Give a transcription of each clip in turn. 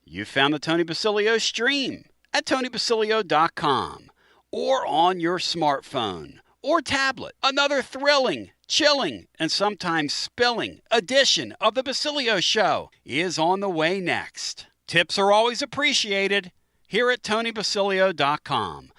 You found the Tony Basilio stream at TonyBasilio.com or on your smartphone or tablet. Another thrilling, chilling, and sometimes spilling edition of the Basilio Show is on the way next. Tips are always appreciated here at TonyBasilio.com.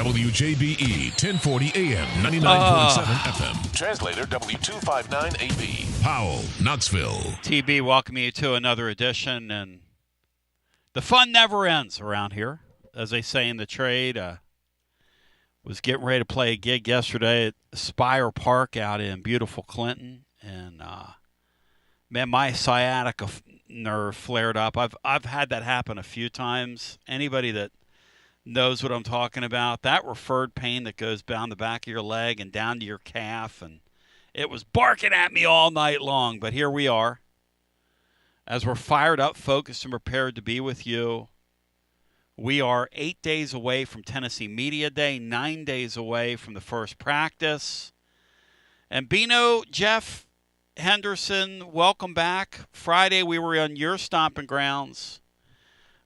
WJBE 1040 AM, 99.7 FM. Translator W259AB. Powell, Knoxville. TB welcoming you to another edition, and the fun never ends around here, as they say in the trade. Was getting ready to play a gig yesterday at Spire Park out in beautiful Clinton, and man, my sciatica nerve flared up. I've had that happen a few times. Anybody that knows what I'm talking about, that referred pain that goes down the back of your leg and down to your calf, and it was barking at me all night long. But here we are, as we're fired up, focused, and prepared to be with you. We are 8 days away from Tennessee Media Day, 9 days away from the first practice. And Bino, Jeff Henderson, welcome back. Friday we were on your stomping grounds.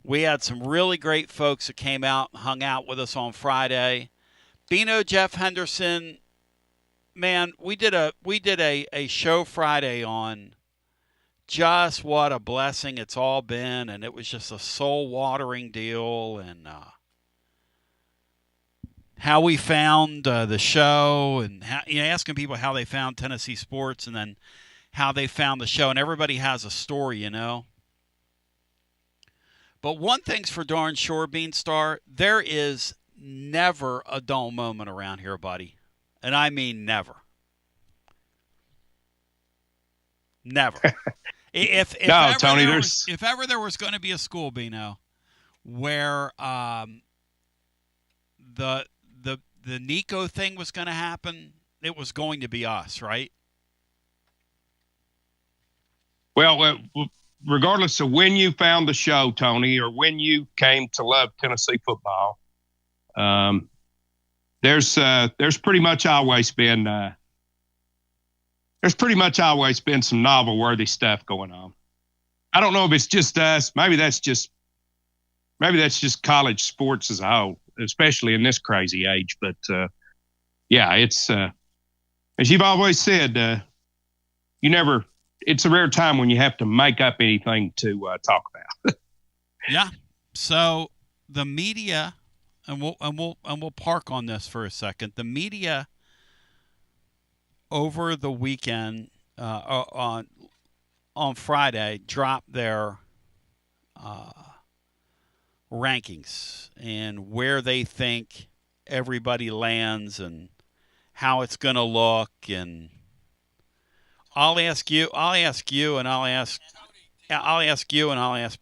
We had some really great folks that came out and hung out with us on Friday. Bino, Jeff Henderson, man, we did a show Friday on just what a blessing it's all been, and it was just a soul-watering deal, and how we found the show, and how, asking people how they found Tennessee sports, and then how they found the show, and everybody has a story, you know. But one thing's for darn sure, Beanstar, there is never a dull moment around here, buddy. And I mean never. Never. If ever there was going to be a school, Bino, where the Nico thing was going to happen, it was going to be us, right? Well, regardless of when you found the show, Tony, or when you came to love Tennessee football, there's pretty much always been some novel-worthy stuff going on. I don't know if it's just us. Maybe that's just college sports as a whole, especially in this crazy age. But yeah, it's as you've always said, it's a rare time when you have to make up anything to talk about. Yeah. So the media, and we'll park on this for a second. The media over the weekend on Friday dropped their rankings and where they think everybody lands and how it's going to look. And I'll ask you, and I'll ask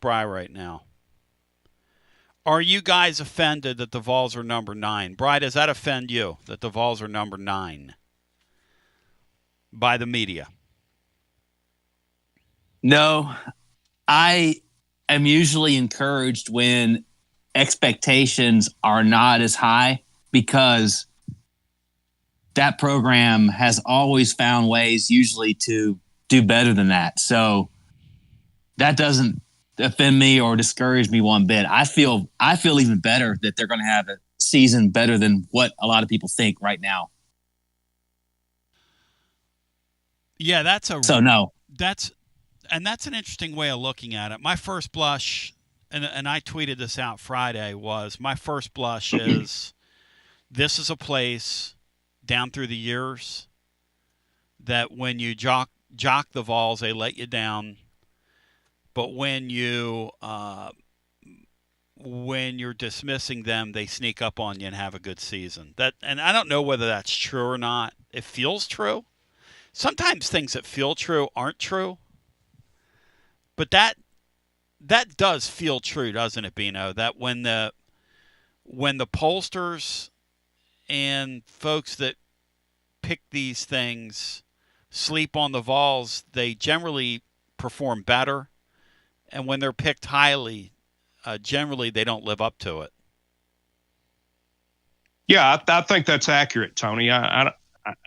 Bry right now. Are you guys offended that the Vols are number 9? Bry, does that offend you that the Vols are number 9 by the media? No, I am usually encouraged when expectations are not as high, because that program has always found ways usually to do better than that. So that doesn't offend me or discourage me one bit. I feel even better that they're going to have a season better than what a lot of people think right now. Yeah, that's an interesting way of looking at it. My first blush, and I tweeted this out Friday, was my first blush is this is a place down through the years that when you jock the Vols, they let you down. But when you're dismissing them, they sneak up on you and have a good season. And I don't know whether that's true or not. It feels true. Sometimes things that feel true aren't true. But that does feel true, doesn't it, Bino? That when the pollsters and folks that pick these things sleep on the Vols, they generally perform better. And when they're picked highly, generally they don't live up to it. Yeah, I think that's accurate, Tony. I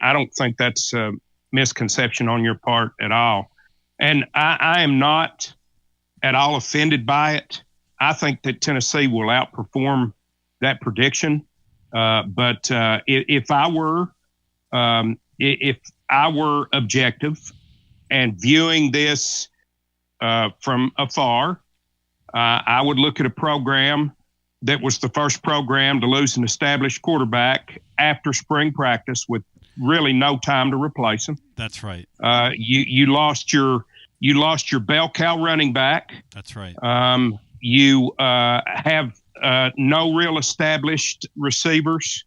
don't think that's a misconception on your part at all. And I am not at all offended by it. I think that Tennessee will outperform that prediction. But if I were objective and viewing this from afar, I would look at a program that was the first program to lose an established quarterback after spring practice with really no time to replace him. That's right. You lost your bell cow running back. That's right. You have no real established receivers,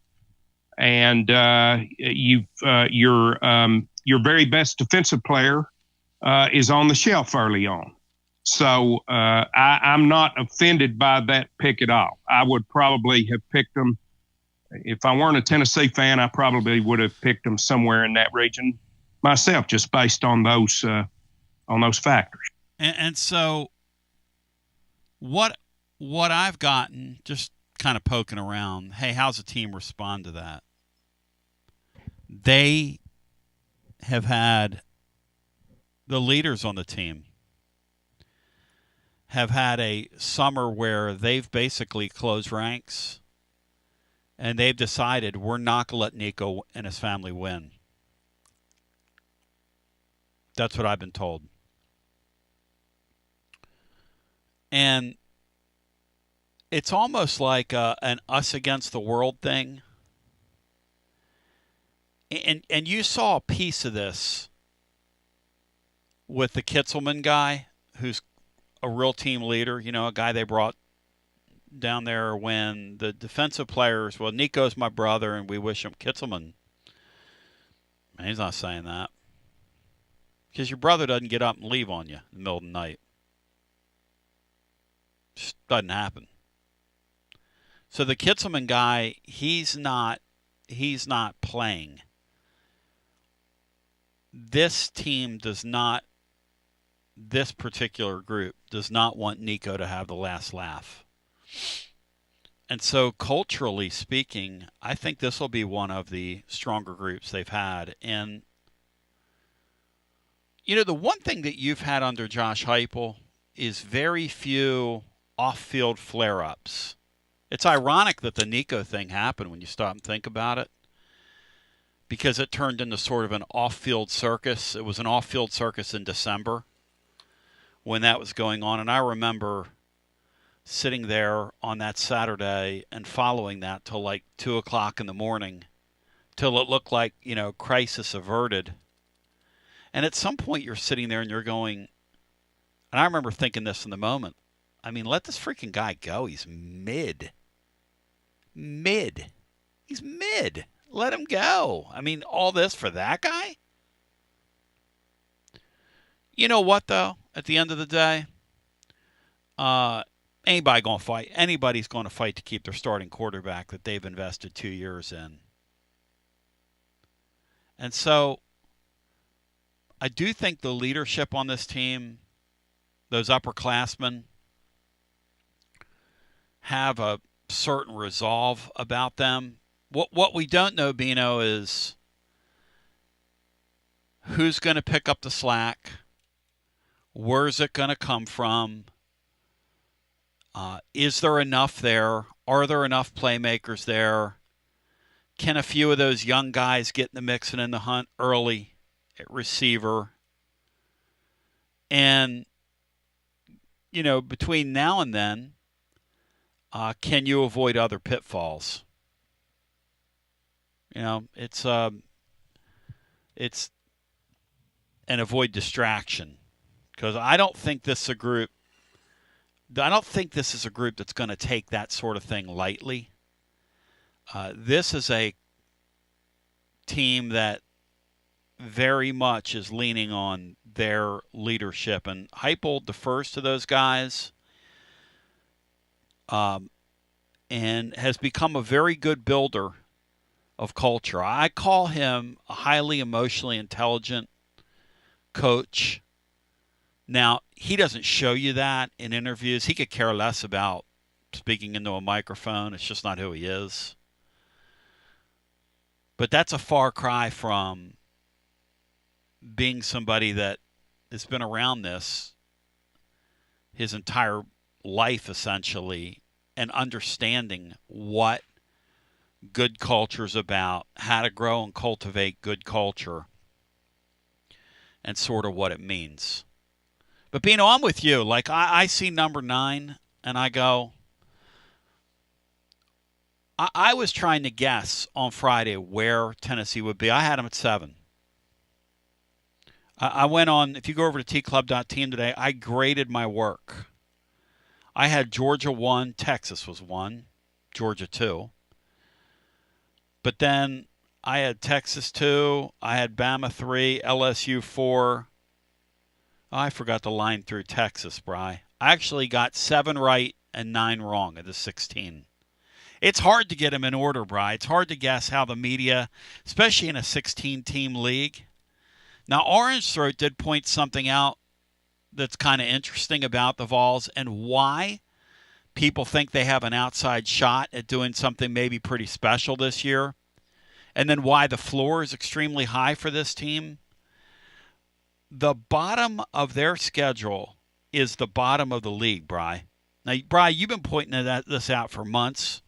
and your very best defensive player is on the shelf early on. So I'm not offended by that pick at all. I would probably have picked them. If I weren't a Tennessee fan, I probably would have picked them somewhere in that region myself, just based on those factors. And so what I've gotten, just kind of poking around, hey, how's the team respond to that? They have had the leaders on the team have had a summer where they've basically closed ranks, and they've decided we're not going to let Nico and his family win. That's what I've been told. And it's almost like an us against the world thing. And you saw a piece of this with the Kitzelman guy, who's a real team leader, a guy they brought down there when the defensive players, well, Nico's my brother and we wish him Kitzelman. Man, he's not saying that. Because your brother doesn't get up and leave on you in the middle of the night. Just doesn't happen. So the Kitzelman guy, he's not playing. This team does not, this particular group does not want Nico to have the last laugh. And so culturally speaking, I think this will be one of the stronger groups they've had. And, the one thing that you've had under Josh Heupel is very few off-field flare-ups. It's ironic that the Nico thing happened when you stop and think about it, because it turned into sort of an off-field circus. It was an off-field circus in December when that was going on. And I remember sitting there on that Saturday and following that till like 2 o'clock in the morning, till it looked like, crisis averted. And at some point you're sitting there and you're going, and I remember thinking this in the moment, I mean, let this freaking guy go. He's mid. He's mid. Let him go. I mean, all this for that guy? You know what, though? At the end of the day, anybody's going to fight to keep their starting quarterback that they've invested 2 years in. And so I do think the leadership on this team, those upperclassmen, have a certain resolve about them. What we don't know, Bino, is who's going to pick up the slack. Where's it going to come from? Is there enough there? Are there enough playmakers there? Can a few of those young guys get in the mix and in the hunt early at receiver? And, between now and then, can you avoid other pitfalls? It's and avoid distraction. Because I don't think this is a group that's going to take that sort of thing lightly. This is a team that very much is leaning on their leadership. And Heupel defers to those guys and has become a very good builder of culture. I call him a highly emotionally intelligent coach. Now, he doesn't show you that in interviews. He could care less about speaking into a microphone. It's just not who he is. But that's a far cry from being somebody that has been around this his entire life, essentially, and understanding what good culture is about, how to grow and cultivate good culture, and sort of what it means. But, Bino, I'm with you. Like, I see number 9, and I go, I was trying to guess on Friday where Tennessee would be. I had them at 7. I went on, if you go over to tclub.team today, I graded my work. I had Georgia 1, Texas was 1, Georgia 2. But then I had Texas 2, I had Bama 3, LSU 4. I forgot the line through Texas, Bri. I actually got 7 right and 9 wrong of the 16. It's hard to get them in order, Bri. It's hard to guess how the media, especially in a 16-team league. Now, Orange Throat did point something out that's kind of interesting about the Vols and why people think they have an outside shot at doing something maybe pretty special this year, and then why the floor is extremely high for this team. The bottom of their schedule is the bottom of the league, Bri. Now, Bri, you've been pointing this out for months,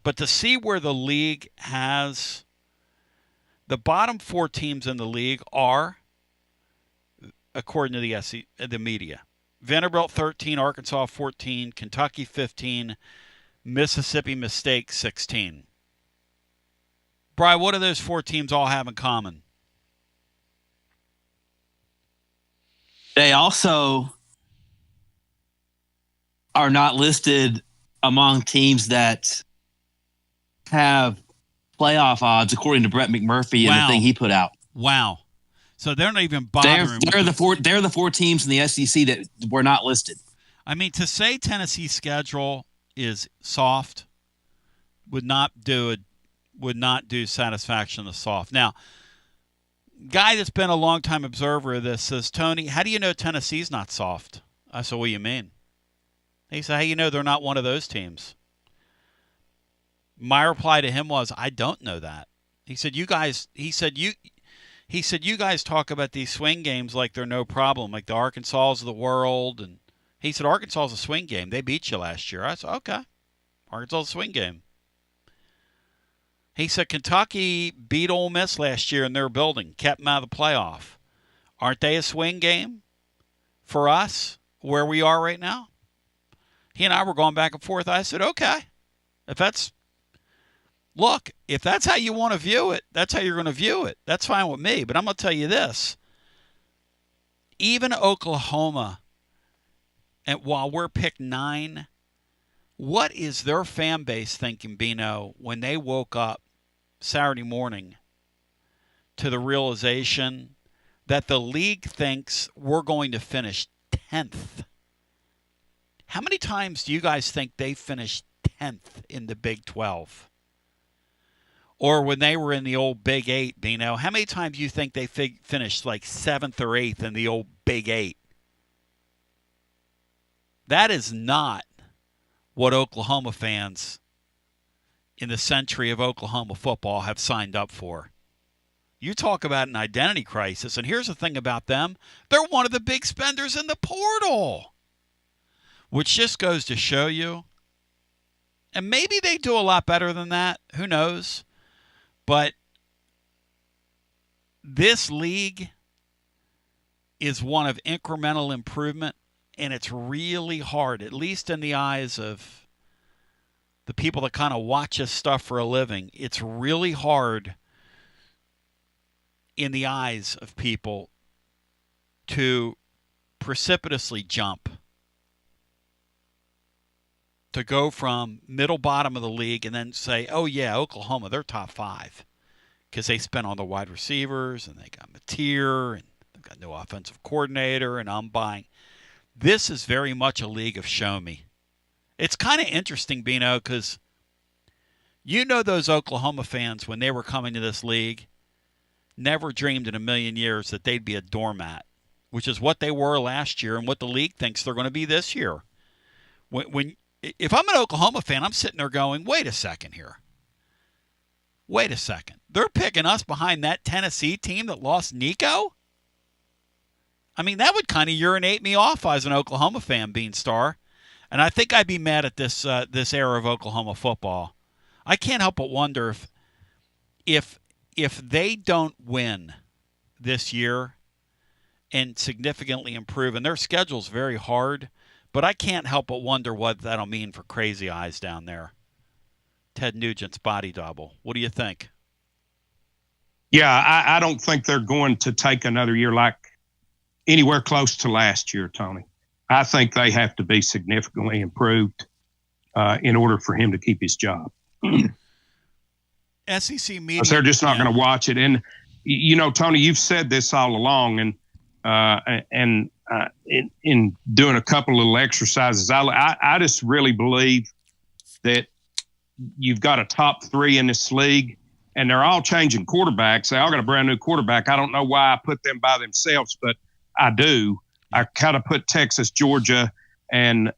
but to see where the league has the bottom 4 teams in the league are, according to the media, Vanderbilt 13, Arkansas 14, Kentucky 15, Mississippi Mistake 16. Bri, what do those 4 teams all have in common? They also are not listed among teams that have playoff odds, according to Brett McMurphy and the thing he put out. Wow. So they're not even bothering. They're the 4 teams in the SEC that were not listed. I mean, to say Tennessee's schedule is soft would not do satisfaction to soft. Now, guy that's been a long-time observer of this says, Tony, how do you know Tennessee's not soft? I said, what do you mean? He said, how do you know they're not one of those teams? My reply to him was, I don't know that. He said, you guys talk about these swing games like they're no problem, like the Arkansas of the world. And he said, Arkansas is a swing game. They beat you last year. I said, okay. Arkansas is a swing game. He said, Kentucky beat Ole Miss last year in their building, kept them out of the playoff. Aren't they a swing game for us where we are right now? He and I were going back and forth. I said, okay, if that's how you want to view it, that's how you're going to view it. That's fine with me. But I'm going to tell you this. Even Oklahoma, and while we're picked 9, what is their fan base thinking, Bino, when they woke up Saturday morning to the realization that the league thinks we're going to finish 10th? How many times do you guys think they finished 10th in the Big 12? Or when they were in the old Big 8, Bino, how many times do you think they finished like 7th or 8th in the old Big 8? That is not what Oklahoma fans in the century of Oklahoma football have signed up for. You talk about an identity crisis, and here's the thing about them. They're one of the big spenders in the portal, which just goes to show you, and maybe they do a lot better than that. Who knows? But this league is one of incremental improvement, and it's really hard, at least in the eyes of the people that kind of watch this stuff for a living. It's really hard in the eyes of people to precipitously jump, to go from middle bottom of the league and then say, oh yeah, Oklahoma, they're top 5 because they spent on the wide receivers and they got Mateer and they've got no offensive coordinator and I'm buying. This is very much a league of show me. It's kind of interesting, Bino, because you know those Oklahoma fans, when they were coming to this league, never dreamed in a million years that they'd be a doormat, which is what they were last year and what the league thinks they're going to be this year. If I'm an Oklahoma fan, I'm sitting there going, wait a second here. Wait a second. They're picking us behind that Tennessee team that lost Nico? I mean, that would kind of urinate me off as an Oklahoma fan, Beanstar. And I think I'd be mad at this era of Oklahoma football. I can't help but wonder if they don't win this year and significantly improve, and their schedule's very hard, but I can't help but wonder what that'll mean for Crazy Eyes down there. Ted Nugent's body double. What do you think? Yeah, I don't think they're going to take another year like anywhere close to last year, Tony. I think they have to be significantly improved in order for him to keep his job. SEC media. They're just not going to watch it. And, you know, Tony, you've said this all along, and in doing a couple little exercises, I just really believe that you've got a top 3 in this league, and they're all changing quarterbacks. They all got a brand new quarterback. I don't know why I put them by themselves, but I do. I kind of put Texas, Georgia, and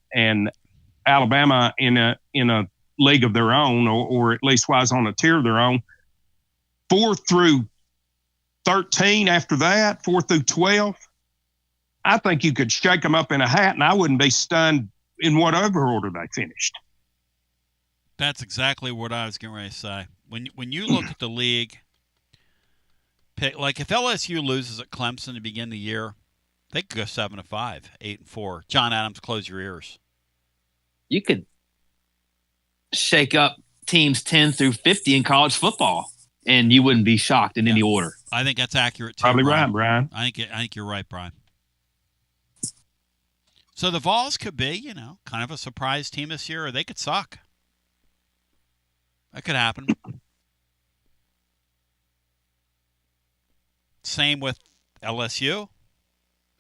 Alabama in a league of their own, or at least was on a tier of their own. 4 through 13 after that, 4 through 12, I think you could shake them up in a hat, and I wouldn't be stunned in whatever order they finished. That's exactly what I was getting ready to say. When you look at the league, like if LSU loses at Clemson to begin the year, they could go 7-5, 8-4. John Adams, close your ears. You could shake up teams 10 through 50 in college football, and you wouldn't be shocked in any order. I think that's accurate too. Probably Brian. right, Brian. I think you're right, Brian. So the Vols could be, kind of a surprise team this year, or they could suck. That could happen. Same with LSU.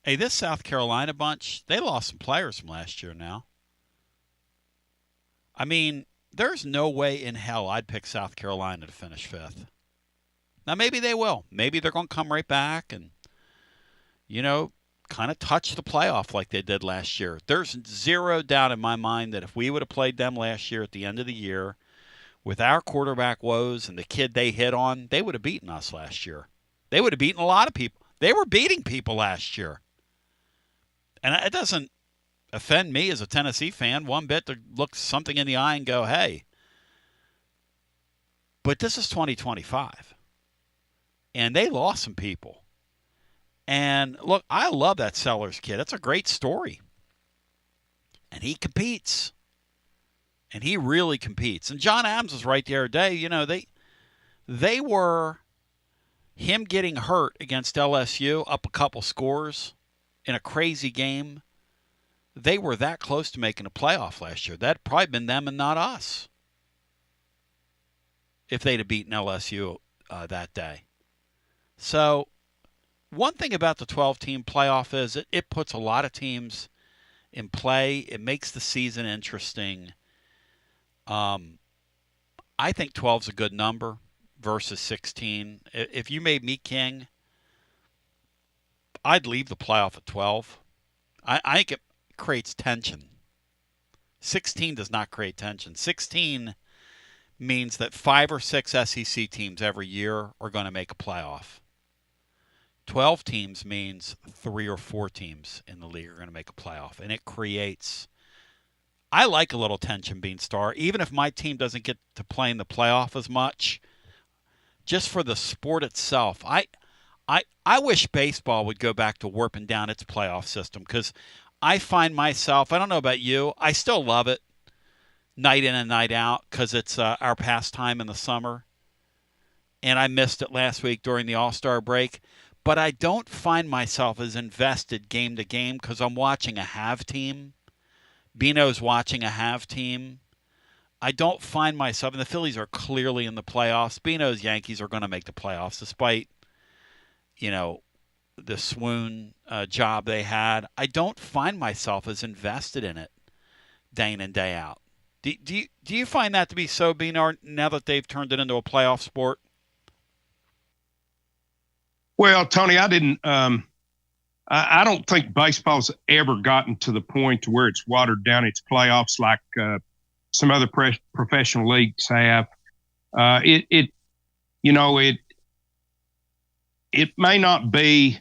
Hey, this South Carolina bunch, they lost some players from last year now. I mean, there's no way in hell I'd pick South Carolina to finish 5th. Now, maybe they will. Maybe they're going to come right back and, kind of touch the playoff like they did last year. There's zero doubt in my mind that if we would have played them last year at the end of the year with our quarterback woes and the kid they hit on, they would have beaten us last year. They would have beaten a lot of people. They were beating people last year. And it doesn't offend me as a Tennessee fan one bit to look something in the eye and go, hey. But this is 2025. And they lost some people. And, look, I love that Sellers kid. That's a great story. And he competes. And he really competes. And John Adams was right the other day. You know, they were him getting hurt against LSU, up a couple scores in a crazy game. They were that close to making a playoff last year. That'd probably been them and not us if they'd have beaten LSU that day. So one thing about the 12-team playoff is it puts a lot of teams in play. It makes the season interesting. I think 12 is a good number versus 16. If you made me king, I'd leave the playoff at 12. I think it creates tension. 16 does not create tension. 16 means that 5 or 6 SEC teams every year are going to make a playoff. 12 teams means 3 or 4 teams in the league are going to make a playoff. And it creates... I like a little tension, Beanstar, even if my team doesn't get to play in the playoff as much. Just for the sport itself. I wish baseball would go back to warping down its playoff system, because I find myself, I don't know about you, I still love it night in and night out because it's our pastime in the summer. And I missed it last week during the All-Star break. But I don't find myself as invested game to game because I'm watching a have team. Bino's watching a have team. I don't find myself, and the Phillies are clearly in the playoffs. Bino's Yankees are going to make the playoffs despite, you know, the swoon job they had. I don't find myself as invested in it day in and day out. Do you find that to be so, Bino, now that they've turned it into a playoff sport? Well, Tony, I didn't. I don't think baseball's ever gotten to the point to where it's watered down its playoffs like some other professional leagues have. It may not be.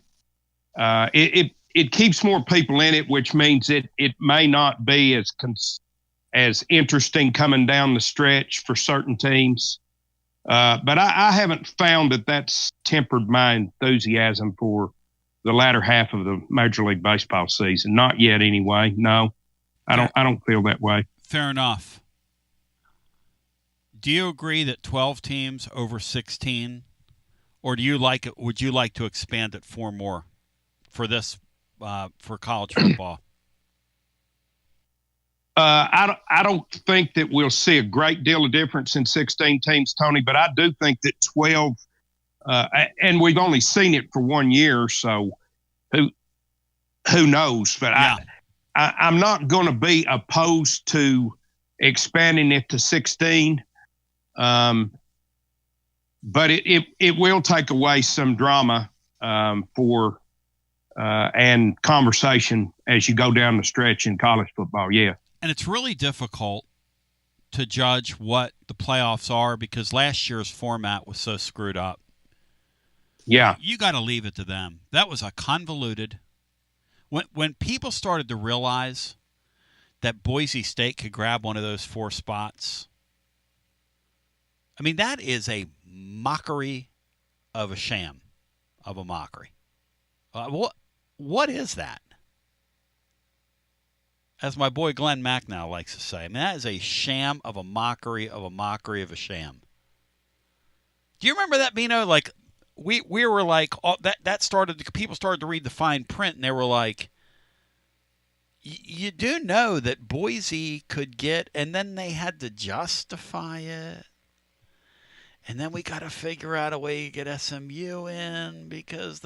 It keeps more people in it, which means it may not be as interesting coming down the stretch for certain teams. But I haven't found that that's tempered my enthusiasm for the latter half of the Major League Baseball season. Not yet, anyway. No, I don't feel that way. Fair enough. Do you agree that 12 teams over 16, or do you like it? Would you like to expand it 4 more for this for college football? I don't think that we'll see a great deal of difference in 16 teams, Tony, but I do think that 12, and we've only seen it for 1 year, so who knows? But yeah. I'm not going to be opposed to expanding it to 16, but it will take away some drama for and conversation as you go down the stretch in college football. Yeah. And it's really difficult to judge what the playoffs are because last year's format was so screwed up. Yeah. You got to leave it to them. That was a convoluted. When people started to realize that Boise State could grab one of those 4 spots, I mean, that is a mockery of a sham of a mockery. What is that? As my boy Glenn Macnow likes to say, I mean, that is a sham of a mockery of a mockery of a sham. Do you remember that, Bino? Like, we were like, that started, people started to read the fine print, and they were like, you do know that Boise could get, and then they had to justify it. And then we got to figure out a way to get SMU in because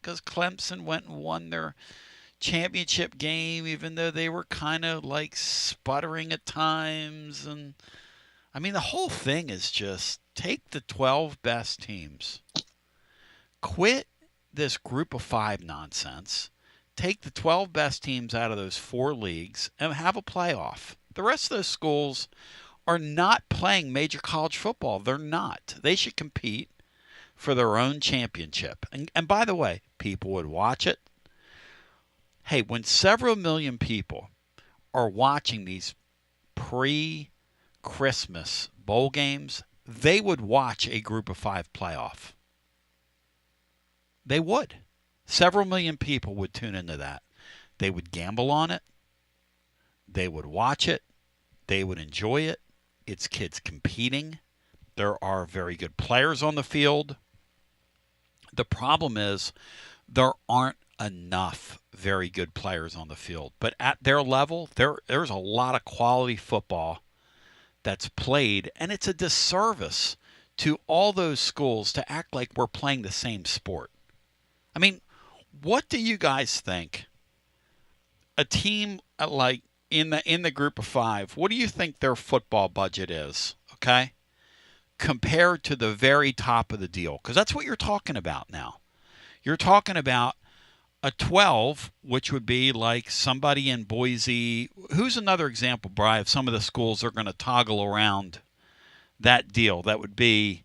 Clemson went and won their championship game, even though they were kind of like sputtering at times. And I mean, the whole thing is just take the 12 best teams, quit this group of 5 nonsense, take the 12 best teams out of those 4 leagues and have a playoff. The rest of those schools are not playing major college football. They're not. They should compete for their own championship. And by the way, people would watch it. Hey, when several million people are watching these pre-Christmas bowl games, they would watch a group of 5 playoff. They would. Several million people would tune into that. They would gamble on it. They would watch it. They would enjoy it. It's kids competing. There are very good players on the field. The problem is there aren't enough very good players on the field. But at their level, there's a lot of quality football that's played, and it's a disservice to all those schools to act like we're playing the same sport. I mean, what do you guys think? A team like in the group of 5, what do you think their football budget is, okay? Compared to the very top of the deal, because that's what you're talking about now. You're talking about a 12, which would be like somebody in Boise. Who's another example, Bri, of some of the schools are going to toggle around that deal? That would be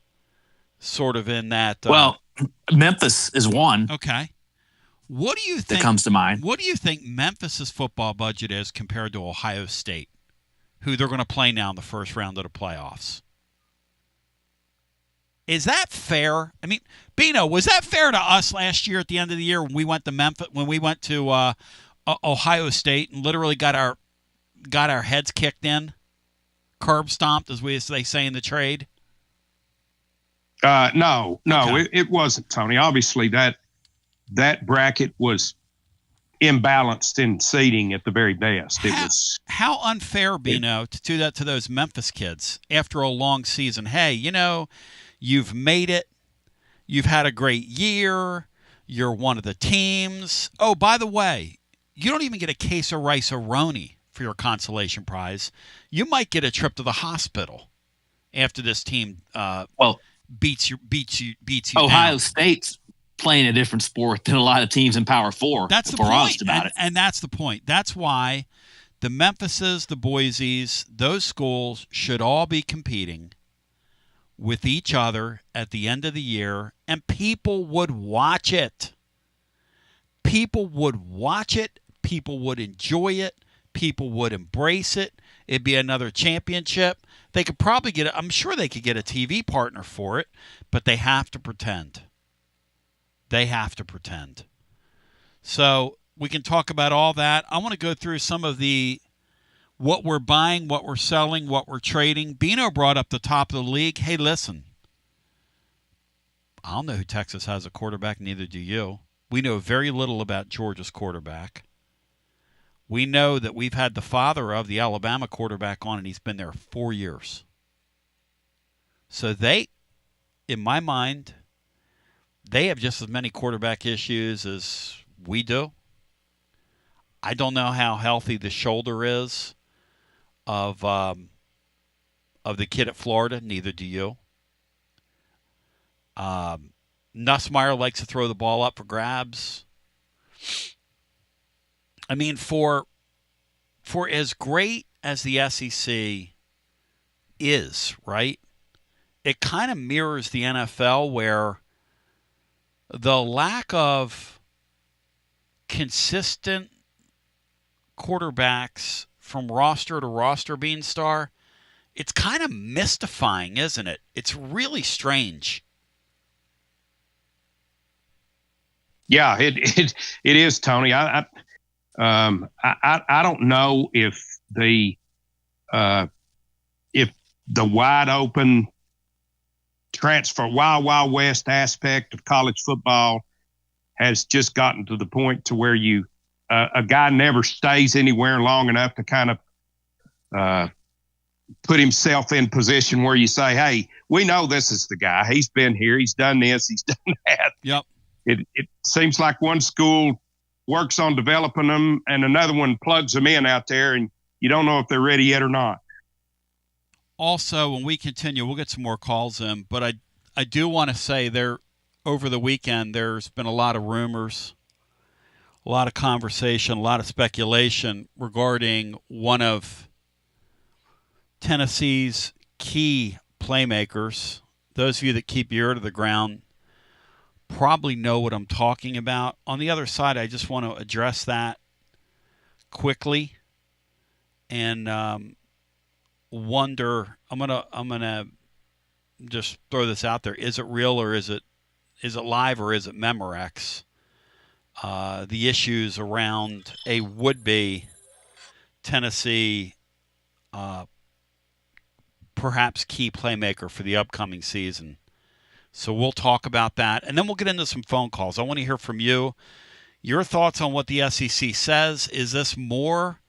sort of in that. Well, Memphis is one. Okay. What do you think that comes to mind? What do you think Memphis's football budget is compared to Ohio State, who they're going to play now in the first round of the playoffs? Is that fair? I mean, Bino, was that fair to us last year at the end of the year when we went to Memphis, when we went to Ohio State and literally got our heads kicked in, curb stomped, as they say in the trade? No, Okay. it wasn't, Tony. Obviously, that bracket was imbalanced in seeding at the very best. How unfair, Bino, to do that to those Memphis kids after a long season. Hey, you've made it. You've had a great year. You're one of the teams. Oh, by the way, you don't even get a case of rice-a-roni for your consolation prize. You might get a trip to the hospital after this team beats you Ohio down. State's playing a different sport than a lot of teams in Power 4. That's the if we're point. honest about it. And that's the point. That's why the Memphises, the Boises, those schools should all be competing with each other at the end of the year, and people would watch it. People would watch it. People would enjoy it. People would embrace it. It'd be another championship. They could probably I'm sure they could get a TV partner for it, but they have to pretend. They have to pretend. So we can talk about all that. I want to go through some of what we're buying, what we're selling, what we're trading. Bino brought up the top of the league. Hey, listen, I don't know who Texas has a quarterback, neither do you. We know very little about Georgia's quarterback. We know that we've had the father of the Alabama quarterback on, and he's been there 4 years. So in my mind, they have just as many quarterback issues as we do. I don't know how healthy the shoulder is of the kid at Florida. Neither do you. Nussmeier likes to throw the ball up for grabs. I mean, for as great as the SEC is, right? It kind of mirrors the NFL, where the lack of consistent quarterbacks from roster to roster, Beanstar, it's kind of mystifying, isn't it? It's really strange. Yeah, it is, Tony. I don't know if the wide open transfer, Wild West aspect of college football has just gotten to the point to where a guy never stays anywhere long enough to kind of put himself in position where you say, hey, we know this is the guy. He's been here. He's done this. He's done that. Yep. It seems like one school works on developing them and another one plugs them in out there, and you don't know if they're ready yet or not. Also, when we continue, we'll get some more calls in, but I do want to say over the weekend, there's been a lot of rumors, a lot of conversation, a lot of speculation regarding one of Tennessee's key playmakers. Those of you that keep your ear to the ground probably know what I'm talking about. On the other side, I just want to address that quickly and wonder. I'm gonna just throw this out there: is it real, or is it live, or is it Memorex? The issues around a would-be Tennessee perhaps key playmaker for the upcoming season. So we'll talk about that, and then we'll get into some phone calls. I want to hear from you. Your thoughts on what the SEC says. Is this more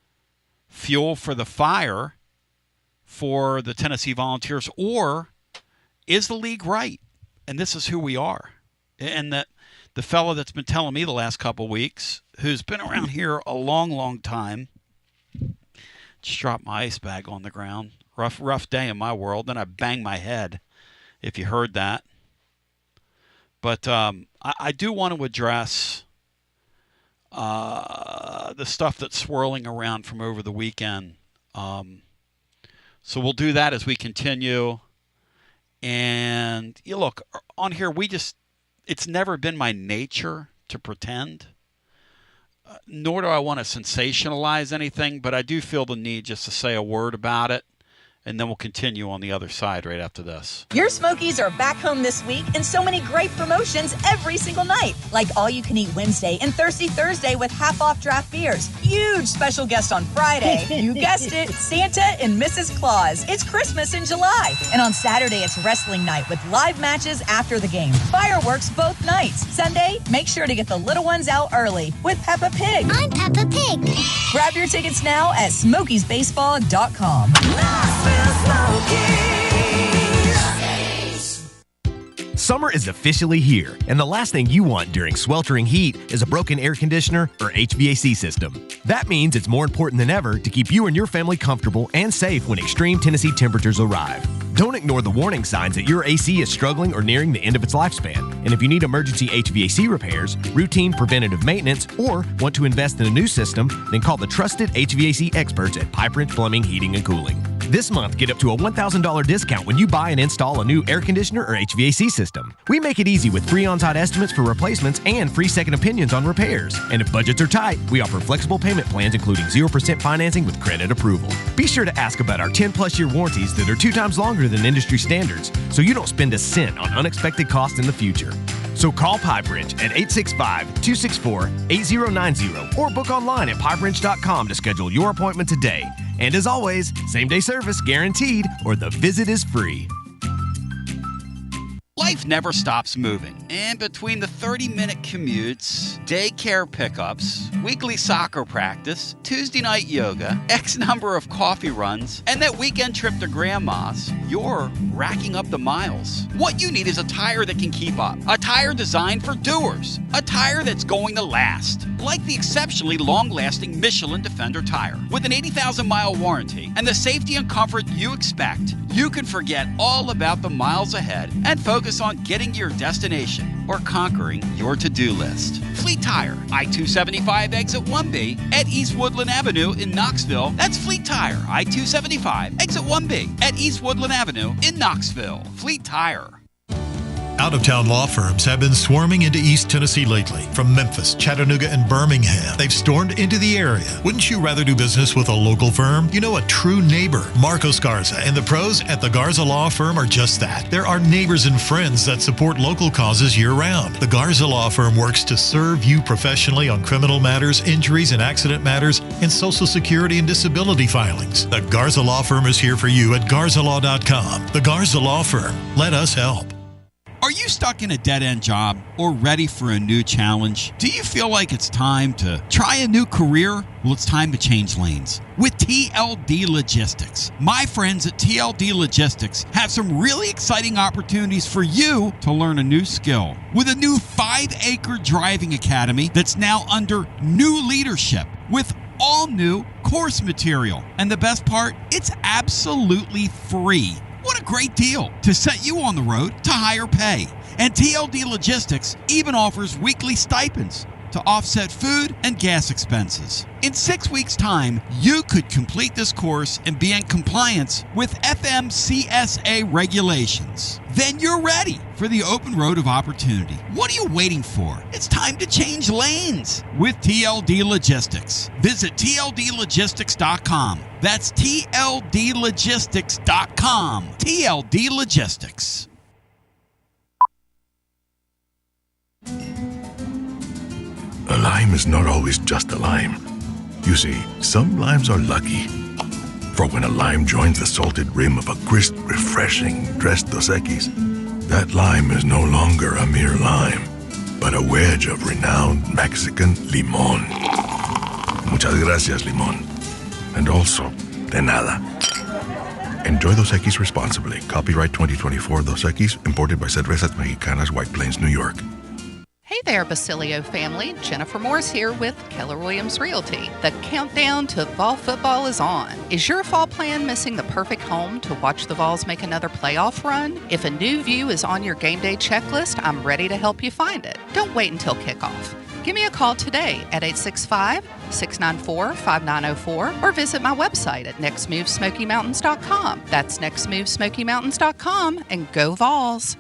fuel for the fire for the Tennessee Volunteers, or is the league right? And this is who we are. And that the fellow that's been telling me the last couple of weeks, who's been around here a long, long time, just dropped my ice bag on the ground. Rough day in my world. Then I banged my head, if you heard that. But I do want to address the stuff that's swirling around from over the weekend. So we'll do that as we continue. And you look, on here, it's never been my nature to pretend. Nor do I want to sensationalize anything, but I do feel the need just to say a word about it. And then we'll continue on the other side right after this. Your Smokies are back home this week, and so many great promotions every single night. Like all-you-can-eat Wednesday and Thirsty Thursday with half-off draft beers. Huge special guest on Friday. You guessed it, Santa and Mrs. Claus. It's Christmas in July. And on Saturday, it's wrestling night with live matches after the game. Fireworks both nights. Sunday, make sure to get the little ones out early with Peppa Pig. I'm Peppa Pig. Grab your tickets now at SmokiesBaseball.com. Summer is officially here, and the last thing you want during sweltering heat is a broken air conditioner or HVAC system. That means it's more important than ever to keep you and your family comfortable and safe when extreme Tennessee temperatures arrive. Don't ignore the warning signs that your AC is struggling or nearing the end of its lifespan. And if you need emergency HVAC repairs, routine preventative maintenance, or want to invest in a new system, then call the trusted HVAC experts at Pipe Wrench Plumbing, Heating, and Cooling. This month, get up to a $1,000 discount when you buy and install a new air conditioner or HVAC system. We make it easy with free on-site estimates for replacements and free second opinions on repairs. And if budgets are tight, we offer flexible payment plans including 0% financing with credit approval. Be sure to ask about our 10-plus year warranties that are 2 times longer than industry standards, so you don't spend a cent on unexpected costs in the future. So call Pipe Wrench at 865-264-8090 or book online at pipewrench.com to schedule your appointment today. And as always, same-day service guaranteed or the visit is free. Life never stops moving. And between the 30-minute commutes, daycare pickups, weekly soccer practice, Tuesday night yoga, X number of coffee runs, and that weekend trip to Grandma's, you're racking up the miles. What you need is a tire that can keep up. A tire designed for doers. A tire that's going to last. Like the exceptionally long-lasting Michelin Defender tire. With an 80,000-mile warranty and the safety and comfort you expect, you can forget all about the miles ahead and focus on getting to your destination or conquering your to-do list. Fleet Tire, I-275 exit 1B at East Woodland Avenue in Knoxville. That's Fleet Tire, I-275 exit 1B at East Woodland Avenue in Knoxville. Fleet Tire. Out-of-town law firms have been swarming into East Tennessee lately. From Memphis, Chattanooga, and Birmingham, they've stormed into the area. Wouldn't you rather do business with a local firm? You know, a true neighbor. Marcos Garza and the pros at the Garza Law Firm are just that. There are neighbors and friends that support local causes year-round. The Garza Law Firm works to serve you professionally on criminal matters, injuries and accident matters, and Social Security and disability filings. The Garza Law Firm is here for you at garzalaw.com. The Garza Law Firm. Let us help. Are you stuck in a dead-end job or ready for a new challenge? Do you feel like it's time to try a new career? Well, it's time to change lanes with TLD Logistics. My friends at TLD Logistics have some really exciting opportunities for you to learn a new skill. With a new 5-acre driving academy that's now under new leadership with all new course material. And the best part, it's absolutely free. What a great deal to set you on the road to higher pay. And TLD Logistics even offers weekly stipends to offset food and gas expenses. In 6 weeks' time, you could complete this course and be in compliance with FMCSA regulations. Then you're ready for the open road of opportunity. What are you waiting for? It's time to change lanes with TLD Logistics. Visit TLDlogistics.com. That's TLDlogistics.com. TLD Logistics. A lime is not always just a lime. You see, some limes are lucky. For when a lime joins the salted rim of a crisp, refreshing Tres Dos Equis, that lime is no longer a mere lime, but a wedge of renowned Mexican limon. Muchas gracias, limon. And also, de nada. Enjoy Dos Equis responsibly. Copyright 2024 Dos Equis, imported by Cervezas Mexicanas, White Plains, New York. Hey there, Basilio family. Jennifer Morse here with Keller Williams Realty. The countdown to fall football is on. Is your fall plan missing the perfect home to watch the Vols make another playoff run? If a new view is on your game day checklist, I'm ready to help you find it. Don't wait until kickoff. Give me a call today at 865-694-5904 or visit my website at nextmovesmokymountains.com. That's nextmovesmokymountains.com, and go Vols.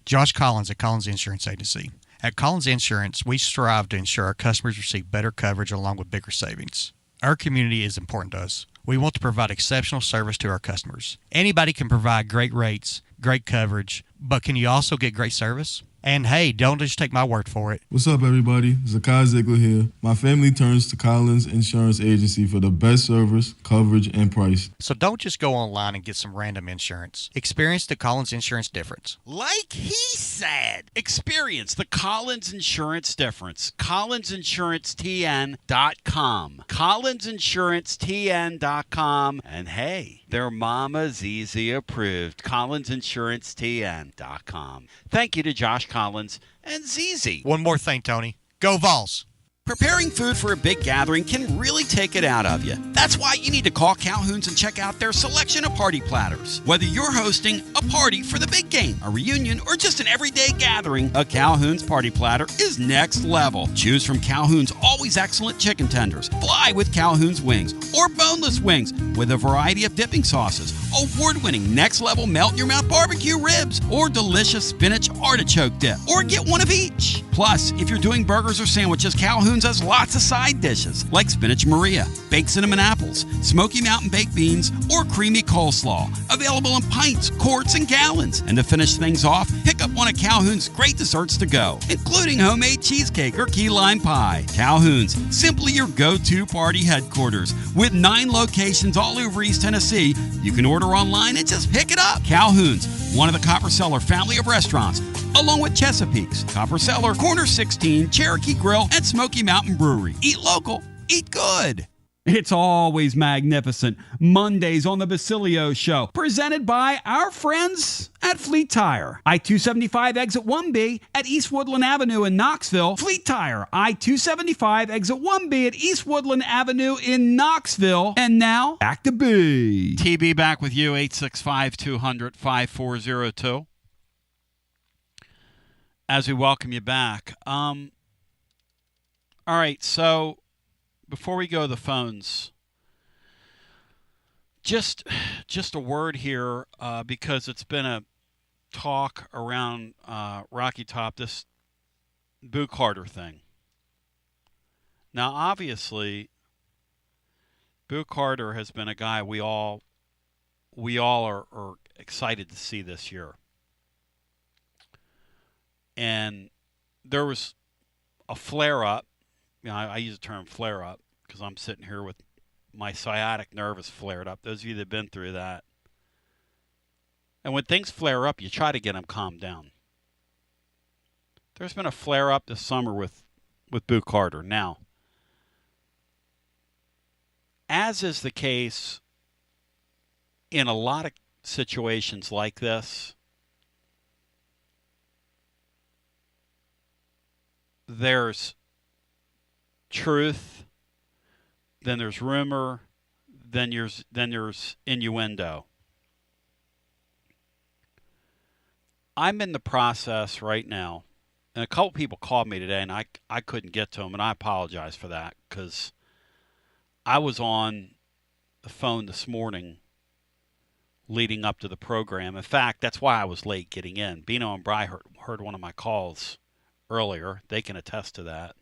Josh Collins at Collins Insurance Agency. At Collins Insurance, we strive to ensure our customers receive better coverage along with bigger savings. Our community is important to us. We want to provide exceptional service to our customers. Anybody can provide great rates, great coverage, but can you also get great service? And hey, don't just take my word for it. What's up, everybody? Zakai Ziegler here. My family turns to Collins Insurance Agency for the best service, coverage, and price. So don't just go online and get some random insurance. Experience the Collins Insurance difference. Like he said, experience the Collins Insurance difference. CollinsInsuranceTN.com. CollinsInsuranceTN.com. And hey, their Mama ZZ approved. CollinsInsuranceTN.com. Thank you to Josh Collins and ZZ. One more thing, Tony. Go Vols. Preparing food for a big gathering can really take it out of you. That's why you need to call Calhoun's and check out their selection of party platters. Whether you're hosting a party for the big game, a reunion, or just an everyday gathering, a Calhoun's party platter is next level. Choose from Calhoun's always excellent chicken tenders, fly with Calhoun's wings, or boneless wings with a variety of dipping sauces, award-winning next-level melt-in-your-mouth barbecue ribs, or delicious spinach artichoke dip, or get one of each. Plus, if you're doing burgers or sandwiches, Calhoun's has lots of side dishes like spinach Maria, baked cinnamon apples, Smoky Mountain baked beans, or creamy coleslaw. Available in pints, quarts, and gallons. And to finish things off, pick up one of Calhoun's great desserts to go, including homemade cheesecake or key lime pie. Calhoun's, simply your go-to party headquarters. With 9 locations all over East Tennessee, you can order online and just pick it up. Calhoun's, one of the Copper Cellar family of restaurants, along with Chesapeake's, Copper Cellar, Corner 16, Cherokee Grill, and Smoky Mountain Brewery. Eat local, eat good. It's always magnificent. Mondays on the Basilio Show, presented by our friends at Fleet Tire. I-275 exit 1B at East Woodland Avenue in Knoxville. Fleet Tire, I-275 exit 1B at East Woodland Avenue in Knoxville. And now, back to B. TB back with you, 865-200-5402. As we welcome you back. All right, so before we go to the phones, just a word here, because it's been a talk around Rocky Top, this Boo Carter thing. Now, obviously, Boo Carter has been a guy we all are excited to see this year. And there was a flare-up. You know, I use the term flare-up because I'm sitting here with my sciatic nerve is flared up. Those of you that have been through that. And when things flare up, you try to get them calmed down. There's been a flare-up this summer with Boo Carter. Now, as is the case in a lot of situations like this, there's truth, then there's rumor, then there's innuendo. I'm in the process right now, and a couple people called me today, and I couldn't get to them, and I apologize for that because I was on the phone this morning leading up to the program. In fact, that's why I was late getting in. Bino and Bry heard one of my calls earlier. They can attest to that.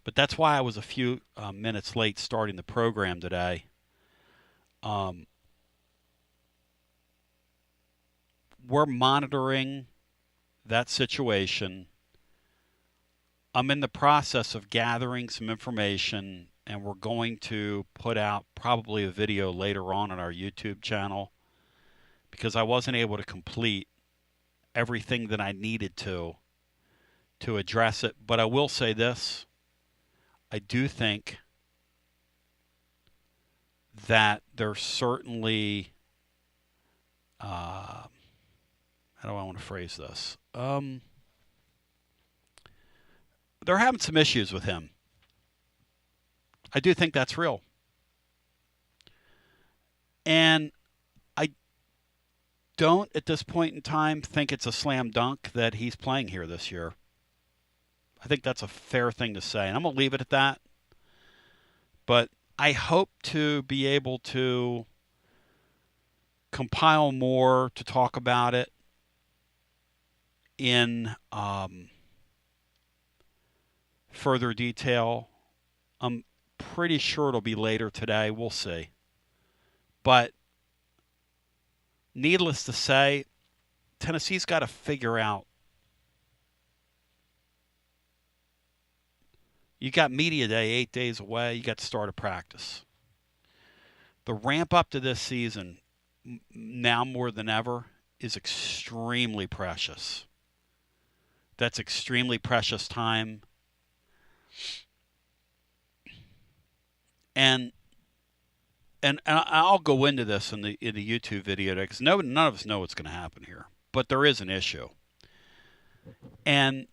But that's why I was a few minutes late starting the program today. We're monitoring that situation. I'm in the process of gathering some information and we're going to put out probably a video later on our YouTube channel because I wasn't able to complete everything that I needed to address it. But I will say this. I do think that there's certainly, how do I want to phrase this? They're having some issues with him. I do think that's real. And I don't, at this point in time, think it's a slam dunk that he's playing here this year. I think that's a fair thing to say. And I'm going to leave it at that. But I hope to be able to compile more to talk about it in further detail. I'm pretty sure it'll be later today. We'll see. But needless to say, Tennessee's got to figure out. You got media day 8 days away. You got to start a practice. The ramp up to this season, now more than ever, is extremely precious. That's extremely precious time. And I'll go into this in the YouTube video today because none of us know what's going to happen here. But there is an issue. And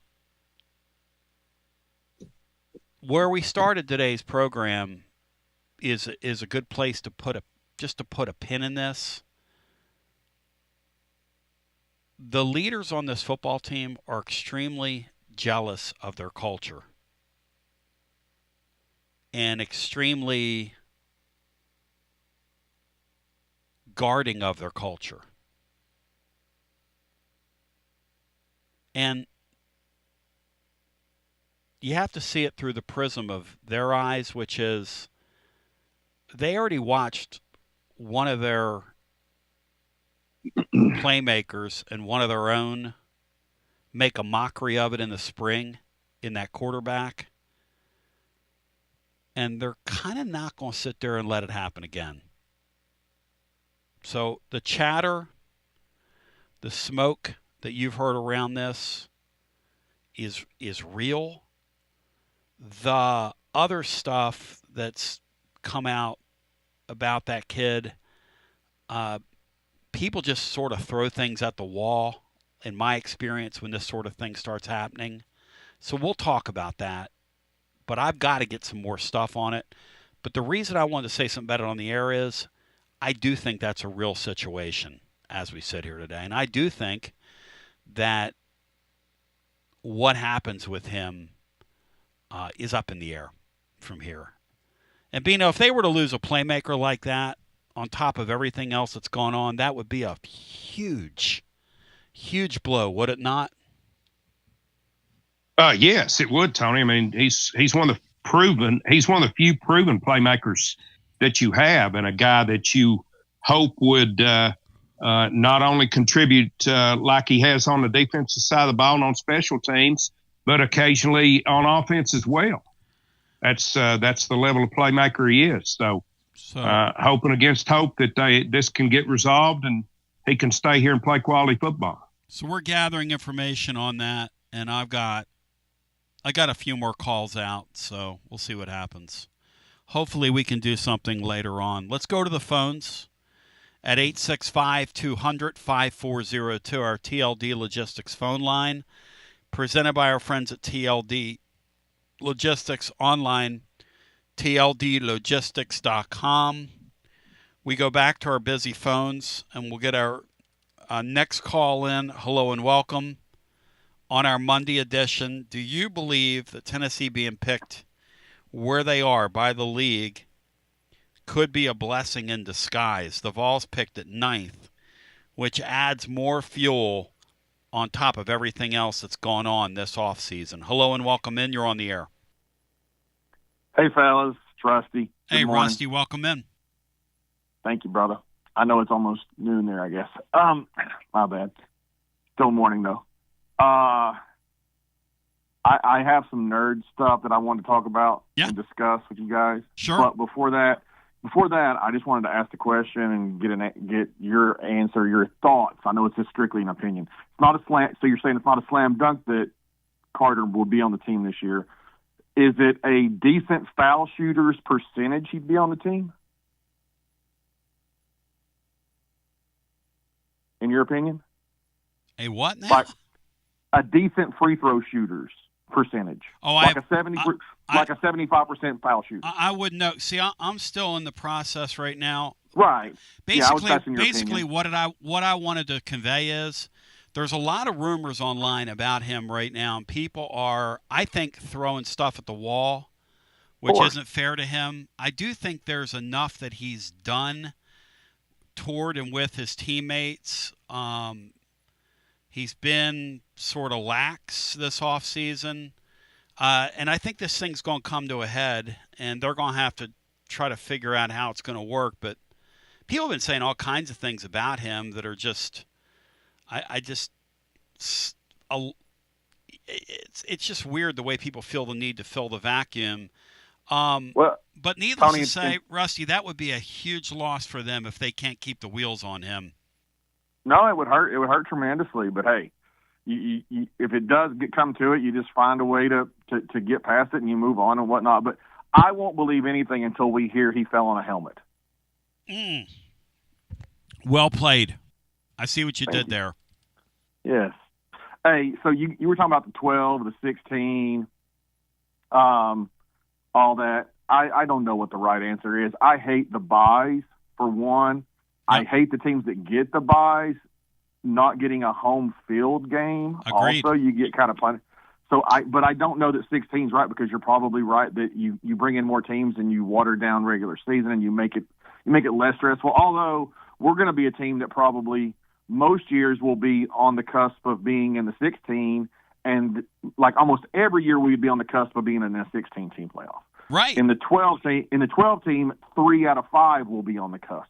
where we started today's program is a good place to put a pin in this. The leaders on this football team are extremely jealous of their culture and extremely guarding of their culture. And you have to see it through the prism of their eyes, which is they already watched one of their playmakers and one of their own make a mockery of it in the spring in that quarterback. And they're kind of not going to sit there and let it happen again. So the chatter, the smoke that you've heard around this is real. The other stuff that's come out about that kid, people just sort of throw things at the wall, in my experience, when this sort of thing starts happening. So we'll talk about that. But I've got to get some more stuff on it. But the reason I wanted to say something about it on the air is I do think that's a real situation as we sit here today. And I do think that what happens with him is up in the air from here. And Bino, if they were to lose a playmaker like that, on top of everything else that's gone on, that would be a huge, huge blow, would it not? Yes, it would, Tony. I mean, he's one of the few proven playmakers that you have, and a guy that you hope would not only contribute like he has on the defensive side of the ball and on special teams, but occasionally on offense as well. That's the level of playmaker he is. So hoping against hope that this can get resolved and he can stay here and play quality football. So we're gathering information on that, and I got a few more calls out, so we'll see what happens. Hopefully we can do something later on. Let's go to the phones at 865-200-5402, our TLD Logistics phone line, presented by our friends at TLD Logistics online, tldlogistics.com. We go back to our busy phones, and we'll get our next call in. Hello and welcome. On our Monday edition, do you believe that Tennessee being picked where they are by the league could be a blessing in disguise? The Vols picked at 9th, which adds more fuel on top of everything else that's gone on this offseason. Hello and welcome in. You're on the air. Hey, fellas. It's Rusty. Hey, Rusty. Welcome in. Thank you, brother. I know it's almost noon there, I guess. My bad. Still morning, though. I I have some nerd stuff that I want to talk about Yeah. and discuss with you guys. Sure. But before that, I just wanted to ask the question and get your answer, your thoughts. I know it's just strictly an opinion. It's not a slam. So you're saying it's not a slam dunk that Carter will be on the team this year. Is it a decent foul shooters percentage he'd be on the team? In your opinion? A what now? Like a decent free throw shooters percentage. Oh, like a 75% foul shooter. I wouldn't know. See, I'm still in the process right now. Right. Basically, what I wanted to convey is there's a lot of rumors online about him right now, and people are, I think, throwing stuff at the wall, which isn't fair to him. I do think there's enough that he's done toward and with his teammates. He's been sort of lax this offseason. And I think this thing's going to come to a head, and they're going to have to try to figure out how it's going to work. But people have been saying all kinds of things about him that are just it's just weird the way people feel the need to fill the vacuum. But needless to say, Rusty, that would be a huge loss for them if they can't keep the wheels on him. No, it would hurt. It would hurt tremendously. But hey, you, if it does come to it, you just find a way to get past it and you move on and whatnot. But I won't believe anything until we hear he fell on a helmet. Well played. I see what you did there. Yes. Hey, so you were talking about the 12, the 16, all that. I don't know what the right answer is. I hate the buys, for one. Yep. I hate the teams that get the buys, not getting a home field game. Agreed. Also, you get kind of punished. But I don't know that 16 is right, because you're probably right that you bring in more teams and you water down regular season and you make it less stressful. Although we're going to be a team that probably most years will be on the cusp of being in the 16, and like almost every year we'd be on the cusp of being in a 16-team playoff. Right. In the 12 team, 3 out of 5 will be on the cusp.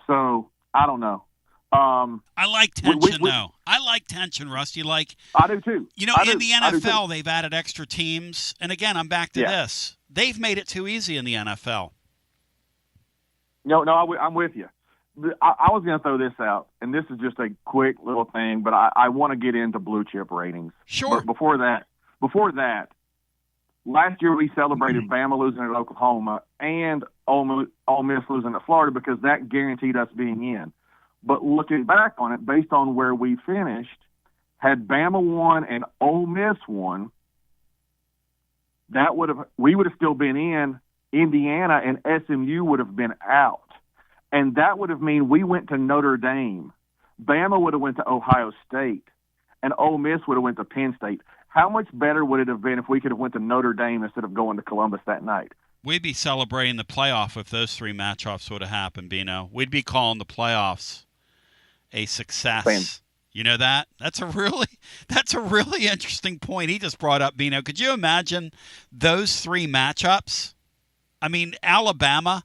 So I don't know. I like tension, though. I like tension, Rusty. I do too. You know, in the NFL, they've added extra teams, and again, I'm back to this. They've made it too easy in the NFL. No, I'm with you. I was going to throw this out, and this is just a quick little thing, but I want to get into blue chip ratings. Sure. But before that, last year we celebrated Bama losing at Oklahoma and Ole Miss losing at Florida because that guaranteed us being in. But looking back on it, based on where we finished, had Bama won and Ole Miss won, we would have still been in. Indiana and SMU would have been out. And that would have mean we went to Notre Dame. Bama would have went to Ohio State, and Ole Miss would have went to Penn State. How much better would it have been if we could have went to Notre Dame instead of going to Columbus that night? We'd be celebrating the playoff if those 3 matchups would have happened, Bino. We'd be calling the playoffs a success. Same. You know that? That's a really interesting point he just brought up, Bino. Could you imagine those 3 matchups? I mean, Alabama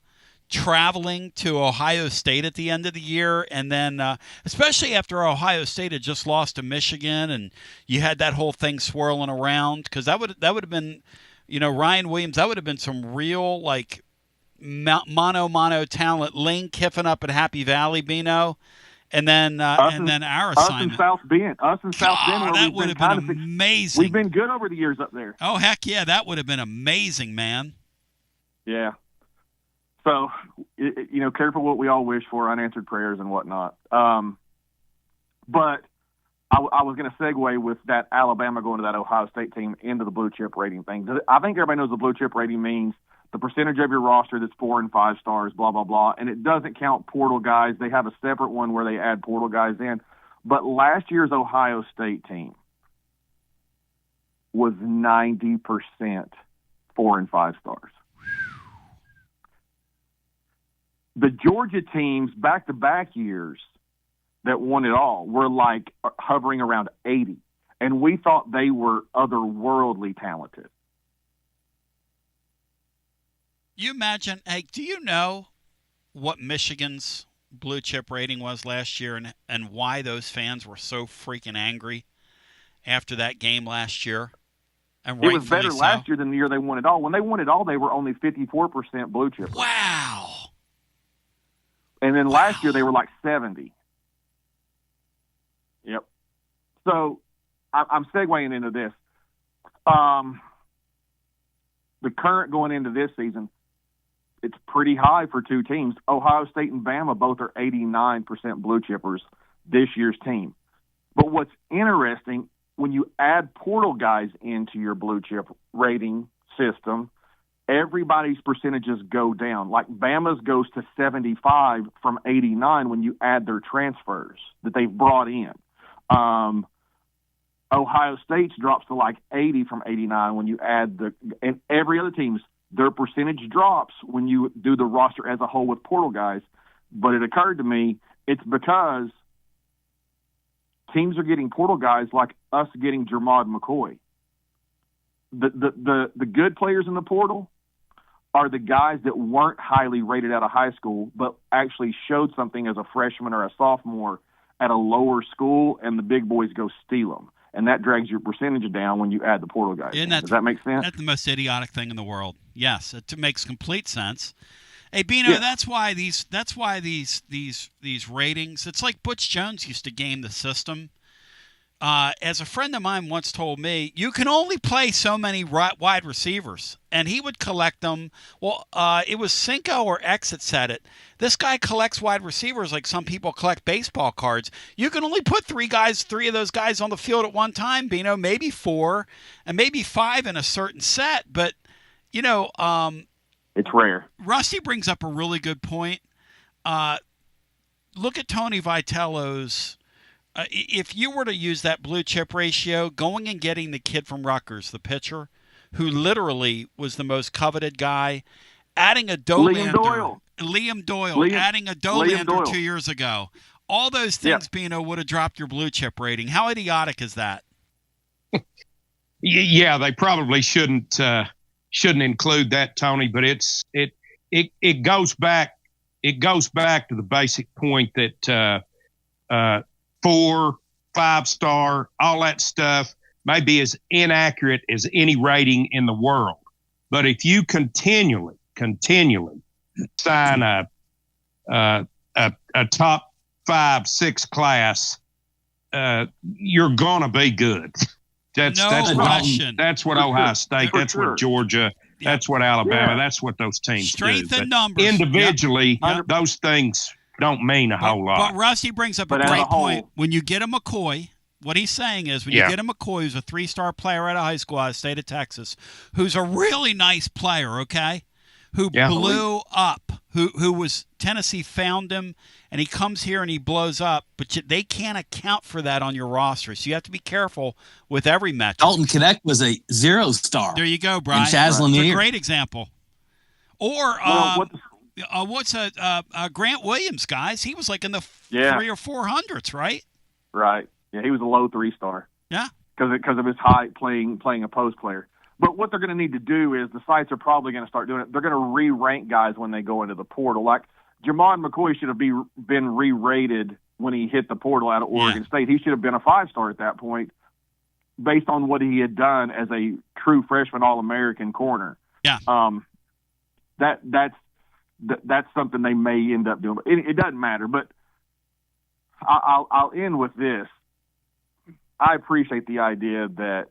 traveling to Ohio State at the end of the year, and then especially after Ohio State had just lost to Michigan, and you had that whole thing swirling around, because that would have been, you know, Ryan Williams. That would have been some real mono talent. Lane Kiffin up at Happy Valley, Bino, and then our assignment. Us and South Bend. That would have been amazing. We've been good over the years up there. Oh heck yeah, that would have been amazing, man. Yeah. So, you know, careful what we all wish for, unanswered prayers and whatnot. But I was going to segue with that Alabama going to that Ohio State team into the blue chip rating thing. I think everybody knows the blue chip rating means the percentage of your roster that's 4 and 5 stars, blah, blah, blah. And it doesn't count portal guys. They have a separate one where they add portal guys in. But last year's Ohio State team was 90% 4 and 5 stars. The Georgia teams back-to-back years that won it all were hovering around 80, and we thought they were otherworldly talented. You imagine, hey, do you know what Michigan's blue chip rating was last year and why those fans were so freaking angry after that game last year? And it was better rightfully last so. year than the year they won it all. When they won it all, they were only 54% blue chippers. Wow. And then last year they were like 70. Yep. So I'm segueing into this. The current going into this season, it's pretty high for two teams. Ohio State and Bama both are 89% blue chippers, this year's team. But what's interesting, when you add portal guys into your blue chip rating system, everybody's percentages go down. Like Bama's goes to 75 from 89 when you add their transfers that they've brought in. Ohio State's drops to like 80 from 89 when you add and every other team's, their percentage drops when you do the roster as a whole with portal guys. But it occurred to me, it's because teams are getting portal guys like us getting Jermod McCoy. The good players in the portal are the guys that weren't highly rated out of high school, but actually showed something as a freshman or a sophomore at a lower school, and the big boys go steal them. And that drags your percentage down when you add the portal guys. Does that make sense? That's the most idiotic thing in the world. Yes, it makes complete sense. Hey, Bino, Yeah. that's why these ratings. It's like Butch Jones used to game the system. As a friend of mine once told me, you can only play so many wide receivers, and he would collect them. Well, it was Cinco or X that said it. This guy collects wide receivers like some people collect baseball cards. You can only put three of those guys on the field at one time, Bino, maybe 4, and maybe 5 in a certain set. But, it's rare. Rusty brings up a really good point. Look at Tony Vitello's. If you were to use that blue chip ratio, going and getting the kid from Rutgers, the pitcher, who literally was the most coveted guy, adding a Liam Doyle, adding a Dolander 2 years ago, all those things, Bino, would have dropped your blue chip rating. How idiotic is that? Yeah, they probably shouldn't include that, Tony. But it goes back to the basic point that 4, 5-star, all that stuff may be as inaccurate as any rating in the world. But if you continually sign a top 5, 6 class, you're gonna be good. That's what Ohio State. That's what Georgia. That's what Alabama. That's what those teams Strength do. and numbers. Individually, those things don't mean a whole lot. But Rusty brings up a great point. When you get a McCoy, what he's saying is when you get a McCoy who's a 3-star player out of high school out of the state of Texas, who's a really nice player, okay, who blew up, who was Tennessee found him, and he comes here and he blows up, but they can't account for that on your roster. So you have to be careful with every metric. Dalton Knecht was a 0-star. There you go, Brian. And Chaz Lanier. It's a great example. Or what's Grant Williams, guys? He was like in the 300 or 400s, right? Right. Yeah, he was a low 3-star. Yeah. Because of his height playing a post player. But what they're going to need to do is the sites are probably going to start doing it. They're going to re-rank guys when they go into the portal. Like Jermod McCoy should have been re-rated when he hit the portal out of Oregon State. He should have been a 5-star at that point based on what he had done as a true freshman All-American corner. Yeah. That's something they may end up doing. It doesn't matter, but I'll end with this. I appreciate the idea that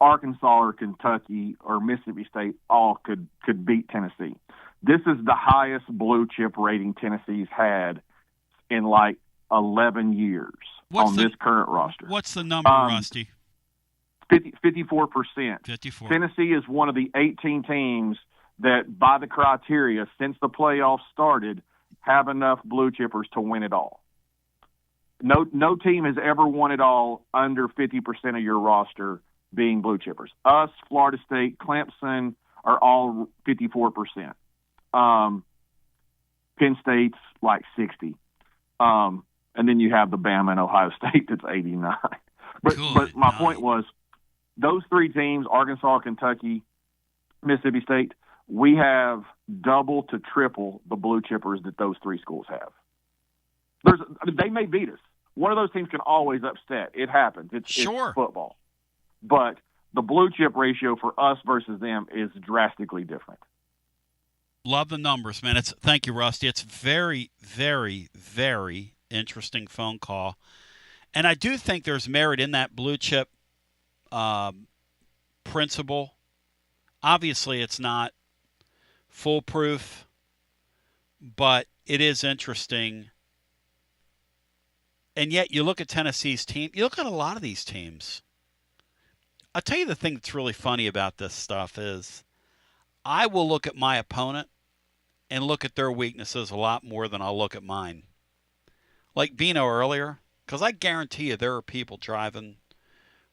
Arkansas or Kentucky or Mississippi State all could beat Tennessee. This is the highest blue chip rating Tennessee's had in like 11 years this current roster. What's the number, Rusty? 54%. 54. Tennessee is one of the 18 teams that, by the criteria, since the playoffs started, have enough blue chippers to win it all. No team has ever won it all under 50% of your roster being blue chippers. Us, Florida State, Clemson are all 54%. Penn State's like 60. And then you have the Bama and Ohio State that's 89. But my point was, those 3 teams, Arkansas, Kentucky, Mississippi State, we have double to triple the blue chippers that those 3 schools have. They may beat us. One of those teams can always upset. It happens. It's football. But the blue chip ratio for us versus them is drastically different. Love the numbers, man. Thank you, Rusty. It's very, very, very interesting phone call. And I do think there's merit in that blue chip principle. Obviously, it's not foolproof, but it is interesting. And yet, you look at Tennessee's team, you look at a lot of these teams. I'll tell you the thing that's really funny about this stuff is I will look at my opponent and look at their weaknesses a lot more than I'll look at mine. Like Bino earlier, because I guarantee you there are people driving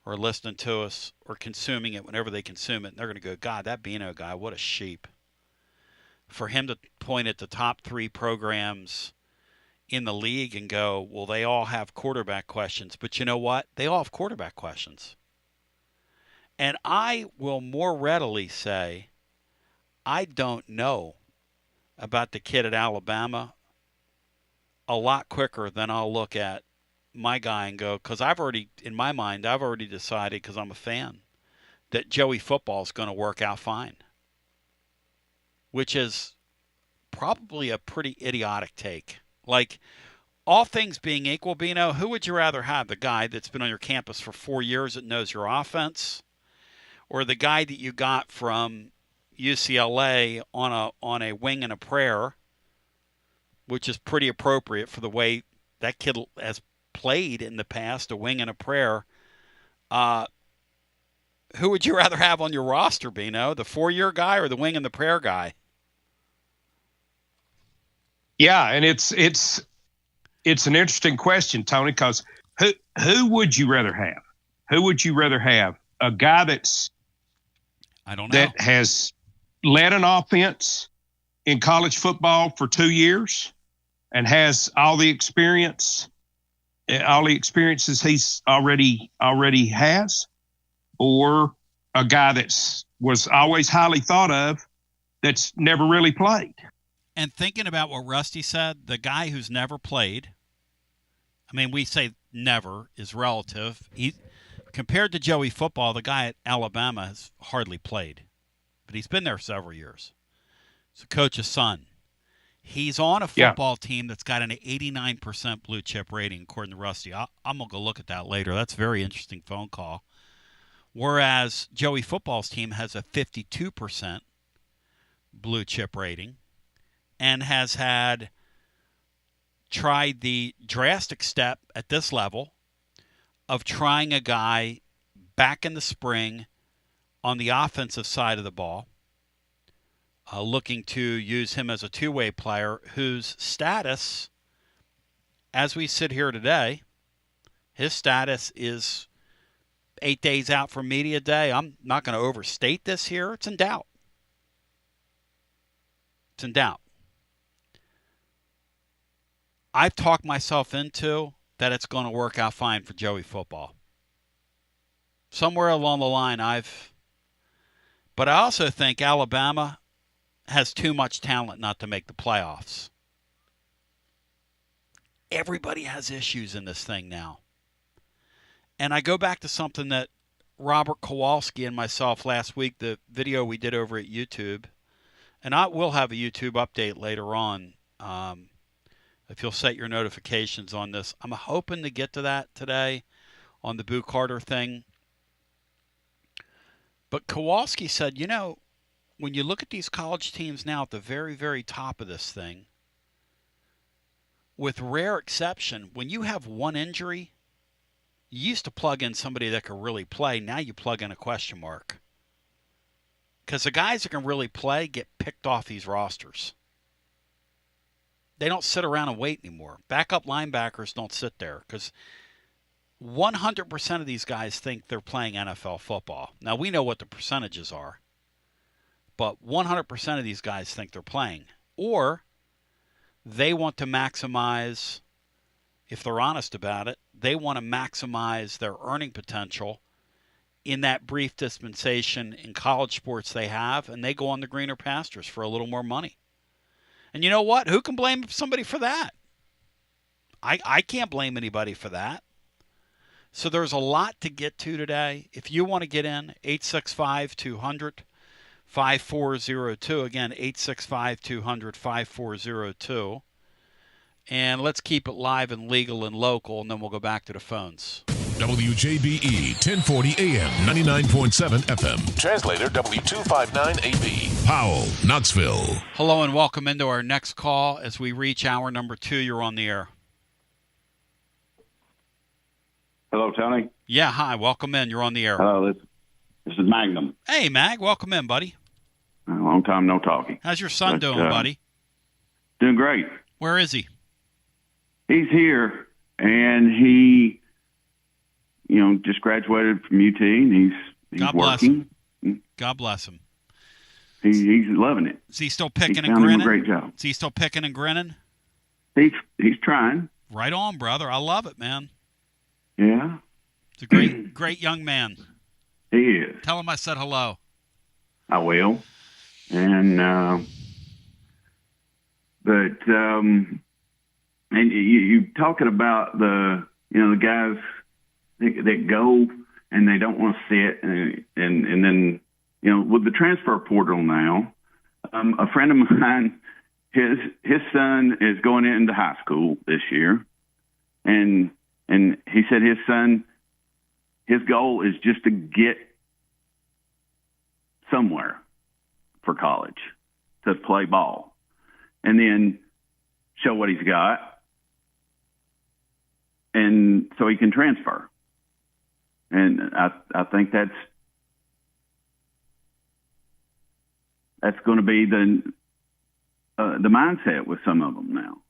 or listening to us or consuming it whenever they consume it, and they're going to go, God, that Bino guy, what a sheep. For him to point at the top 3 programs in the league and go, well, they all have quarterback questions. But you know what? They all have quarterback questions. And I will more readily say, I don't know about the kid at Alabama a lot quicker than I'll look at my guy and go, because in my mind, I've already decided, because I'm a fan, that Joey football is going to work out fine. Which is probably a pretty idiotic take. Like, all things being equal, Bino, who would you rather have? The guy that's been on your campus for 4 years that knows your offense, or the guy that you got from UCLA on a wing and a prayer, which is pretty appropriate for the way that kid has played in the past, a wing and a prayer. Who would you rather have on your roster, Bino? The 4-year guy or the wing and the prayer guy? Yeah, and it's an interesting question, Tony, because who would you rather have? Who would you rather have? A guy that has led an offense in college football for 2 years and has all the experiences he's already has, or a guy was always highly thought of that's never really played? And thinking about what Rusty said, the guy who's never played, I mean, we say never is relative. Compared to Joey football, the guy at Alabama has hardly played, but he's been there several years. He's a coach's son. He's on a football team that's got an 89% blue chip rating, according to Rusty. I'm going to go look at that later. That's a very interesting phone call. Whereas Joey football's team has a 52% blue chip rating and has tried the drastic step at this level of trying a guy back in the spring on the offensive side of the ball, looking to use him as a two-way player whose status, as we sit here today, his status is 8 days out from media day. I'm not going to overstate this here. It's in doubt. It's in doubt. I've talked myself into that it's going to work out fine for Joey football. Somewhere along the line, but I also think Alabama has too much talent not to make the playoffs. Everybody has issues in this thing now. And I go back to something that Robert Kowalski and myself last week, the video we did over at YouTube, and I will have a YouTube update later on. If you'll set your notifications on this, I'm hoping to get to that today on the Boo Carter thing. But Kowalski said, when you look at these college teams now at the very, very top of this thing, with rare exception, when you have one injury, you used to plug in somebody that could really play. Now you plug in a question mark. Because the guys that can really play get picked off these rosters. They don't sit around and wait anymore. Backup linebackers don't sit there because 100% of these guys think they're playing NFL football. Now, we know what the percentages are, but 100% of these guys think they're playing. Or they want to maximize, if they're honest about it, they want to maximize their earning potential in that brief dispensation in college sports they have, and they go on the greener pastures for a little more money. And you know what? Who can blame somebody for that? I can't blame anybody for that. So there's a lot to get to today. If you want to get in, 865-200-5402. Again, 865-200-5402. And let's keep it live and legal and local, and then we'll go back to the phones. WJBE 1040 AM, 99.7 FM. Translator W259AB. Powell, Knoxville. Hello and welcome into our next call. As we reach hour number 2, you're on the air. Hello, Tony. Yeah, hi. Welcome in. You're on the air. Hello, this is Magnum. Hey, Mag. Welcome in, buddy. A long time no talking. How's your son doing, buddy? Doing great. Where is he? He's here, and he, just graduated from UT, and he's God bless working. him. God bless him. He's loving it. Is he still picking He's and done grinning? a great job. Is he still picking and grinning? He's trying. Right on, brother. I love it, man. Yeah. It's a great young man. He is. Tell him I said hello. I will. And and you talking about the guys that go and they don't want to sit and then with the transfer portal now, a friend of mine, his son is going into high school this year, and he said his goal is just to get somewhere for college to play ball and then show what he's got. And so he can transfer. And I think that's going to be the mindset with some of them now,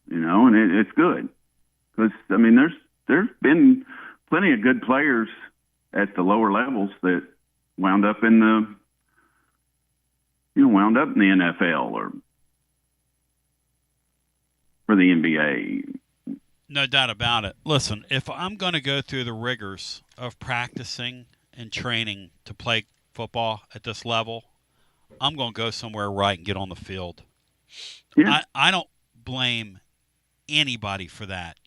and it's good. Because, there's been plenty of good players at the lower levels that wound up in the NFL or for the NBA. No doubt about it. Listen, if I'm going to go through the rigors of practicing and training to play football at this level, I'm going to go somewhere right and get on the field. Yeah. I don't blame anybody for that.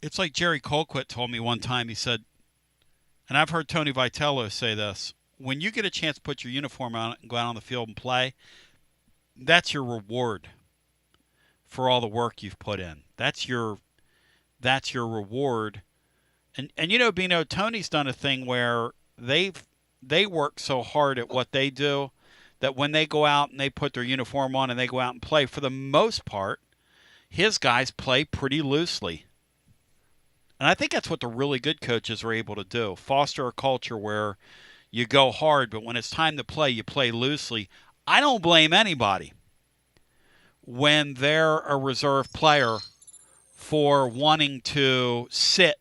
It's like Jerry Colquitt told me one time. He said, and I've heard Tony Vitello say this, when you get a chance to put your uniform on and go out on the field and play, that's your reward for all the work you've put in. That's your reward. And Bino, Tony's done a thing where they work so hard at what they do that when they go out and they put their uniform on and they go out and play, for the most part, his guys play pretty loosely. And I think that's what the really good coaches are able to do, foster a culture where you go hard, but when it's time to play, you play loosely. I don't blame anybody when they're a reserve player for wanting to sit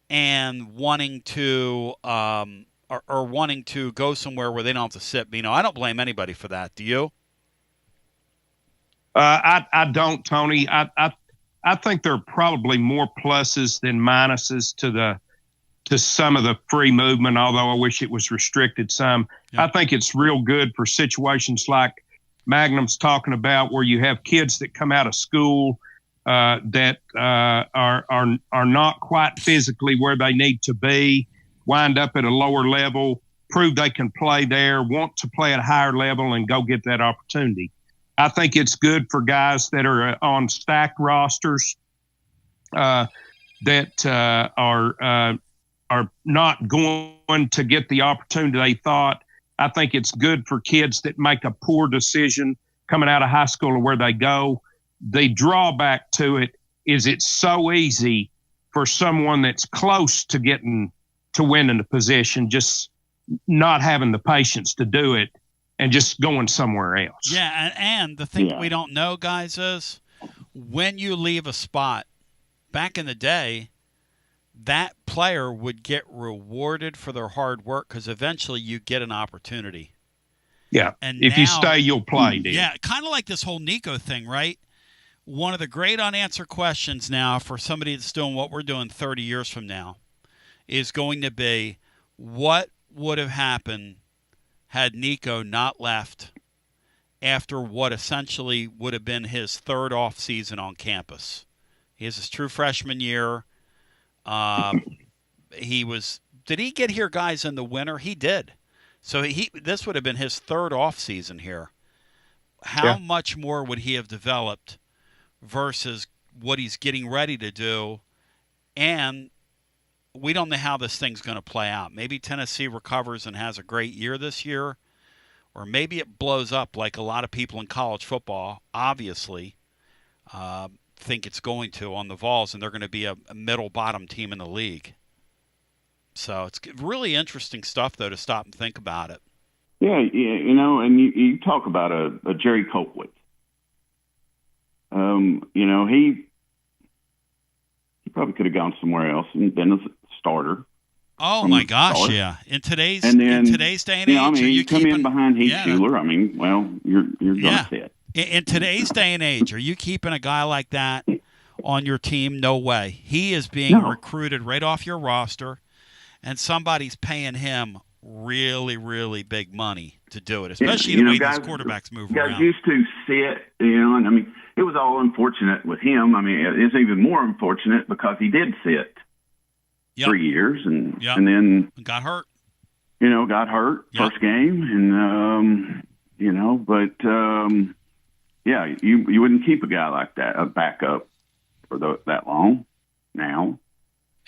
and wanting to or wanting to go somewhere where they don't have to sit. I don't blame anybody for that. Do you? I don't, Tony. I think there are probably more pluses than minuses to some of the free movement, although I wish it was restricted some. Yeah. I think it's real good for situations like Magnum's talking about, where you have kids that come out of school that are not quite physically where they need to be, wind up at a lower level, prove they can play there, want to play at a higher level, and go get that opportunity. I think it's good for guys that are on stacked rosters that are not going to get the opportunity they thought. I think it's good for kids that make a poor decision coming out of high school or where they go. The drawback to it is it's so easy for someone that's close to getting to winning a position, just not having the patience to do it and just going somewhere else. Yeah, and the thing we don't know, guys, is when you leave a spot, back in the day, that player would get rewarded for their hard work because eventually you get an opportunity. Yeah, and if you stay, you'll play. Yeah, kind of like this whole Nico thing, right? One of the great unanswered questions now for somebody that's doing what we're doing 30 years from now is going to be, what would have happened had Nico not left after what essentially would have been his third off season on campus? He has his true freshman year. Did he get here, guys, in the winter? He did. So this would have been his third off season here. How much more would he have developed versus what he's getting ready to do? And we don't know how this thing's going to play out. Maybe Tennessee recovers and has a great year this year, or maybe it blows up like a lot of people in college football, obviously, think it's going to on the Vols, and they're going to be a middle-bottom team in the league. So it's really interesting stuff, though, to stop and think about it. Yeah, and you talk about a Jerry Colquitt. He probably could have gone somewhere else and been a starter. Oh my gosh, yeah! In today's day and age, you come in behind Heath Schuler. You're going to sit. In today's day and age, are you keeping a guy like that on your team? No way. He is being recruited right off your roster, and somebody's paying him really, really big money to do it, especially the way these quarterbacks move around. Guys used to sit, and it was all unfortunate with him. It's even more unfortunate because he did sit 3 years and then got hurt. Got hurt first game, and you wouldn't keep a guy like that, a backup, for that long now.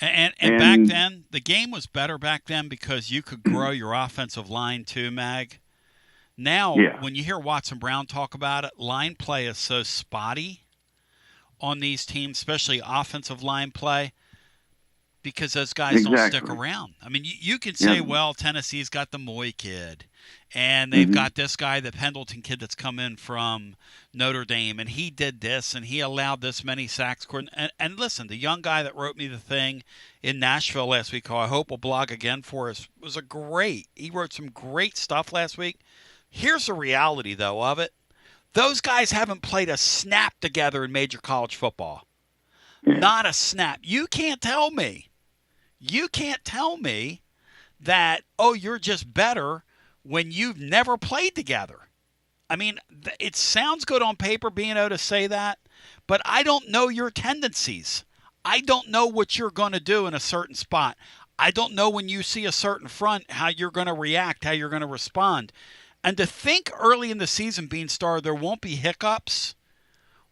And back then, the game was better back then because you could grow your offensive line too, Mag. Now, when you hear Watson Brown talk about it, line play is so spotty on these teams, especially offensive line play, because those guys don't stick around. You can say, well, Tennessee's got the Moy kid, and they've got this guy, the Pendleton kid that's come in from Notre Dame, and he did this, and he allowed this many sacks. And listen, the young guy that wrote me the thing in Nashville last week, who I hope will blog again for us, he wrote some great stuff last week. Here's the reality, though, of it. Those guys haven't played a snap together in major college football. Not a snap. You can't tell me that, you're just better when you've never played together. It sounds good on paper being able to say that, but I don't know your tendencies. I don't know what you're going to do in a certain spot. I don't know when you see a certain front how you're going to react, how you're going to respond. And to think early in the season, Beanstar, there won't be hiccups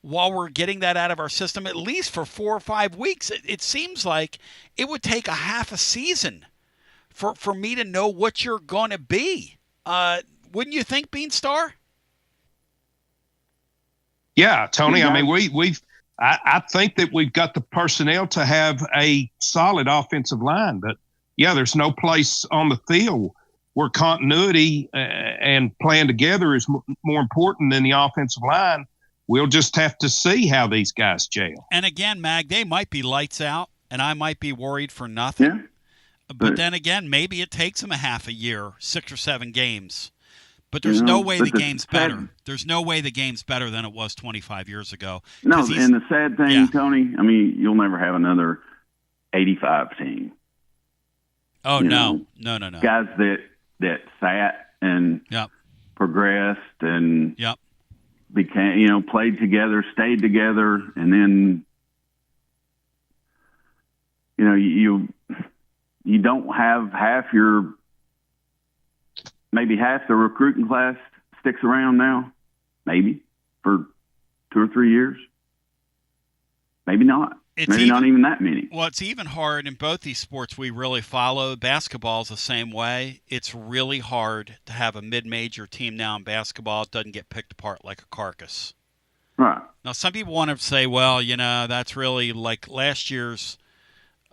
while we're getting that out of our system, at least for 4 or 5 weeks. It seems like it would take a half a season for me to know what you're going to be. Wouldn't you think, Beanstar? Yeah, Tony. I think that we've got the personnel to have a solid offensive line, but there's no place on the field where continuity and playing together is more important than the offensive line. We'll just have to see how these guys gel. And again, Mag, they might be lights out, and I might be worried for nothing. Yeah. But then again, maybe it takes them a half a year, 6 or 7 games. But there's no way the game's better. There's no way the game's better than it was 25 years ago. No, and the sad thing, Tony, you'll never have another 85 team. Oh, no. Guys that sat and progressed and became, played together, stayed together, and then, you don't have maybe half the recruiting class sticks around now, maybe for 2 or 3 years. Maybe not. Not even that many. Well, it's even hard in both these sports we really follow. Basketball's the same way. It's really hard to have a mid-major team now in basketball. It doesn't get picked apart like a carcass. Right. Now, some people want to say, well, that's really like last year's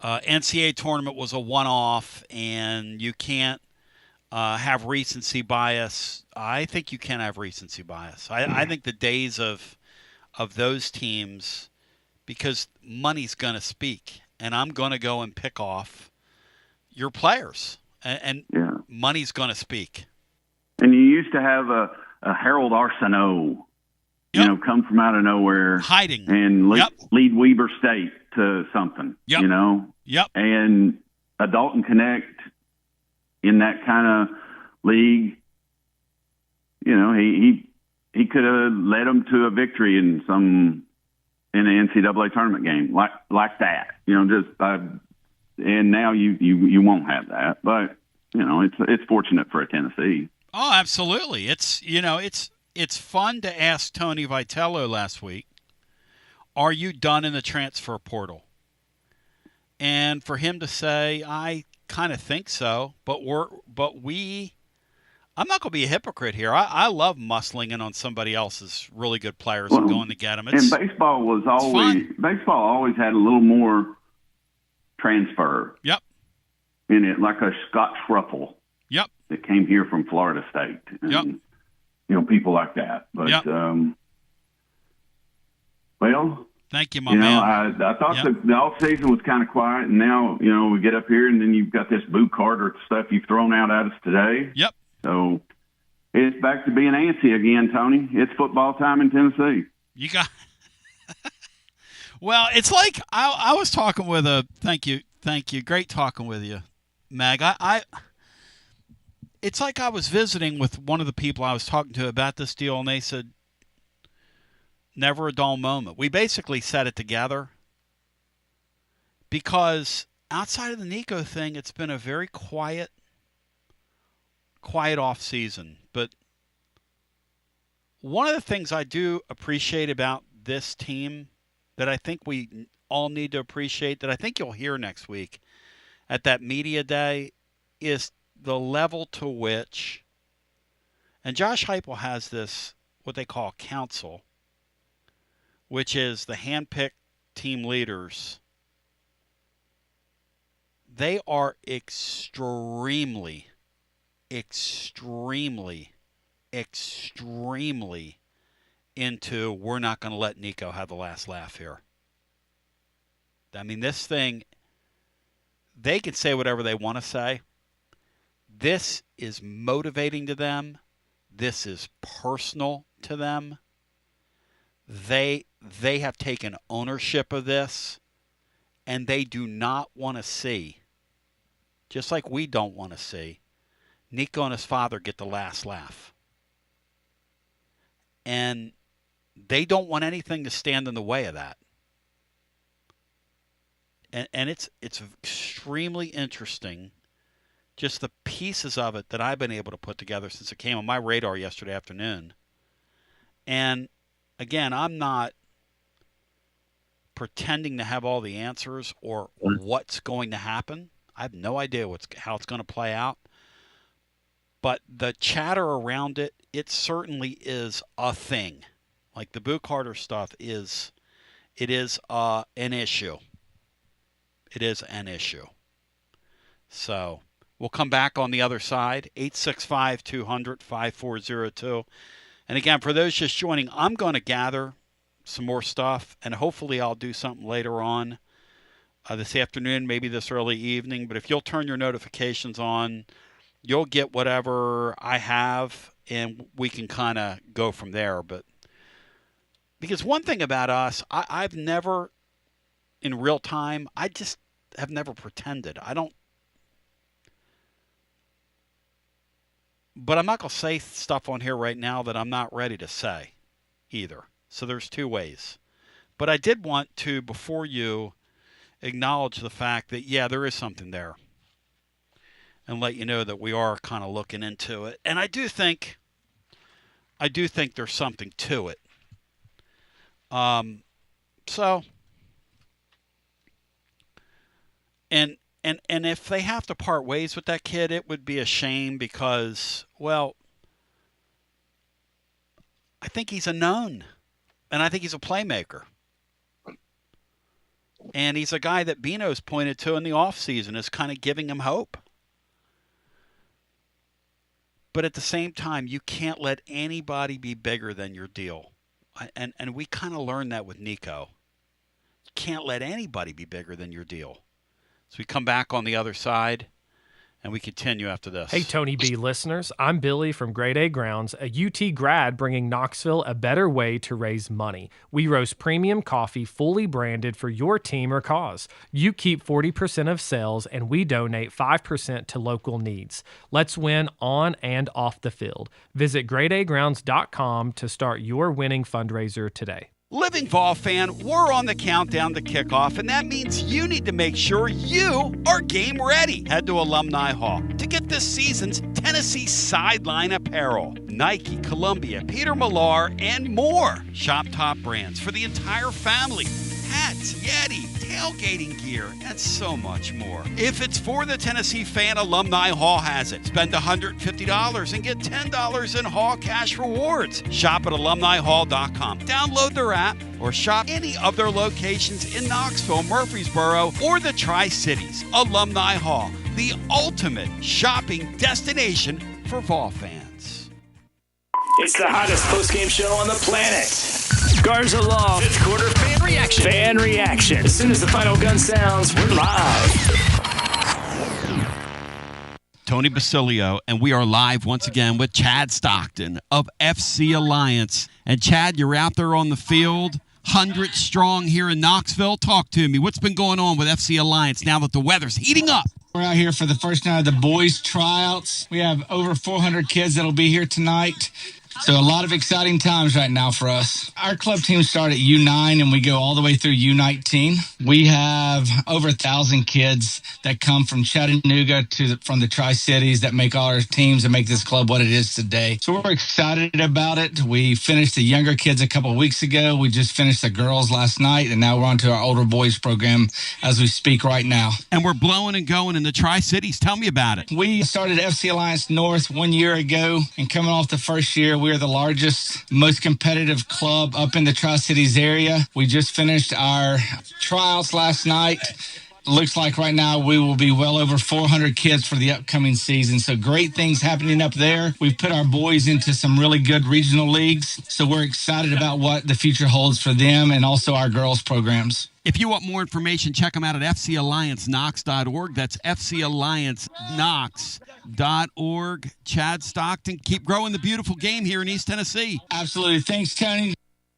NCAA tournament was a one-off, and you can't have recency bias. I think you can have recency bias. I think the days of those teams, because money's going to speak, and I'm going to go and pick off your players, and money's going to speak. And you used to have a Harold Arsenault, come from out of nowhere, hiding, and lead Weber State to something, and a Dalton Connect in that kind of league. He could have led them to a victory in an NCAA tournament game like that, just by and now you won't have that. But it's fortunate for Tennessee. Oh, absolutely. It's fun to ask Tony Vitello last week, are you done in the transfer portal? And for him to say, I kind of think so, but I'm not going to be a hypocrite here. I love muscling in on somebody else's really good players and going to get them. And baseball always had a little more transfer. Yep. In it, like a Scott Schruffel. Yep. That came here from Florida State. And, yep. People like that. But, yep. Well, thank you, my man. I thought the off season was kind of quiet, and now we get up here, and then you've got this Boo Carter stuff you've thrown out at us today. Yep. So it's back to being antsy again, Tony. It's football time in Tennessee. You got. Well, it's like I was talking with thank you, great talking with you, Mag. It's like I was visiting with one of the people I was talking to about this deal, and they said, never a dull moment. We basically said it together because outside of the Nico thing, it's been a very quiet off season. But one of the things I do appreciate about this team that I think we all need to appreciate, that I think you'll hear next week at that media day, is the level to which, and Josh Heupel has this, what they call council, which is the handpicked team leaders. They are extremely into, we're not going to let Nico have the last laugh here. I mean, this thing, they can say whatever they want to say. This is motivating to them. This is personal to them. They have taken ownership of this, and they do not want to see, just like we don't want to see, Nico and his father get the last laugh. And they don't want anything to stand in the way of that. And it's extremely interesting, just the pieces of it that I've been able to put together since it came on my radar yesterday afternoon. And again, I'm not pretending to have all the answers or what's going to happen. I have no idea how it's going to play out. But the chatter around it, it certainly is a thing. Like the Boo Carter stuff is an issue. It is an issue. So we'll come back on the other side, 865-200-5402. And again, for those just joining, I'm going to gather some more stuff, and hopefully I'll do something later on this afternoon, maybe this early evening. But if you'll turn your notifications on, you'll get whatever I have, and we can kind of go from there. But because one thing about us, I've never, in real time, I just have never pretended. But I'm not going to say stuff on here right now that I'm not ready to say either. So there's two ways. But I did want to, before you, acknowledge the fact that, yeah, there is something there. And let you know that we are kind of looking into it. And I do think there's something to it. So, and if they have to part ways with that kid, it would be a shame because, well, I think he's a known, and I think he's a playmaker. And he's a guy that Bino's pointed to in the offseason as kind of giving him hope. But at the same time, you can't let anybody be bigger than your deal. And we kind of learned that with Nico. You can't let anybody be bigger than your deal. So we come back on the other side, and we continue after this. Hey, Tony B listeners. I'm Billy from Grade A Grounds, a UT grad bringing Knoxville a better way to raise money. We roast premium coffee fully branded for your team or cause. You keep 40% of sales, and we donate 5% to local needs. Let's win on and off the field. Visit gradeagrounds.com to start your winning fundraiser today. Living Vol fan, we're on the countdown to kickoff, and that means you need to make sure you are game ready. Head to Alumni Hall to get this season's Tennessee sideline apparel. Nike, Columbia, Peter Millar, and more. Shop top brands for the entire family. Hats, Yeti, tailgating gear, and so much more. If it's for the Tennessee fan, Alumni Hall has it. Spend $150 and get $10 in Hall cash rewards. Shop at alumnihall.com. Download their app or shop any of their locations in Knoxville, Murfreesboro, or the Tri-Cities. Alumni Hall, the ultimate shopping destination for Vol fans. It's the hottest postgame show on the planet. Garza Law. Fifth quarter fan reaction. Fan reaction. As soon as the final gun sounds, we're live. Tony Basilio, and we are live once again with Chad Stockton of FC Alliance. And Chad, you're out there on the field, 100 strong here in Knoxville. Talk to me. What's been going on with FC Alliance now that the weather's heating up? We're out here for the first night of the boys' tryouts. We have over 400 kids that'll be here tonight. So a lot of exciting times right now for us. Our club team start at U9 and we go all the way through U19. We have over 1,000 kids that come from Chattanooga from the Tri-Cities that make all our teams and make this club what it is today. So we're excited about it. We finished the younger kids a couple of weeks ago. We just finished the girls last night, and now we're on to our older boys program as we speak right now. And we're blowing and going in the Tri-Cities. Tell me about it. We started FC Alliance North 1 year ago, and coming off the first year, we are the largest, most competitive club up in the Tri-Cities area. We just finished our tryouts last night. Looks like right now we will be well over 400 kids for the upcoming season. So great things happening up there. We've put our boys into some really good regional leagues. So we're excited about what the future holds for them and also our girls programs. If you want more information, check them out at fcallianceknox.org. That's fcallianceknox.org. Chad Stockton, keep growing the beautiful game here in East Tennessee. Absolutely. Thanks, Tony.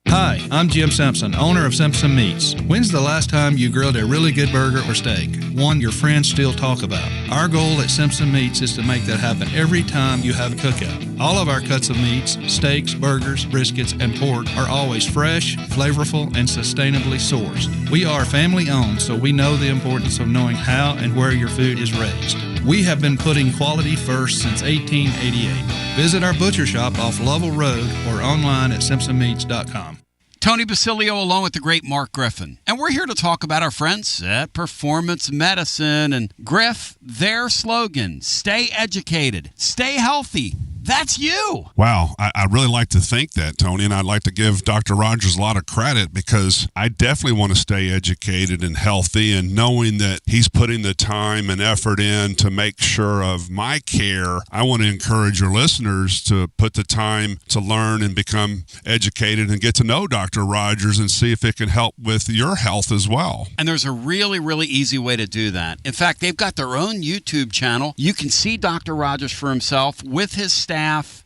Hi, I'm Jim Simpson, owner of Simpson Meats. When's the last time you grilled a really good burger or steak? One your friends still talk about. Our goal at Simpson Meats is to make that happen every time you have a cookout. All of our cuts of meats, steaks, burgers, briskets, and pork are always fresh, flavorful, and sustainably sourced. We are family owned, so we know the importance of knowing how and where your food is raised. We have been putting quality first since 1888. Visit our butcher shop off Lovell Road or online at simpsonmeats.com. Tony Basilio along with the great Mark Griffin. And we're here to talk about our friends at Performance Medicine. And Griff, their slogan, stay educated, stay healthy. That's you. Wow. I really like to think that, Tony, and I'd like to give Dr. Rogers a lot of credit because I definitely want to stay educated and healthy, and knowing that he's putting the time and effort in to make sure of my care, I want to encourage your listeners to put the time to learn and become educated and get to know Dr. Rogers and see if it can help with your health as well. And there's a really, really easy way to do that. In fact, they've got their own YouTube channel. You can see Dr. Rogers for himself with his staff.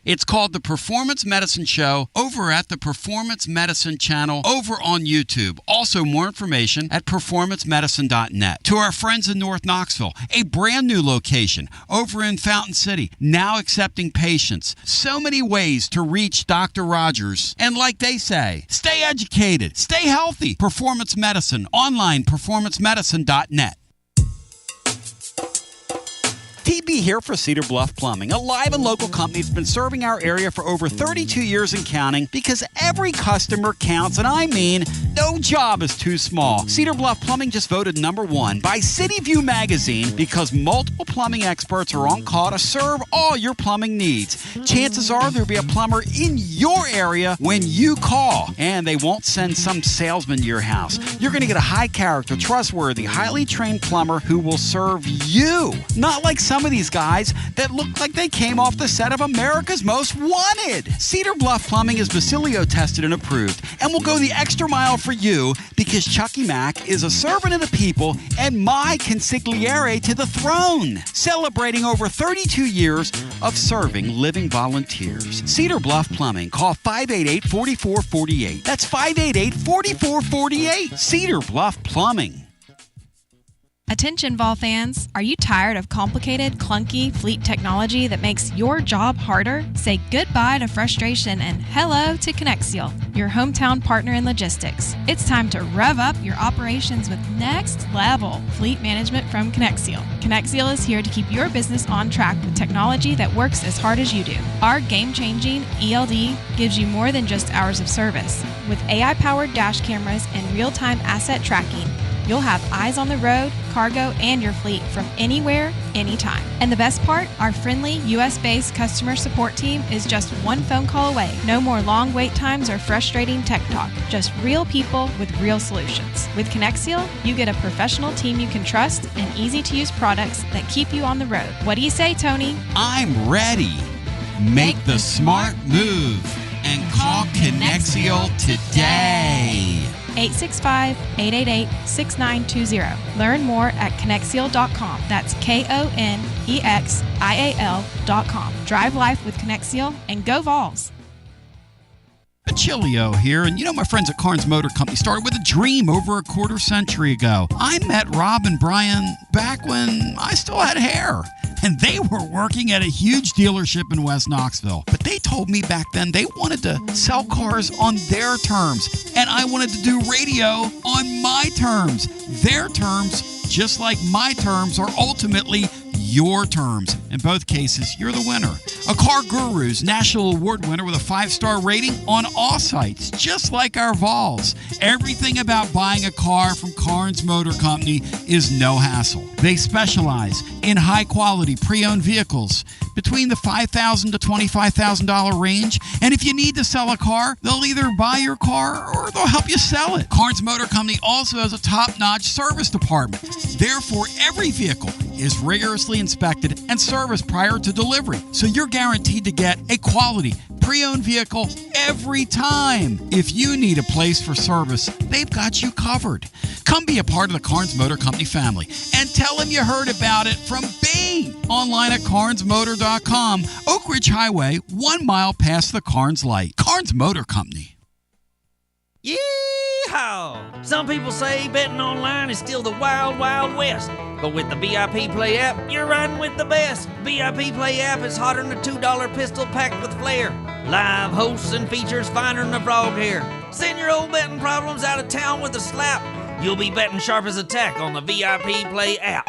It's called The Performance Medicine Show over at the Performance Medicine channel over on YouTube. Also, more information at performancemedicine.net. To our friends in North Knoxville, a brand new location over in Fountain City, now accepting patients. So many ways to reach Dr. Rogers. And like they say, stay educated, stay healthy. Performance Medicine, online, performancemedicine.net. TB here for Cedar Bluff Plumbing, a live and local company that's been serving our area for over 32 years and counting because every customer counts, and I mean no job is too small. Cedar Bluff Plumbing just voted #1 by City View magazine because multiple plumbing experts are on call to serve all your plumbing needs. Chances are there'll be a plumber in your area when you call, and they won't send some salesman to your house. You're going to get a high character, trustworthy, highly trained plumber who will serve you, not like some of these guys that look like they came off the set of America's Most Wanted. Cedar Bluff Plumbing is Basilio tested and approved and will go the extra mile for you because Chucky Mack is a servant of the people and my consigliere to the throne, celebrating over 32 years of serving living volunteers. Cedar Bluff Plumbing. Call 588-4448. That's 588-4448. Cedar Bluff Plumbing. Attention Vol fans, are you tired of complicated, clunky fleet technology that makes your job harder? Say goodbye to frustration and hello to Connexial, your hometown partner in logistics. It's time to rev up your operations with next level fleet management from Connexial. Connexial is here to keep your business on track with technology that works as hard as you do. Our game-changing ELD gives you more than just hours of service. With AI-powered dash cameras and real-time asset tracking, you'll have eyes on the road, cargo, and your fleet from anywhere, anytime. And the best part, our friendly US-based customer support team is just one phone call away. No more long wait times or frustrating tech talk. Just real people with real solutions. With Connexial, you get a professional team you can trust and easy-to-use products that keep you on the road. What do you say, Tony? I'm ready. Make the smart move and call Connexial today. 865-888-6920. Learn more at Connexial.com. That's Konexial.com. Drive life with Connexial and go Vols. Basilio here, and my friends at Carnes Motor Company started with a dream over a quarter century ago. I met Rob and Brian back when I still had hair, and they were working at a huge dealership in West Knoxville. But they told me back then they wanted to sell cars on their terms, and I wanted to do radio on my terms. Their terms, just like my terms, are ultimately your terms. In both cases, you're the winner. A Car Guru's National Award winner with a 5-star rating on all sites, just like our Vols. Everything about buying a car from Carnes Motor Company is no hassle. They specialize in high-quality pre-owned vehicles between the $5,000 to $25,000 range. And if you need to sell a car, they'll either buy your car or they'll help you sell it. Carnes Motor Company also has a top-notch service department. Therefore, every vehicle is rigorously inspected and serviced prior to delivery. So you're guaranteed to get a quality pre-owned vehicle every time. If you need a place for service, they've got you covered. Come be a part of the Carnes Motor Company family and tell them you heard about it from me. Online at carnesmotor.com, Oak Ridge Highway, 1 mile past the Carnes Light. Carnes Motor Company. Yeehaw! Some people say betting online is still the wild, wild west. But with the VIP Play app, you're riding with the best. VIP Play app is hotter than a $2 pistol packed with flair. Live hosts and features finer than a frog hair. Send your old betting problems out of town with a slap. You'll be betting sharp as a tack on the VIP Play app.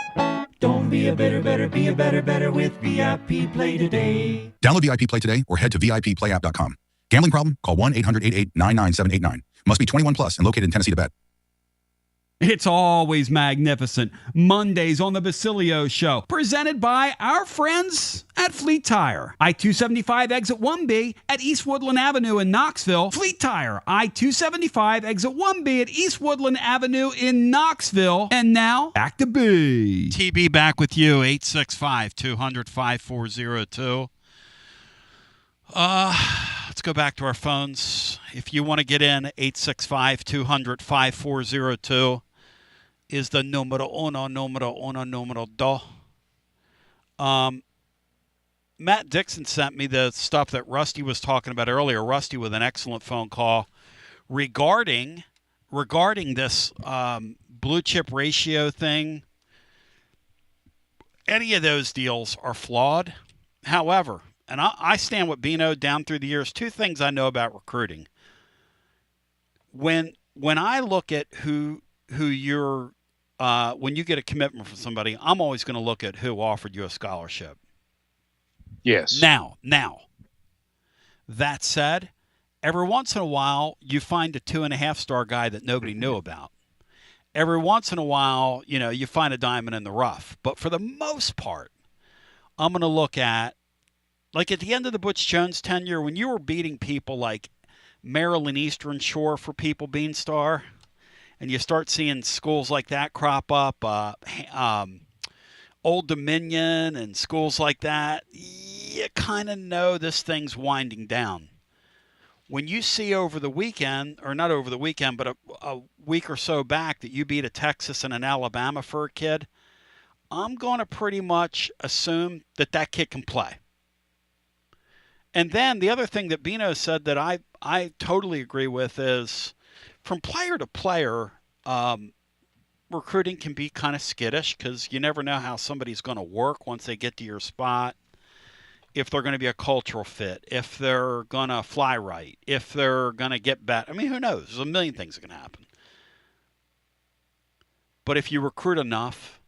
Don't be a better, be a better with VIP Play today. Download VIP Play today or head to VIPPlayApp.com. Gambling problem? Call 1-800-88-99789. Must be 21 plus and located in Tennessee to bet. It's always magnificent. Mondays on the Basilio Show, presented by our friends at Fleet Tire. I-275 exit 1B at East Woodland Avenue in Knoxville. Fleet Tire, I-275 exit 1B at East Woodland Avenue in Knoxville. And now, back to B. TB back with you, 865-200-5402. Let's go back to our phones. If you want to get in, 865-200-5402 is the numero dos. Matt Dixon sent me the stuff that Rusty was talking about earlier. Rusty with an excellent phone call regarding this blue chip ratio thing. Any of those deals are flawed. However, and I stand with Bino down through the years. Two things I know about recruiting. When I look at who you're, when you get a commitment from somebody, I'm always going to look at who offered you a scholarship. Yes. Now, that said, every once in a while, you find a 2.5-star guy that nobody knew about. Every once in a while, you find a diamond in the rough. But for the most part, I'm going to look at, like at the end of the Butch Jones tenure, when you were beating people like Maryland Eastern Shore for People Beanstar, and you start seeing schools like that crop up, Old Dominion and schools like that, you kind of know this thing's winding down. When you see over the weekend, or not over the weekend, but a week or so back that you beat a Texas and an Alabama for a kid, I'm going to pretty much assume that kid can play. And then the other thing that Bino said that I totally agree with is, from player to player, recruiting can be kind of skittish because you never know how somebody's going to work once they get to your spot. If they're going to be a cultural fit, if they're going to fly right, if they're going to get better. I mean, who knows? There's a million things that can happen. But if you recruit enough,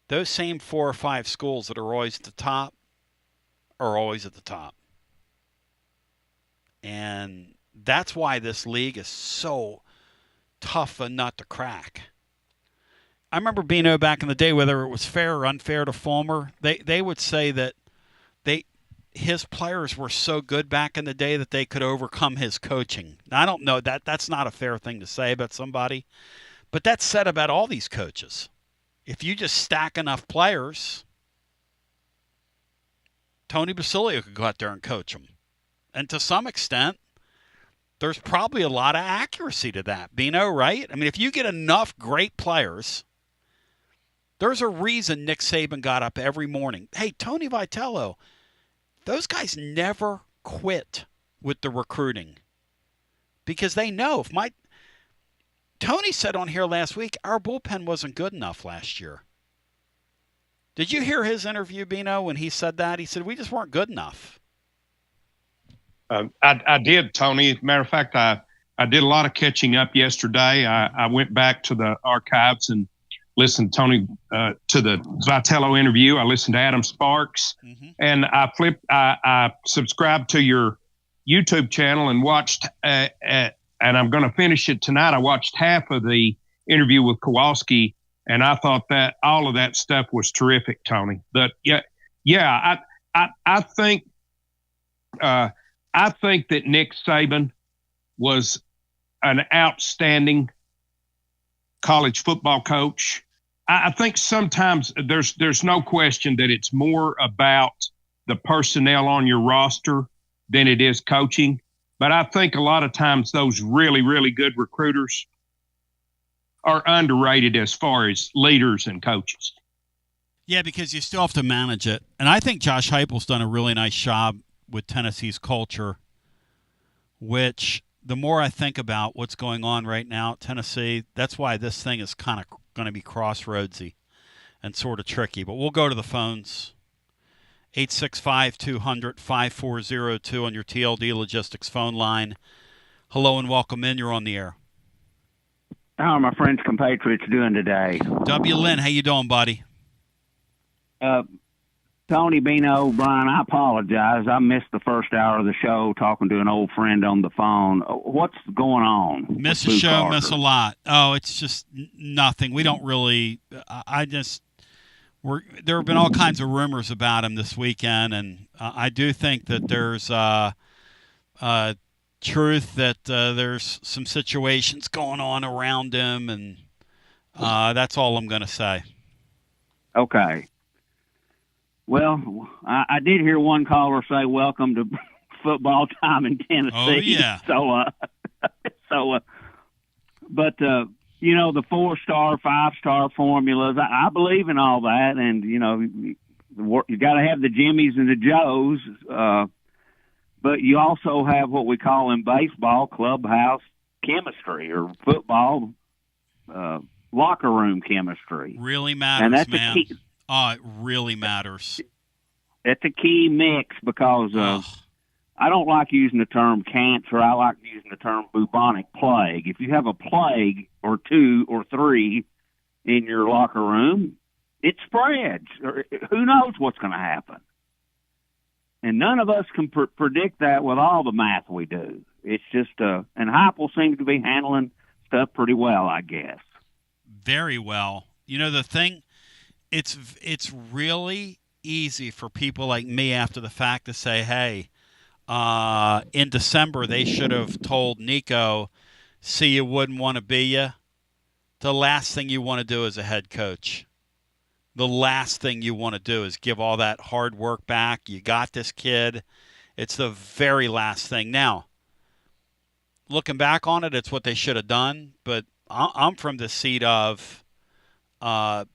those same 4 or 5 schools that are always at the top are always at the top. And that's why this league is so tough a nut to crack. I remember Bino back in the day, whether it was fair or unfair to Fulmer, they would say that his players were so good back in the day that they could overcome his coaching. Now, I don't know that's not a fair thing to say about somebody, but that's said about all these coaches. If you just stack enough players, Tony Basilio could go out there and coach them. And to some extent, there's probably a lot of accuracy to that. Bino, right? I mean, if you get enough great players, there's a reason Nick Saban got up every morning. Hey, Tony Vitello, those guys never quit with the recruiting because they know Tony said on here last week, our bullpen wasn't good enough last year. Did you hear his interview, Bino, when he said that? He said, we just weren't good enough. I did, Tony. Matter of fact, I did a lot of catching up yesterday. I went back to the archives and listened to Tony to the Vitello interview. I listened to Adam Sparks, and I subscribed to your YouTube channel and watched. And I'm going to finish it tonight. I watched half of the interview with Kowalski, and I thought that all of that stuff was terrific, Tony. But I think that Nick Saban was an outstanding college football coach. I think sometimes there's no question that it's more about the personnel on your roster than it is coaching. But I think a lot of times those really, really good recruiters are underrated as far as leaders and coaches. Yeah, because you still have to manage it. And I think Josh Heupel's done a really nice job with Tennessee's culture, which the more I think about what's going on right now at Tennessee, that's why this thing is kind of going to be crossroadsy and sort of tricky. But we'll go to the phones. 865-200-5402 on your TLD Logistics phone line. Hello and welcome in. You're on the air. How are my French compatriots doing today? W. Lynn, how you doing, buddy? Tony, Bino, Brian, I apologize. I missed the first hour of the show talking to an old friend on the phone. What's going on? Miss a show, Carter? Miss a lot. Oh, it's just nothing. We don't really there have been all kinds of rumors about him this weekend, and I do think that there's truth that there's some situations going on around him, and that's all I'm going to say. Okay. Well, I did hear one caller say, welcome to football time in Tennessee. Oh, yeah. But the 4-star, 5-star formulas, I believe in all that. And, you got to have the Jimmies and the Joes. But you also have what we call in baseball clubhouse chemistry or football locker room chemistry. Really matters, and that's man. The key. Oh, it really matters. It's a key mix because I don't like using the term cancer. I like using the term bubonic plague. If you have a plague or 2 or 3 in your locker room, it spreads. Who knows what's going to happen? And none of us can predict that with all the math we do. It's just, and Heupel seems to be handling stuff pretty well, I guess. Very well. The thing, it's really easy for people like me after the fact to say, hey, in December they should have told Nico, see, you wouldn't want to be you. The last thing you want to do as a head coach. The last thing you want to do is give all that hard work back. You got this kid. It's the very last thing. Now, looking back on it, it's what they should have done. But I'm from the seat of I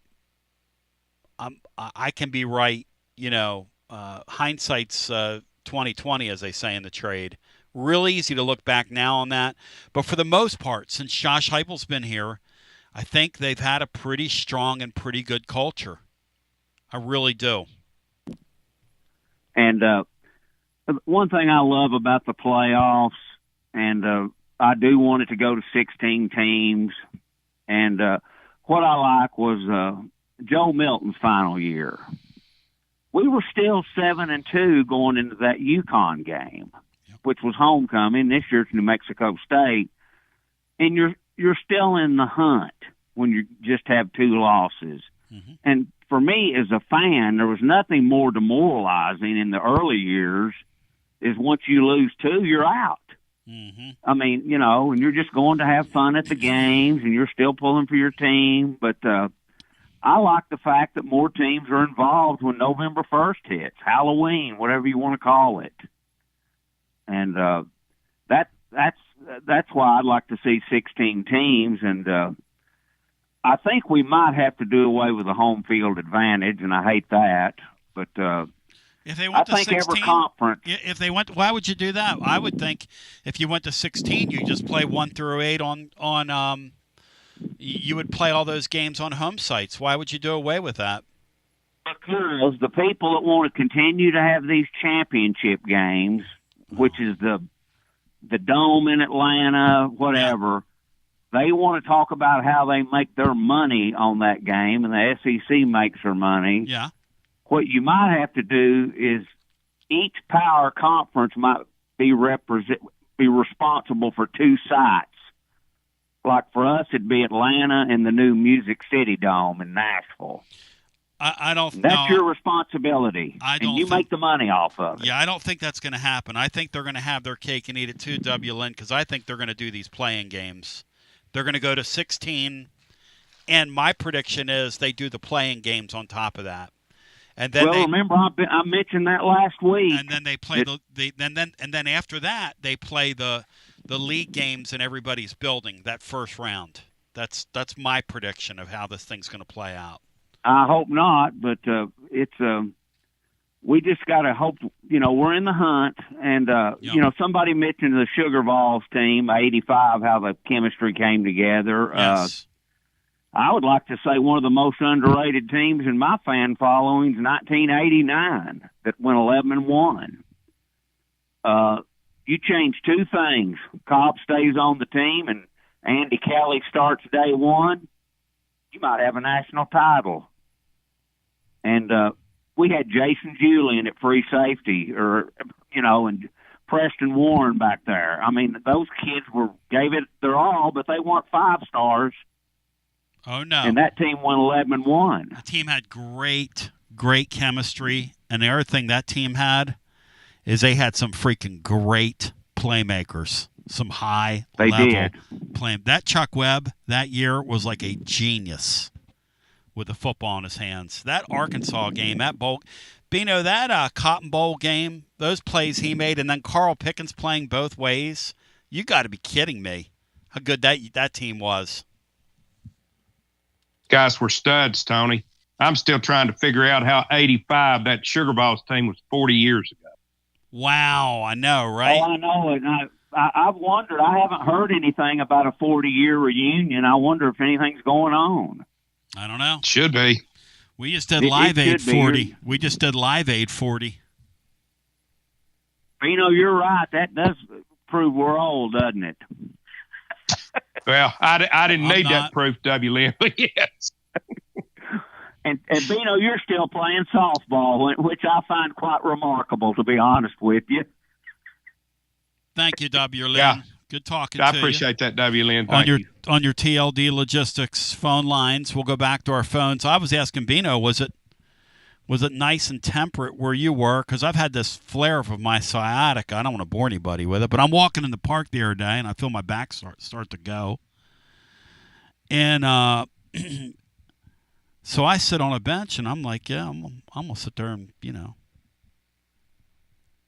can be right. Hindsight's 20/20, as they say in the trade. Real easy to look back now on that. But for the most part, since Josh Heupel's been here, I think they've had a pretty strong and pretty good culture. I really do. And one thing I love about the playoffs, and I do want it to go to 16 teams, and what I like was Joe Milton's final year. We were still 7-2 going into that UConn game, which was homecoming. This year's New Mexico State, and you're still in the hunt when you just have 2 losses. Mm-hmm. And for me as a fan, there was nothing more demoralizing in the early years. Is once you lose 2, you're out. Mm-hmm. I mean, and you're just going to have fun at the games, and you're still pulling for your team. But I like the fact that more teams are involved when November 1st hits, Halloween, whatever you want to call it. And that's why I'd like to see 16 teams. And I think we might have to do away with the home field advantage, and I hate that. But if they went I think 16, every conference. If they went, why would you do that? I would think if you went to 16, you just play 1 through 8 on you would play all those games on home sites. Why would you do away with that? Because the people that want to continue to have these championship games, which is the Dome in Atlanta, whatever, they want to talk about how they make their money on that game, and the SEC makes their money. Yeah. What you might have to do is each power conference might be responsible for 2 sites. Like for us, it'd be Atlanta and the new Music City Dome in Nashville. I don't. That's your responsibility, and you make the money off of it. Yeah, I don't think that's going to happen. I think they're going to have their cake and eat it too, W. Lynn, because I think they're going to do these playing games. They're going to go to 16, and my prediction is they do the playing games on top of that. And then remember I mentioned that last week. And then they play then after that they play the league games in everybody's building that first round. That's my prediction of how this thing's going to play out. I hope not, but it's we just got to hope. We're in the hunt, and somebody mentioned the Sugar Vols team '85, how the chemistry came together. Yes. I would like to say one of the most underrated teams in my fan following is 1989 that went 11-1. You change 2 things. Cobb stays on the team and Andy Kelly starts day 1. You might have a national title. And we had Jason Julian at free safety, and Preston Warren back there. I mean, those kids gave it their all, but they weren't 5 stars. Oh, no. And that team won 11-1. The team had great chemistry. And the other thing that team had is they had some freaking great playmakers, some high-level play. That Chuck Webb that year was like a genius with the football in his hands. That Arkansas game, that bowl – Bino, that Cotton Bowl game, those plays he made, and then Carl Pickens playing both ways, you got to be kidding me how good that team was. Guys were studs, Tony. I'm still trying to figure out how 85, that Sugar Balls team was 40 years ago. Wow, I know, right? Oh, I know. And I've wondered. I haven't heard anything about a 40-year reunion. I wonder if anything's going on. I don't know. Should be. We just did Live Aid 40. We just did Live Aid 40. You're right. That does prove we're old, doesn't it? Well, I didn't need that proof, W. Lynn, but yes. And Bino, you're still playing softball, which I find quite remarkable, to be honest with you. Thank you, W. Lynn. Yeah. Good talking to you. I appreciate that, W. Lynn. On your TLD Logistics phone lines, we'll go back to our phones. I was asking Bino, was it nice and temperate where you were? Because I've had this flare of my sciatica. I don't want to bore anybody with it, but I'm walking in the park the other day, and I feel my back start to go. And so I sit on a bench, and I'm like, yeah, I'm going to sit there and,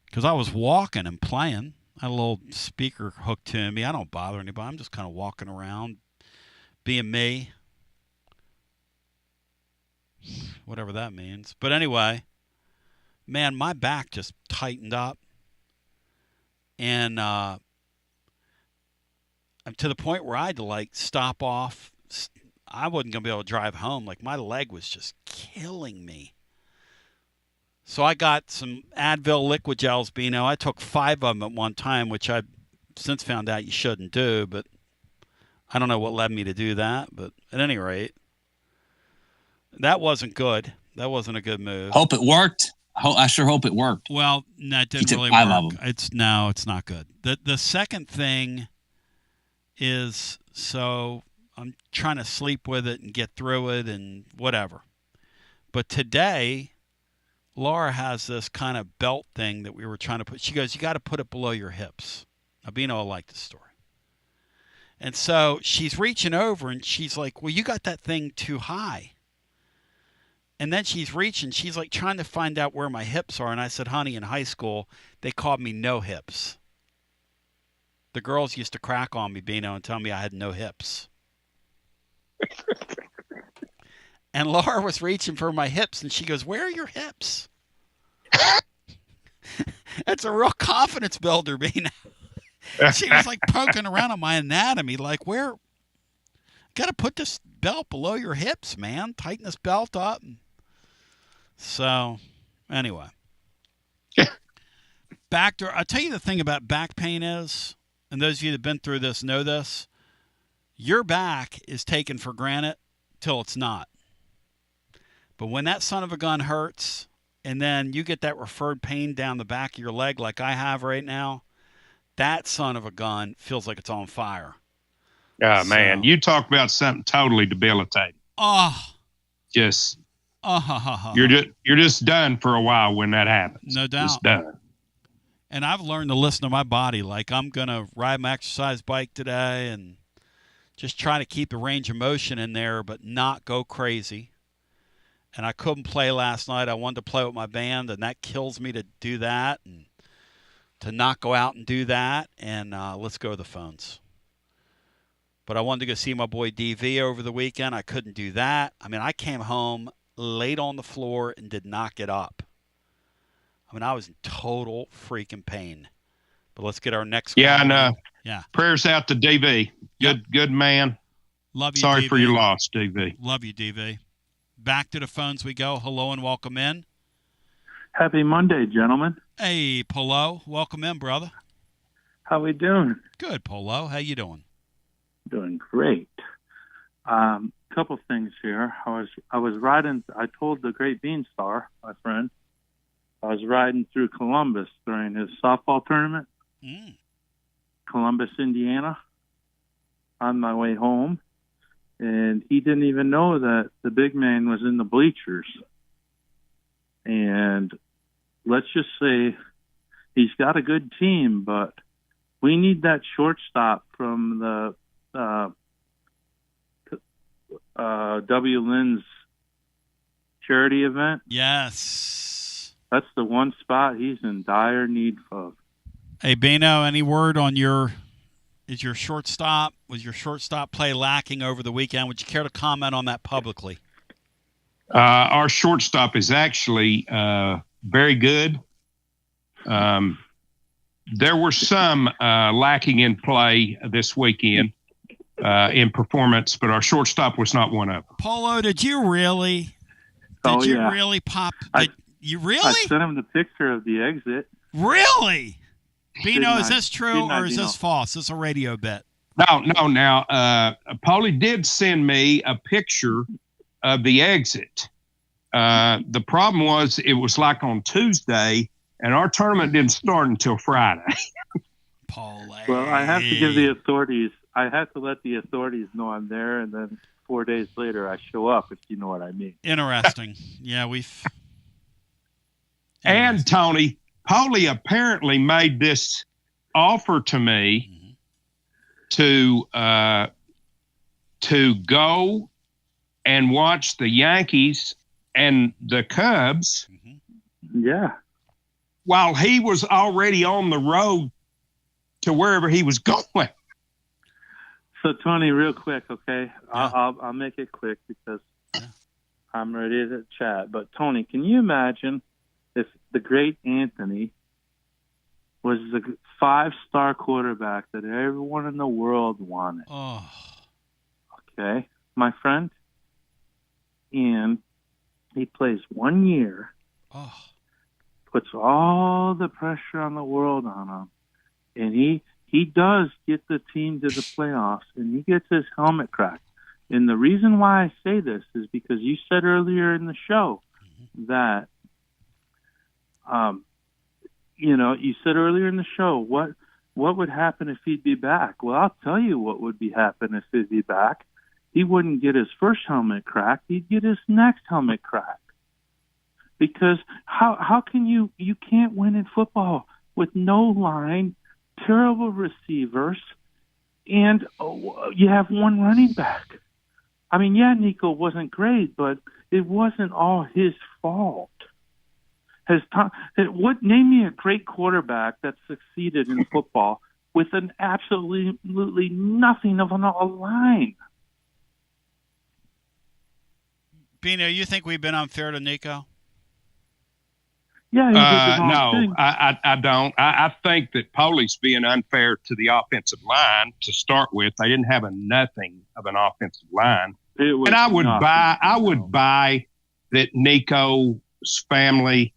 because I was walking and playing. I had a little speaker hooked to me. I don't bother anybody. I'm just kind of walking around, being me. Whatever that means. But anyway, man, my back just tightened up. And I'm to the point where I had to, stop off, I wasn't going to be able to drive home. Like, my leg was just killing me. So I got some Advil liquid gels, Bino. I took 5 of them at one time, which I've since found out you shouldn't do, but I don't know what led me to do that. But at any rate, that wasn't good. That wasn't a good move. Hope it worked. I sure hope it worked. Well, that didn't really work. It's not good. The second thing is, so I'm trying to sleep with it and get through it and whatever. But today, Laura has this kind of belt thing that we were trying to put. She goes, you got to put it below your hips. Now, Bino will like this story. And so she's reaching over and she's like, well, you got that thing too high. And then she's reaching, she's like trying to find out where my hips are. And I said, honey, in high school, they called me no hips. The girls used to crack on me, Bino, and tell me I had no hips. And Laura was reaching for my hips, and she goes, where are your hips? That's a real confidence builder, Bino. She was like poking around on my anatomy, like, where? Got to put this belt below your hips, man. Tighten this belt up. So, anyway. I'll tell you the thing about back pain is, and those of you that have been through this know this, your back is taken for granted till it's not. But when that son of a gun hurts, and then you get that referred pain down the back of your leg like I have right now, that son of a gun feels like it's on fire. Oh, man, you talk about something totally debilitating. Oh. Just, you're just done for a while when that happens. No doubt. Just done. And I've learned to listen to my body. Like, I'm going to ride my exercise bike today and just try to keep the range of motion in there, but not go crazy. And I couldn't play last night. I wanted to play with my band, and that kills me to do that and to not go out and do that. And let's go to the phones. But I wanted to go see my boy DV over the weekend. I couldn't do that. I mean, I came home, laid on the floor, and did not get up. I mean, I was in total freaking pain. But let's get our next Yeah, call. I know. Yeah. Prayers out to DV. Good man. Love you, Sorry DV. for your loss, DV. Love you, DV. Back to the phones we go. Hello and welcome in. Happy Monday, gentlemen. Hey, Polo. Welcome in, brother. How we doing? Good, Polo. How you doing? Doing great. Couple things here. I was riding. I told the Great Beanstar, my friend, I was riding through Columbus during his softball tournament. Columbus, Indiana. On my way home, and he didn't even know that the big man was in the bleachers. And let's just say he's got a good team, but we need that shortstop from the W. Lynn's charity event. Yes. That's the one spot he's in dire need of. Hey, Bino, any word on was your shortstop play lacking over the weekend? Would you care to comment on that publicly? Our shortstop is actually very good. There were some lacking in play this weekend in performance, but our shortstop was not one of them. Polo, did you really really pop? You really? I sent him the picture of the exit. Really? Bino, is this true or is this false? Is this a radio bit? No. Now, Paulie did send me a picture of the exit. The problem was it was like on Tuesday, and our tournament didn't start until Friday. Paulie. Well, I have to give the authorities. I have to let the authorities know I'm there, and then 4 days later I show up. If you know what I mean. Interesting. Yeah, And Tony. Paulie apparently made this offer to me to go and watch the Yankees and the Cubs. Yeah. While he was already on the road to wherever he was going. So Tony, real quick, okay? Yeah. I'll make it quick because I'm ready to chat. But Tony, can you imagine if the great Anthony was the 5-star quarterback that everyone in the world wanted? Oh. Okay. my friend, and he plays 1 year, puts all the pressure on the world on him, and he does get the team to the playoffs, and he gets his helmet cracked. And the reason why I say this is because you said earlier in the show that, you said earlier in the show, what would happen if he'd be back? Well, I'll tell you what would happen if he'd be back. He wouldn't get his first helmet cracked. He'd get his next helmet cracked. Because how can you can't win in football with no line, terrible receivers, and you have one running back. I mean, yeah, Nico wasn't great, but it wasn't all his fault. Name me a great quarterback that succeeded in football with an absolutely nothing of a line. Bino, you think we've been unfair to Nico? Yeah, no, I don't. I think that Poley's being unfair to the offensive line to start with. They didn't have nothing of an offensive line, and I would buy that Nico's family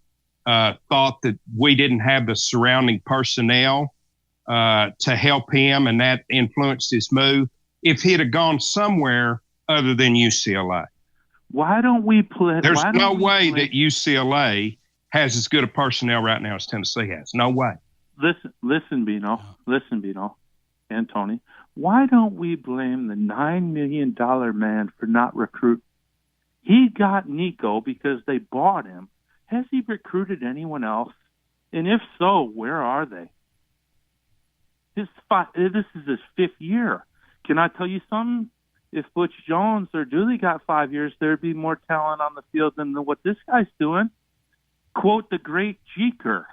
thought that we didn't have the surrounding personnel to help him, and that influenced his move. If he'd have gone somewhere other than UCLA, why don't we play? There's no way that UCLA has as good a personnel right now as Tennessee has. No way. Listen, Bino, and Tony. Why don't we blame the $9 million man for not recruiting? He got Nico because they bought him. Has he recruited anyone else? And if so, where are they? This is his 5th year. Can I tell you something? If Butch Jones or Dooley got 5 years, there'd be more talent on the field than what this guy's doing. Quote the great Jeeker,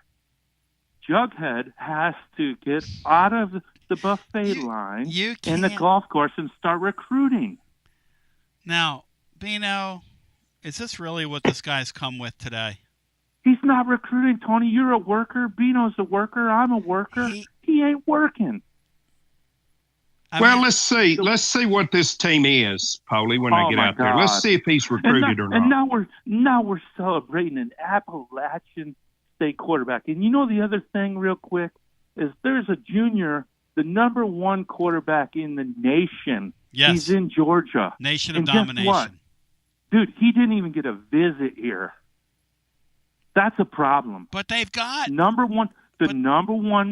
Jughead has to get out of the buffet line in the golf course and start recruiting. Now, Bino, is this really what this guy's come with today? He's not recruiting, Tony. You're a worker. Bino's a worker. I'm a worker. He ain't working. Let's see. Let's see what this team is, Poley, when they get out there. Let's see if he's recruited or not. And now we're celebrating an Appalachian State quarterback. And you know the other thing, real quick, is there's a junior, the number 1 quarterback in the nation. Yes. He's in Georgia. Nation of domination. Guess what? Dude, he didn't even get a visit here. That's a problem. But they've got number 1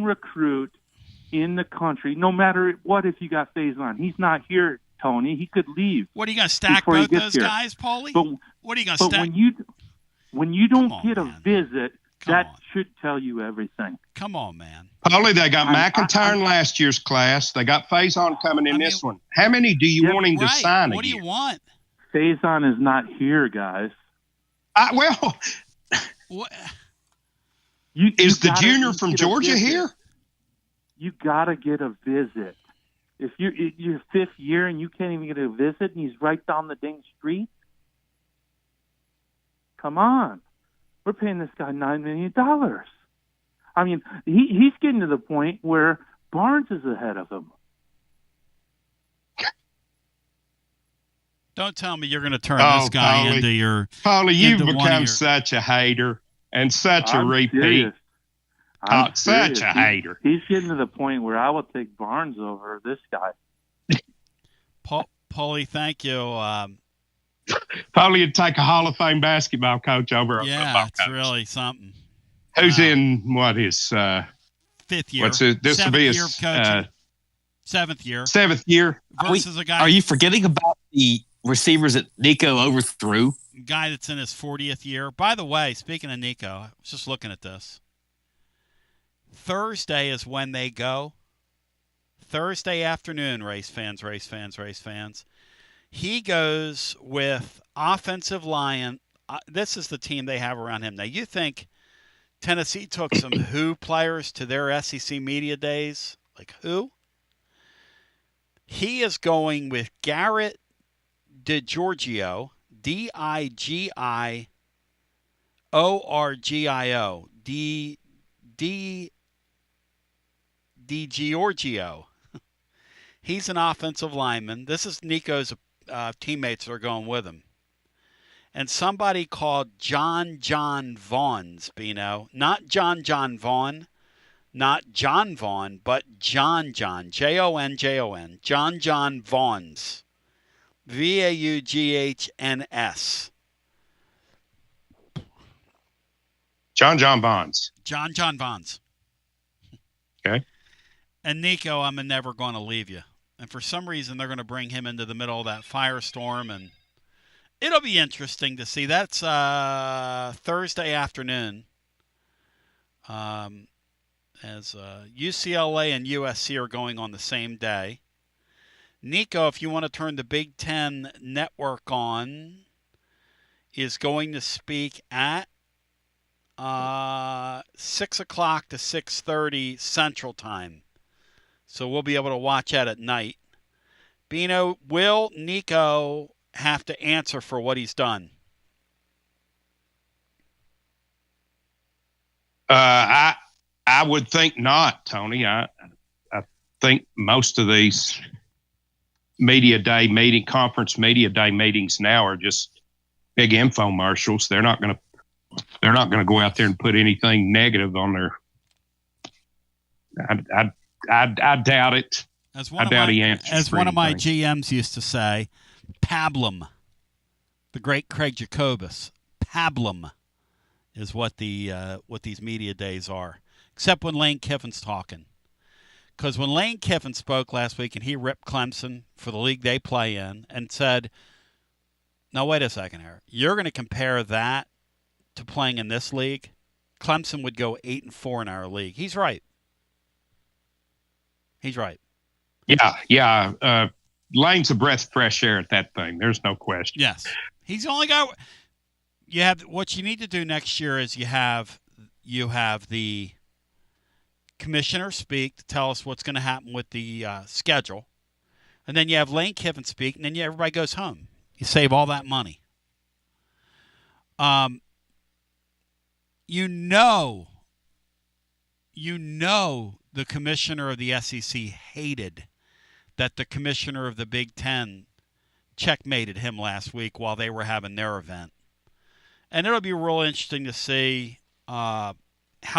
recruit in the country, no matter what. If you got Faison, he's not here, Tony. He could leave. What are you going to stack both those guys, Paulie? What are you going to stack? When you don't get a visit, that should tell you everything. Come on, man. Paulie, they got McIntyre in last year's class. They got Faison coming in this one. How many do you want him to sign? What do you want? Faison is not here, guys. What? Is the junior from Georgia here? You got to get a visit. If you're 5th year and you can't even get a visit and he's right down the dang street, come on. We're paying this guy $9 million. I mean, he's getting to the point where Barnes is ahead of him. Don't tell me you're going to turn this guy into your... Paulie, you've become such a hater and such a repeat. Such a hater. He's getting to the point where I will take Barnes over this guy. Paulie, thank you. Paulie would take a Hall of Fame basketball coach over a football coach. It's really something. Who's in his 5th year? This will be his 7th year. 7th year. Versus a guy. Are you forgetting about the receivers that Nico overthrew? Guy that's in his 40th year. By the way, speaking of Nico, I was just looking at this. Thursday is when they go. Thursday afternoon, race fans. He goes with offensive line. This is the team they have around him. Now, you think Tennessee took some who players to their SEC media days? Like who? He is going with Garrett DiGiorgio, DiGiorgio, DiGiorgio. He's an offensive lineman. This is Nico's teammates that are going with him. And somebody called John Vaughn's, Bino. Not John Vaughn, not John Vaughn, but John, Jon, John Vaughn's. Vaughns. John Bonds. John Vaughn's. Okay. And Nico, I'm never going to leave you. And for some reason, they're going to bring him into the middle of that firestorm, and it'll be interesting to see. That's Thursday afternoon. As UCLA and USC are going on the same day. Nico, if you want to turn the Big Ten Network on, is going to speak at 6 o'clock to 6:30 Central Time. So we'll be able to watch that at night. Bino, will Nico have to answer for what he's done? I would think not, Tony. I think most of these conference media day meetings now are just big infomercials. They're not going to go out there and put anything negative on their. I doubt it. I doubt he answers. As one of my GMs used to say, pablum. The great Craig Jacobus. Pablum is what these media days are. Except when Lane Kiffin's talking. Because when Lane Kiffin spoke last week and he ripped Clemson for the league they play in and said, now wait a second here. You're going to compare that to playing in this league? Clemson would go 8-4 in our league. He's right. He's right. Yeah. Lane's a breath of fresh air at that thing. There's no question. Yes. He's only got – you have what you need to do next year is you have the commissioner speak to tell us what's going to happen with the schedule. And then you have Lane Kiffin speak, and then everybody goes home. You save all that money. You know the commissioner of the SEC hated that the commissioner of the Big Ten checkmated him last week while they were having their event. And it'll be real interesting to see how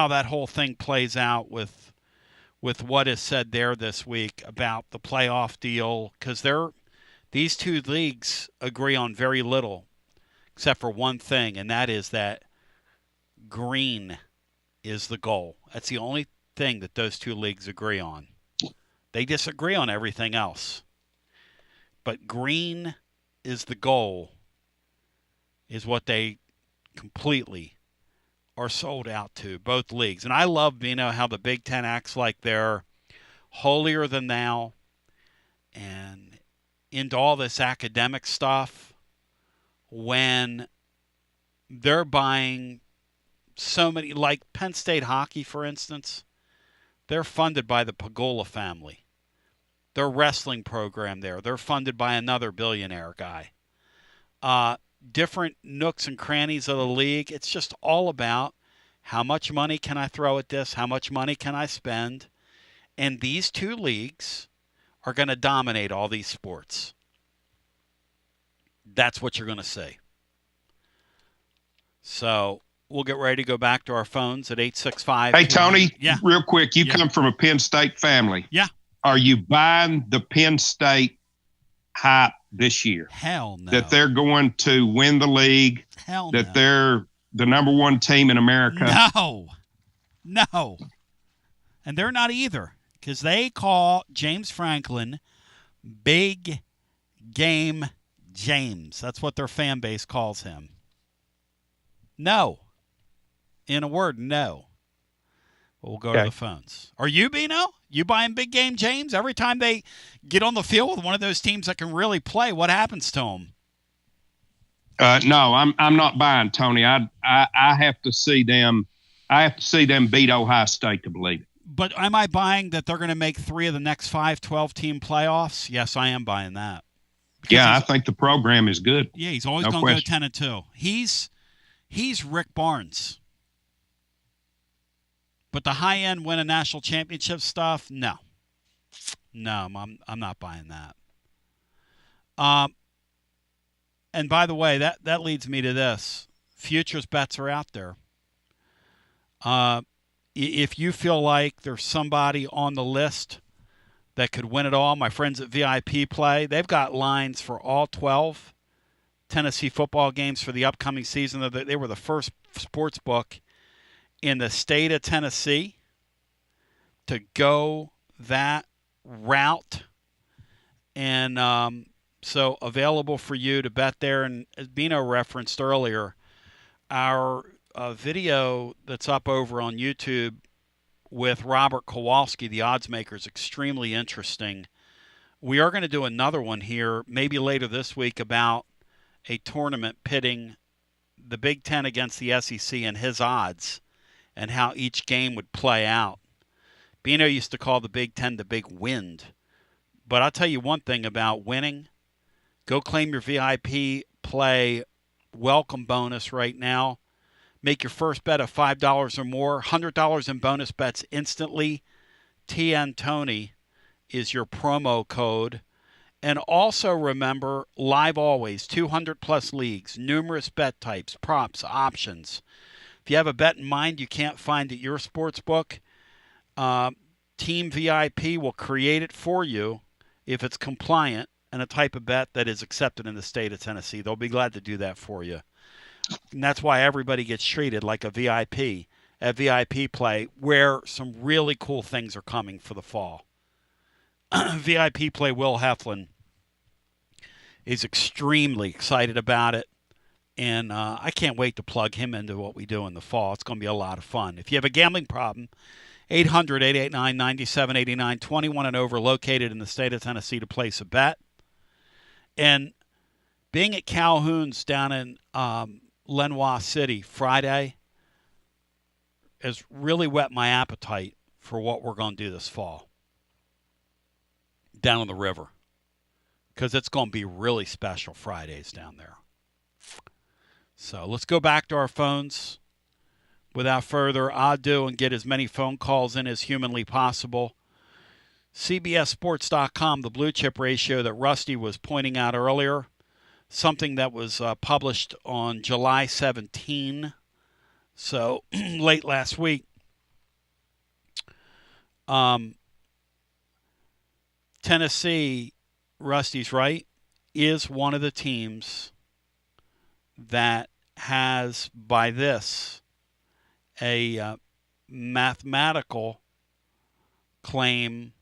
that whole thing plays out with what is said there this week about the playoff deal, because these two leagues agree on very little except for one thing, and that is that green is the goal. That's the only thing that those two leagues agree on. They disagree on everything else. But green is the goal, is what they completely are sold out to, both leagues. And I love, how the Big Ten acts like they're holier than thou and into all this academic stuff when they're buying so many, like Penn State hockey, for instance. They're funded by the Pagula family. Their wrestling program there, they're funded by another billionaire guy. Different nooks and crannies of the league. It's just all about how much money can I throw at this? How much money can I spend? And these two leagues are going to dominate all these sports. That's what you're going to see. So we'll get ready to go back to our phones at 865. Hey, Tony, yeah. Real quick, you come from a Penn State family. Yeah. Are you buying the Penn State hype this year? Hell no. That they're going to win the league? Hell that no. they're the number one team in America? No. And they're not either, because they call James Franklin Big Game James. That's what their fan base calls him. No. In a word, no. We'll go to the phones. Are you, Bino? You buying Big Game James? Every time they get on the field with one of those teams that can really play, what happens to them? No, I'm not buying, Tony. I have to see them. I have to see them beat Ohio State to believe it. But am I buying that they're going to make 3 of the next 5 12-team playoffs? Yes, I am buying that. Yeah, I think the program is good. Yeah, he's always going to go 10-2. He's Rick Barnes. But the high-end win a national championship stuff, no. No, I'm not buying that. And by the way, that leads me to this. Futures bets are out there. If you feel like there's somebody on the list that could win it all, my friends at VIP Play, they've got lines for all 12 Tennessee football games for the upcoming season. They were the first sports book in the state of Tennessee to go that route. And so available for you to bet there. And as Bino referenced earlier, our video that's up over on YouTube with Robert Kowalski, the odds maker, is extremely interesting. We are going to do another one here, maybe later this week, about a tournament pitting the Big Ten against the SEC and his odds and how each game would play out. Bino used to call the Big Ten the Big Wind. But I'll tell you one thing about winning. Go claim your VIP Play welcome bonus right now. Make your first bet of $5 or more. $100 in bonus bets instantly. TN Tony is your promo code. And also remember, live always, 200-plus leagues, numerous bet types, props, options. If you have a bet in mind you can't find at your sports book, Team VIP will create it for you if it's compliant and a type of bet that is accepted in the state of Tennessee. They'll be glad to do that for you. And that's why everybody gets treated like a VIP at VIP Play, where some really cool things are coming for the fall. VIP Play Will Heflin is extremely excited about it, and I can't wait to plug him into what we do in the fall. It's going to be a lot of fun. If you have a gambling problem, 800-889-9789, 21 and over, located in the state of Tennessee to place a bet. And being at Calhoun's down in Lenoir City Friday has really whet my appetite for what we're going to do this fall down on the river, because it's going to be really special Fridays down there. So let's go back to our phones without further ado and get as many phone calls in as humanly possible. CBSSports.com, the blue chip ratio that Rusty was pointing out earlier, something that was published on July 17, so late last week. Tennessee, Rusty's right, is one of the teams that has, by this, a mathematical claim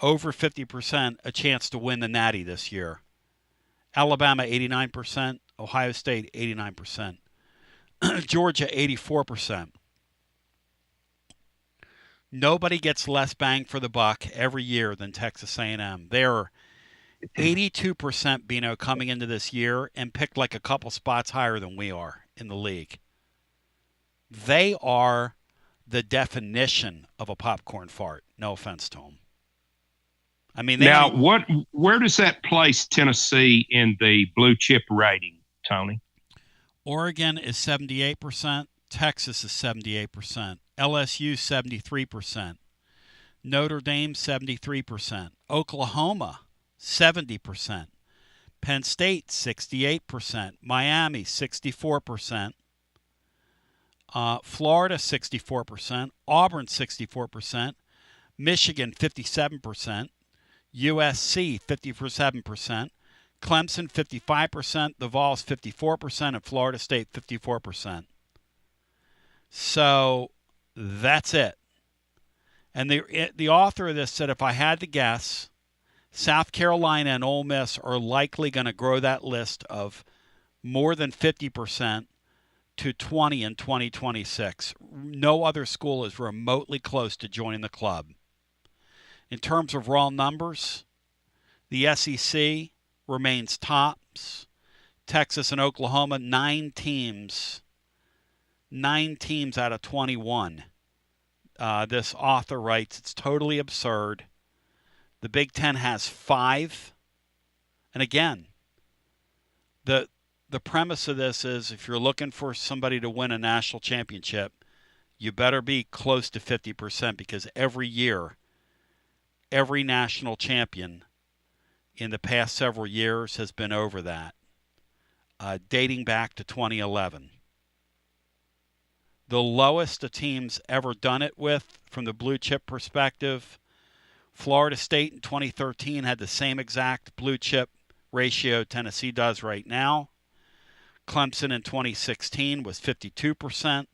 over 50% a chance to win the Natty this year. Alabama, 89%. Ohio State, 89%. Georgia, 84%. Nobody gets less bang for the buck every year than Texas A&M. They're 82%, Bino, coming into this year, and picked like a couple spots higher than we are in the league. They are the definition of a popcorn fart. No offense to them. I mean, where does that place Tennessee in the blue chip rating, Tony? Oregon is 78%. Texas is 78%. LSU 73%. Notre Dame 73%. Oklahoma 70%. Penn State 68%. Miami 64%. Florida 64%. Auburn 64%. Michigan 57%. USC 57%. Clemson 55%. The Vols 54%. And Florida State 54%. So that's it. And the author of this said, if I had to guess, South Carolina and Ole Miss are likely going to grow that list of more than 50% to 20 in 2026. No other school is remotely close to joining the club. In terms of raw numbers, the SEC remains tops. Texas and Oklahoma, 9 teams out of 21. This author writes, it's totally absurd. The Big Ten has 5. And again, the premise of this is if you're looking for somebody to win a national championship, you better be close to 50%, because every year, every national champion in the past several years has been over that. dating back to 2011. The lowest a team's ever done it with from the blue chip perspective, Florida State in 2013 had the same exact blue chip ratio Tennessee does right now. Clemson in 2016 was 52%.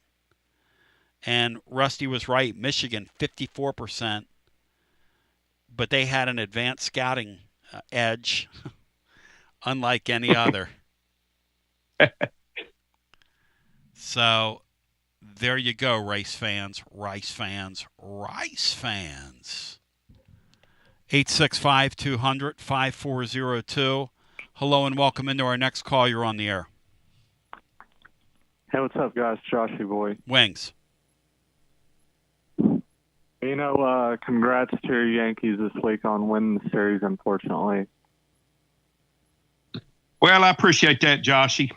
And Rusty was right, Michigan 54%. But they had an advanced scouting edge, unlike any other. So there you go, Rice fans. 865-200-5402. Hello and welcome into our next call. You're on the air. Hey, what's up, guys? Joshy boy. Wings. Congrats to your Yankees this week on winning the series, unfortunately. Well, I appreciate that, Joshy.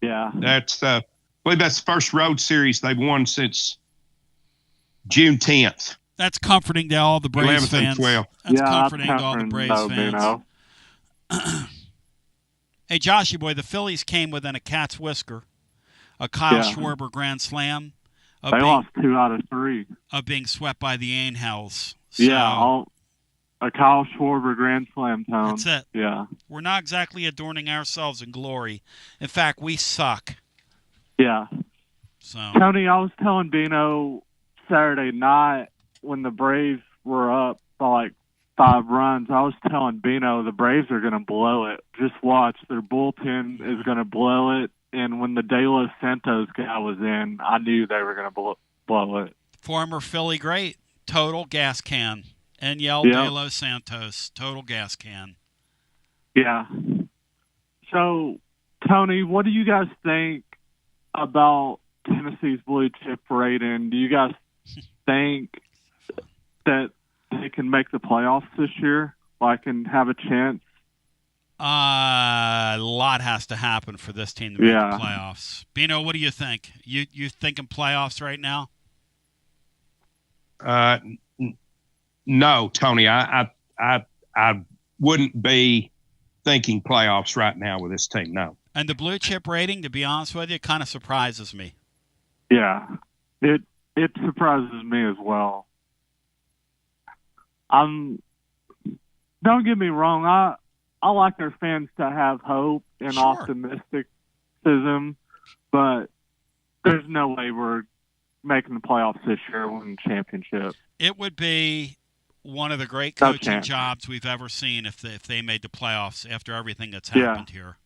Yeah. That's, I believe that's the first road series they've won since June 10th. That's comforting to all the Braves fans. That's comforting to all the Braves fans. Hey, Joshy boy, the Phillies came within a cat's whisker. A Kyle Schwarber grand slam. They lost 2 out of 3. Of being swept by the Angels. So, a Kyle Schwarber grand slam, Tone. That's it. Yeah. We're not exactly adorning ourselves in glory. In fact, we suck. Yeah. So Tony, I was telling Bino Saturday night when the Braves were up by like 5 runs, I was telling Bino the Braves are going to blow it. Just watch. Their bullpen is going to blow it. And when the De Los Santos guy was in, I knew they were going to blow it. Former Philly great. Total gas can. Enyel De Los Santos. Total gas can. Yeah. So, Tony, what do you guys think about Tennessee's blue chip rating? Do you guys think that they can make the playoffs this year? Like, and have a chance? A lot has to happen for this team to make the playoffs. Bino, what do you think? You thinking playoffs right now? No, Tony. I wouldn't be thinking playoffs right now with this team. No. And the blue chip rating, to be honest with you, kind of surprises me. Yeah, it surprises me as well. Don't get me wrong. I like our fans to have hope and optimism, but there's no way we're making the playoffs this year and winning the championship. It would be one of the great coaching jobs we've ever seen if they made the playoffs after everything that's happened here.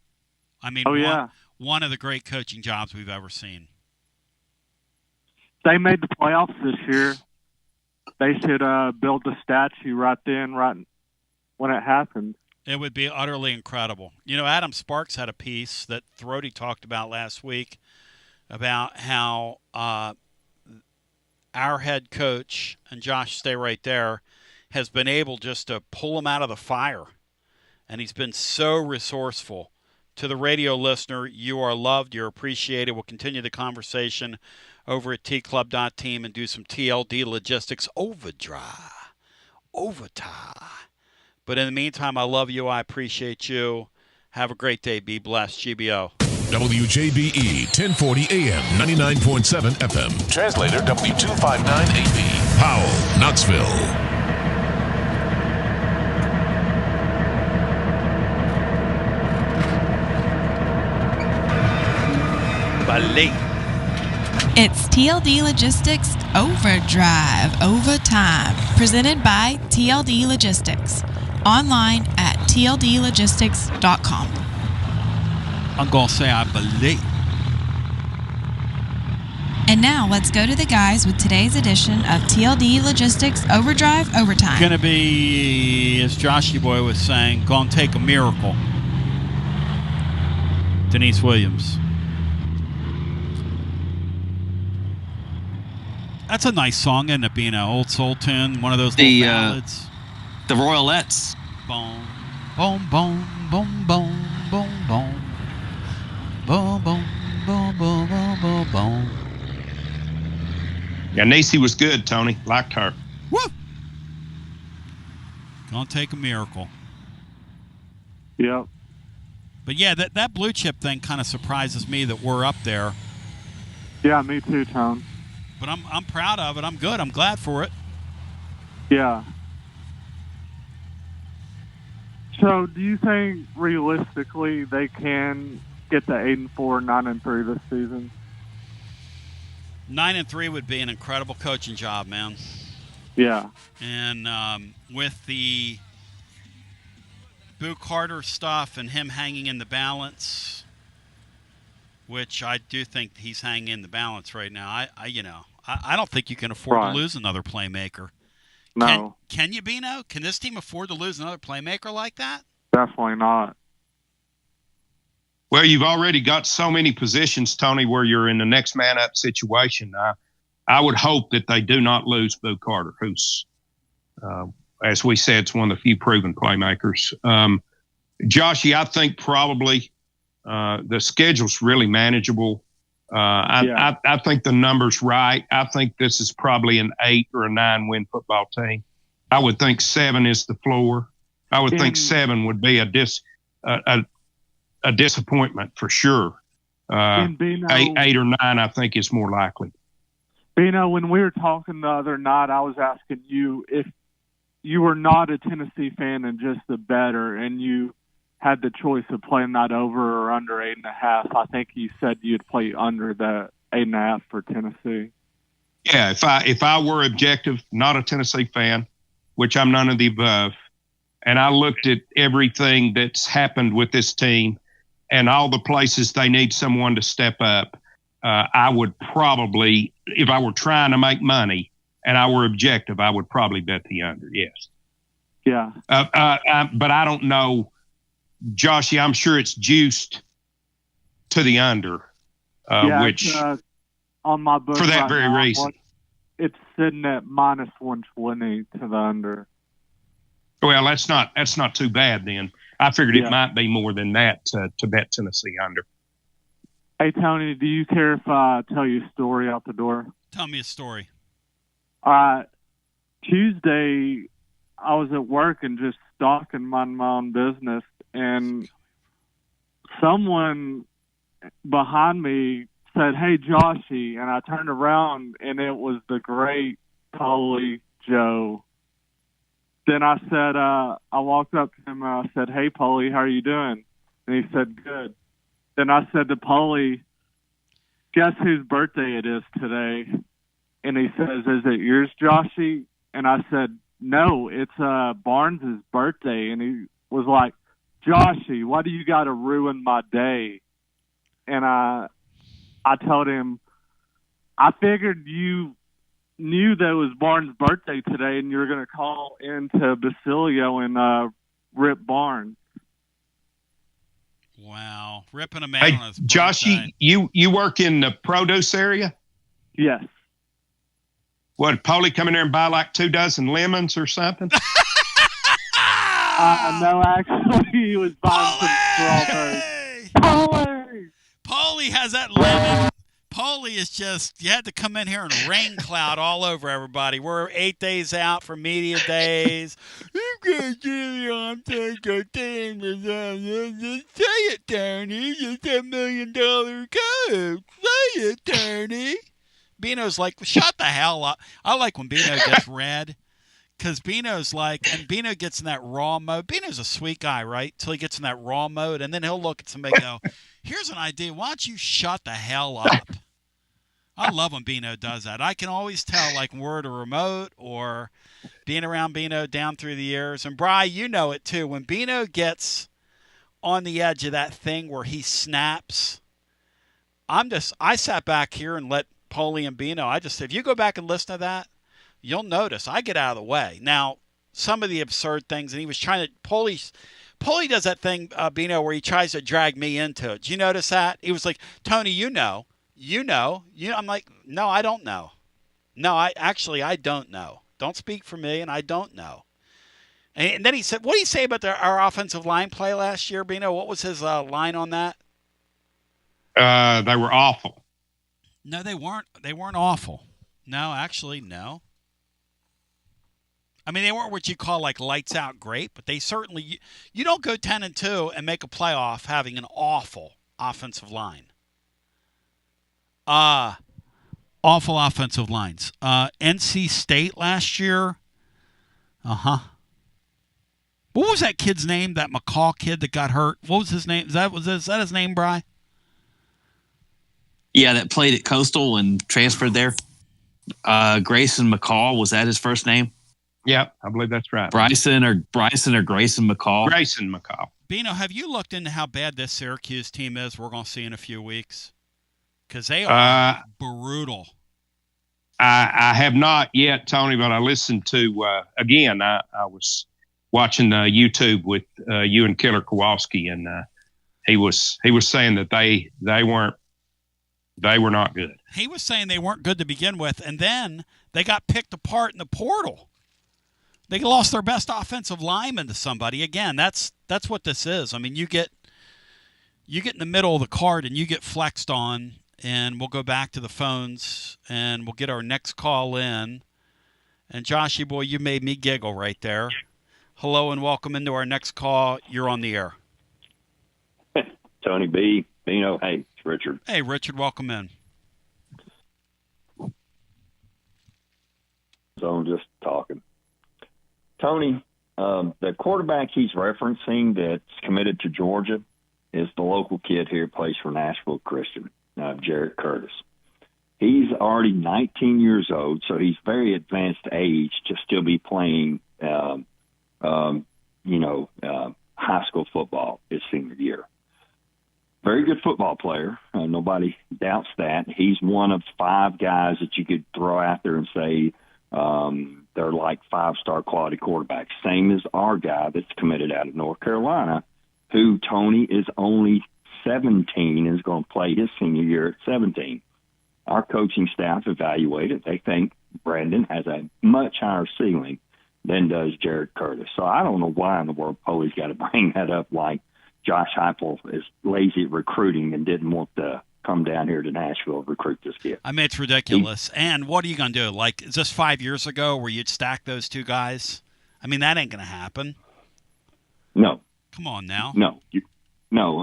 I mean, one of the great coaching jobs we've ever seen. They made the playoffs this year. They should build the statue right when it happened. It would be utterly incredible. You know, Adam Sparks had a piece that Throaty talked about last week about how our head coach, and Josh, stay right there, has been able just to pull him out of the fire. And he's been so resourceful. To the radio listener, you are loved, you're appreciated. We'll continue the conversation over at tclub.team and do some TLD Logistics overtime. But in the meantime, I love you. I appreciate you. Have a great day. Be blessed. GBO. WJBE 1040 AM, 99.7 FM. Translator W259AB. Powell, Knoxville. Ballet. It's TLD Logistics Overdrive Overtime, presented by TLD Logistics. Online at tldlogistics.com. I'm going to say I believe. And now let's go to the guys with today's edition of TLD Logistics Overdrive Overtime. Going to be, as Joshy Boy was saying, going to take a miracle. Denise Williams. That's a nice song, isn't it? Being an old soul tune, one of those little ballads. The Royalettes. Boom, boom, boom, boom, boom, boom, boom. Boom, boom, boom, boom, boom, boom, boom. Yeah, Nacy was good, Tony. Liked her. Woo! Gonna take a miracle. Yep. But yeah, that blue chip thing kind of surprises me that we're up there. Yeah, me too, Tone. But I'm proud of it. I'm good. I'm glad for it. Yeah. So, do you think realistically they can get to 8-4, 9-3 this season? 9-3 would be an incredible coaching job, man. Yeah. And with the Boo Carter stuff and him hanging in the balance, which I do think he's hanging in the balance right now. I don't think you can afford to lose another playmaker. No. Can you, Bino? Can this team afford to lose another playmaker like that? Definitely not. Well, you've already got so many positions, Tony, where you're in the next man up situation. I would hope that they do not lose Boo Carter, who's, as we said, is one of the few proven playmakers. Joshy, I think probably the schedule's really manageable. I think the number's right. I think this is probably an 8 or a 9 win football team. I would think 7 is the floor. I would think 7 would be a disappointment for sure. 8 or 9, I think, is more likely. Bino, when we were talking the other night, I was asking you if you were not a Tennessee fan and just a bettor, and you had the choice of playing that over or under 8.5. I think you said you'd play under the 8.5 for Tennessee. Yeah, if I were objective, not a Tennessee fan, which I'm none of the above, and I looked at everything that's happened with this team and all the places they need someone to step up, I would probably, if I were trying to make money and I were objective, I would probably bet the under, yes. Yeah. But I don't know, Joshy, I'm sure it's juiced to the under, which on my book for that right very now, reason. It's sitting at minus 120 to the under. Well, that's not too bad then. I figured it might be more than that to bet Tennessee under. Hey, Tony, do you care if I tell you a story out the door? Tell me a story. Tuesday, I was at work and just stalking my own business, and someone behind me said, "Hey, Joshy," and I turned around, and it was the great Polly Joe. Then I said, I walked up to him and I said, "Hey, Polly, how are you doing?" And he said, "Good." Then I said to Polly, "Guess whose birthday it is today?" And he says, "Is it yours, Joshy?" And I said, "No, it's Barnes's birthday." And he was like, "Joshy, why do you got to ruin my day?" And I told him, "I figured you knew that it was Barnes' birthday today and you were going to call into Basilio and rip Barnes." Wow. Ripping a man on his birthday. Joshy, you work in the produce area? Yes. What, Paulie come in there and buy like 2 dozen lemons or something? No, actually, he was buying some strawberries. Paulie has that lemon. Paulie is just, you had to come in here and rain cloud all over everybody. We're 8 days out from media days. You guys really on take a thing. Just say it, Tony. Just $1 million code. Say it, Tony. Bino's like, shut the hell up. I like when Bino gets red. Because Bino's like, and Bino gets in that raw mode. Bino's a sweet guy, right? Till he gets in that raw mode, and then he'll look at somebody and go, "Here's an idea. Why don't you shut the hell up?" I love when Bino does that. I can always tell, like, when we're at a remote or being around Bino down through the years. And, Bri, you know it, too. When Bino gets on the edge of that thing where he snaps, I sat back here and let Paulie and Bino, if you go back and listen to that, you'll notice I get out of the way. Now, some of the absurd things, and he was trying to, Paulie does that thing, Bino, where he tries to drag me into it. Did you notice that? He was like, "Tony, you know. I'm like, "No, I don't know. No, I don't know. Don't speak for me, and I don't know." And then he said, "What did he say about our offensive line play last year, Bino? What was his line on that?" They were awful. No, they weren't. They weren't awful. No, actually, no. I mean, they weren't what you call like lights out great, but they certainly you don't go 10-2 and make a playoff having an awful offensive line. Awful offensive lines. NC State last year. What was that kid's name? That McCall kid that got hurt. What was his name? Is that his name, Bri? Yeah, that played at Coastal and transferred there. Grayson McCall, was that his first name? Yeah, I believe that's right. Bryson or Grayson McCall. Grayson McCall. Bino, have you looked into how bad this Syracuse team is? We're going to see in a few weeks because they are brutal. I have not yet, Tony, but I listened to again. I was watching YouTube with you and Killer Kowalski, and he was saying that they were not good. He was saying they weren't good to begin with, and then they got picked apart in the portal. They lost their best offensive lineman to somebody. Again, that's what this is. I mean, you get in the middle of the card and you get flexed on, and we'll go back to the phones and we'll get our next call in. And Joshy boy, you made me giggle right there. Hello and welcome into our next call. You're on the air. Tony B. Bino, hey, it's Richard. Hey, Richard, welcome in. So I'm just talking. Tony, the quarterback he's referencing that's committed to Georgia is the local kid here, plays for Nashville Christian, Jared Curtis. He's already 19 years old, so he's very advanced age to still be playing, high school football his senior year. Very good football player. Nobody doubts that. He's one of 5 guys that you could throw out there and say, they're like 5-star quality quarterbacks, same as our guy that's committed out of North Carolina, who, Tony, is only 17 and is going to play his senior year at 17. Our coaching staff evaluated. They think Brandon has a much higher ceiling than does Jared Curtis. So I don't know why in the world Polly's got to bring that up like Josh Heupel is lazy at recruiting and didn't want to come down here to Nashville and recruit this kid. I mean, it's ridiculous. And what are you going to do? Like, is this 5 years ago where you'd stack those two guys? I mean, that ain't going to happen. No. Come on now. No.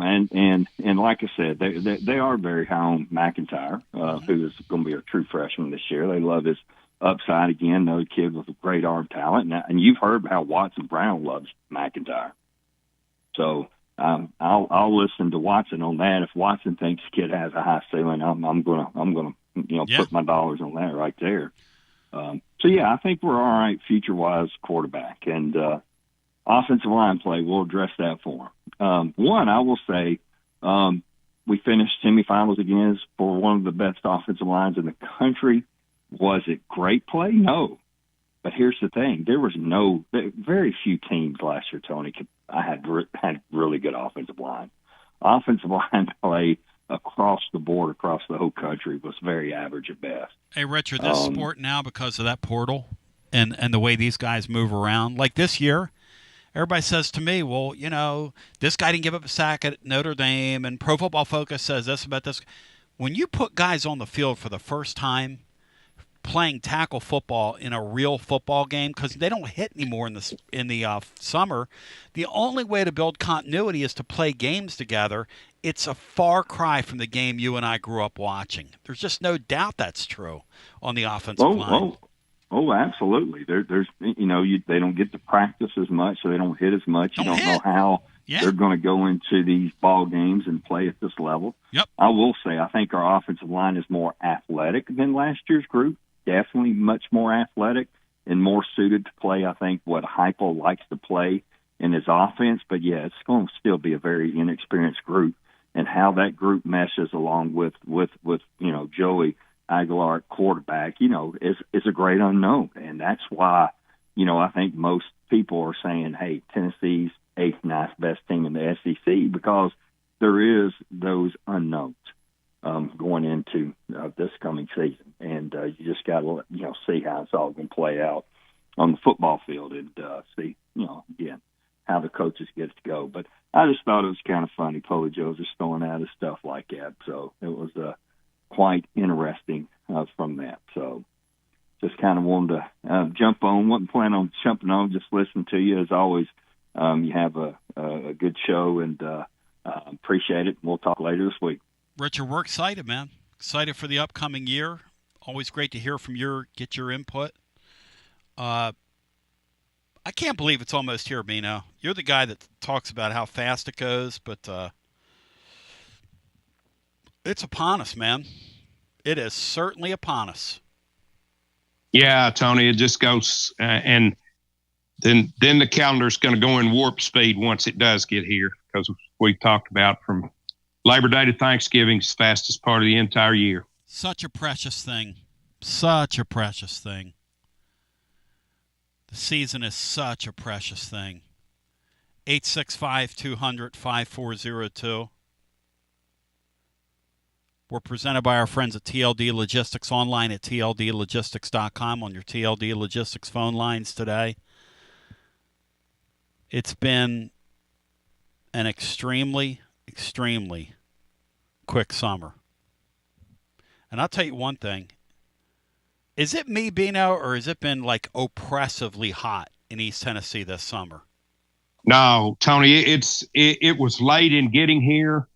And like I said, they are very high on McIntyre, who is going to be a true freshman this year. They love his upside again. Another kid with a great arm talent. And you've heard how Watson Brown loves McIntyre. So I'll listen to Watson on that. If Watson thinks the kid has a high ceiling, I'm gonna put my dollars on that right there. So yeah, I think we're all right future wise quarterback and offensive line play. We'll address that for him. One, I will say, we finished semifinals again for one of the best offensive lines in the country. Was it great play? No. But here's the thing: there was very few teams last year, Tony, had really good offensive line. Offensive line play across the board, across the whole country, was very average at best. Hey, Richard, this sport now, because of that portal and the way these guys move around, like this year, everybody says to me, well, this guy didn't give up a sack at Notre Dame, and Pro Football Focus says this about this. When you put guys on the field for the first time, playing tackle football in a real football game, because they don't hit anymore in the summer. The only way to build continuity is to play games together. It's a far cry from the game you and I grew up watching. There's just no doubt that's true on the offensive line. Oh, absolutely. There's they don't get to practice as much, so they don't hit as much. You don't know how they're going to go into these ball games and play at this level. Yep. I will say I think our offensive line is more athletic than last year's group. Definitely much more athletic and more suited to play, I think, what Heupel likes to play in his offense. But, yeah, it's going to still be a very inexperienced group. And how that group meshes along with Joey Aguilar at quarterback, is a great unknown. And that's why, I think most people are saying, hey, Tennessee's 8th, 9th best team in the SEC, because there is those unknowns going into this coming season. And you just got to, see how it's all going to play out on the football field and see, again, how the coaches get it to go. But I just thought it was kind of funny. Polo Joe's just throwing out his stuff like that. So it was quite interesting from that. So just kind of wanted to jump on. Wasn't planning on jumping on, just listen to you as always. You have a good show, and appreciate it. We'll talk later this week. Richard, we're excited, man. Excited for the upcoming year. Always great to hear from get your input. I can't believe it's almost here, Bino. You're the guy that talks about how fast it goes, but it's upon us, man. It is certainly upon us. Yeah, Tony, it just goes, and then the calendar's going to go in warp speed once it does get here, because we talked about from Labor Day to Thanksgiving is the fastest part of the entire year. Such a precious thing. Such a precious thing. The season is such a precious thing. 865-200-5402. We're presented by our friends at TLD Logistics, online at tldlogistics.com, on your TLD Logistics phone lines today. It's been an extremely, extremely quick summer. And I'll tell you one thing. Is it me, Bino, or has it been like oppressively hot in East Tennessee this summer? No, Tony, it was late in getting here.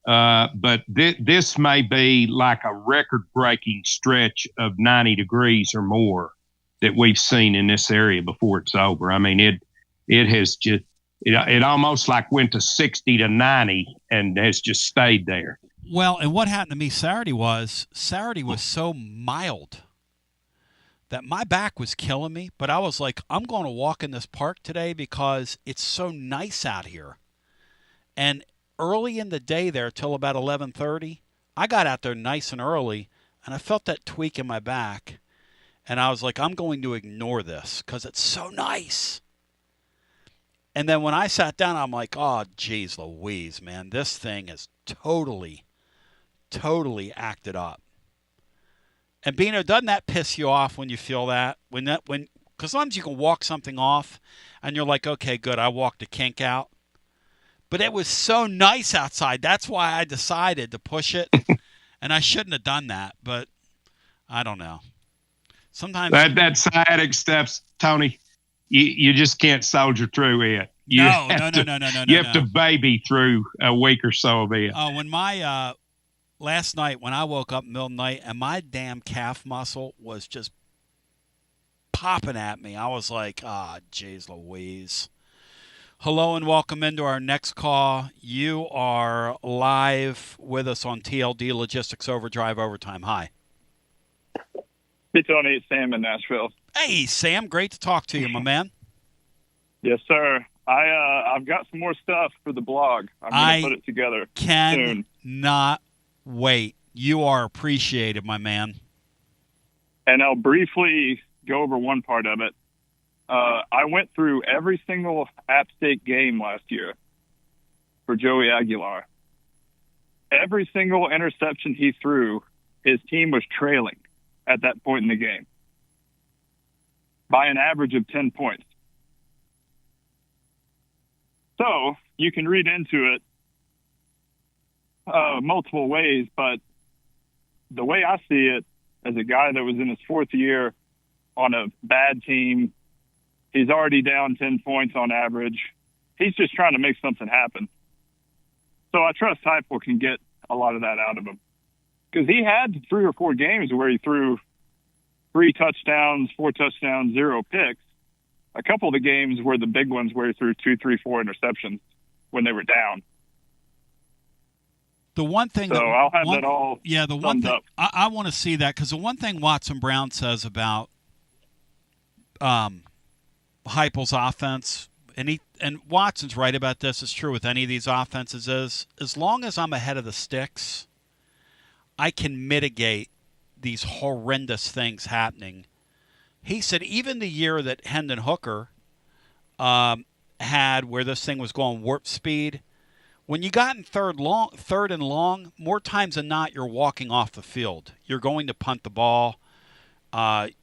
But this may be like a record-breaking stretch of 90 degrees or more that we've seen in this area before it's over. I mean, it has just it almost like went to 60 to 90 and has just stayed there. Well, and what happened to me Saturday was so mild that my back was killing me, but I was like, I'm going to walk in this park today because it's so nice out here. And early in the day there till about 11:30, I got out there nice and early, and I felt that tweak in my back. And I was like, I'm going to ignore this because it's so nice. And then when I sat down, I'm like, oh, geez Louise, man, this thing is totally, totally acted up. And Bino, doesn't that piss you off when you feel that? Because sometimes you can walk something off, and you're like, okay, good, I walked a kink out. But it was so nice outside. That's why I decided to push it. And I shouldn't have done that, but I don't know. Sometimes that sciatic stuff, Tony, you just can't soldier through it. No. You have to baby through a week or so of it. Oh, when my last night when I woke up in the middle of the night and my damn calf muscle was just popping at me, I was like, geez Louise. Hello and welcome into our next call. You are live with us on TLD Logistics Overdrive Overtime. Hi. Hey, Tony. It's Sam in Nashville. Hey, Sam. Great to talk to you, my man. Yes, sir. I've got some more stuff for the blog. I'm going to put it together soon. Cannot wait. You are appreciated, my man. And I'll briefly go over one part of it. I went through every single App State game last year for Joey Aguilar. Every single interception he threw, his team was trailing at that point in the game by an average of 10 points. So you can read into it multiple ways, but the way I see it, as a guy that was in his fourth year on a bad team, he's already down 10 points on average. He's just trying to make something happen. So I trust Heupel can get a lot of that out of him. Because he had 3 or 4 games where he threw 3 touchdowns, 4 touchdowns, 0 picks. A couple of the games were the big ones where he threw 2, 3, 4 interceptions when they were down. The one thing I'll have that all the one thing up. I want to see that, because the one thing Watson Brown says about Heupel's offense, and Watson's right about this, it's true with any of these offenses, is as long as I'm ahead of the sticks, I can mitigate these horrendous things happening. He said even the year that Hendon Hooker had, where this thing was going warp speed, when you got in third and long, more times than not, you're walking off the field. You're going to punt the ball. And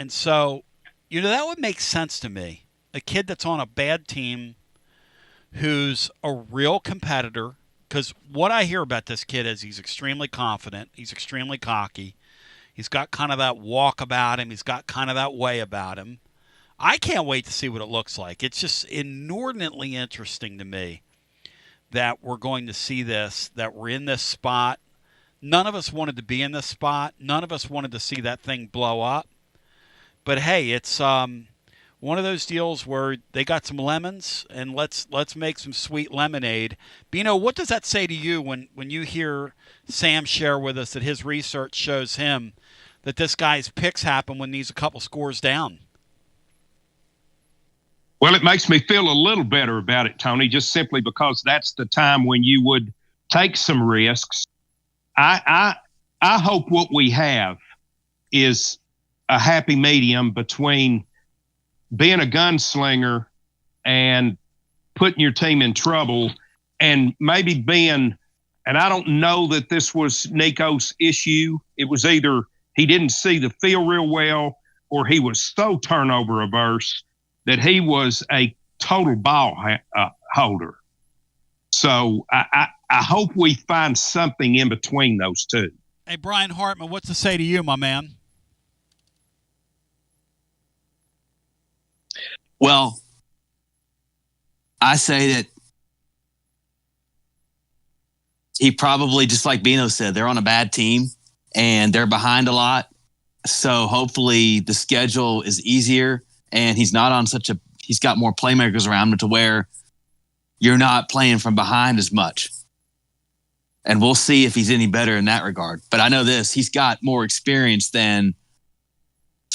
so, that would make sense to me. A kid that's on a bad team who's a real competitor, because what I hear about this kid is he's extremely confident. He's extremely cocky. He's got kind of that walk about him. He's got kind of that way about him. I can't wait to see what it looks like. It's just inordinately interesting to me that we're going to see this, that we're in this spot. None of us wanted to be in this spot. None of us wanted to see that thing blow up. But, hey, it's one of those deals where they got some lemons, and let's make some sweet lemonade. Bino, what does that say to you when you hear Sam share with us that his research shows him that this guy's picks happen when he's a couple scores down? Well, it makes me feel a little better about it, Tony, just simply because that's the time when you would take some risks. I hope what we have is a happy medium between being a gunslinger and putting your team in trouble, and maybe being, and I don't know that this was Nico's issue. It was either he didn't see the field real well, or he was so turnover averse that he was a total ball holder. So I hope we find something in between those two. Hey, Brian Hartman, what's to say to you, my man? Well, I say that he probably, just like Bino said, they're on a bad team and they're behind a lot. So hopefully the schedule is easier and he's not on he's got more playmakers around him to where you're not playing from behind as much. And we'll see if he's any better in that regard. But I know this, he's got more experience than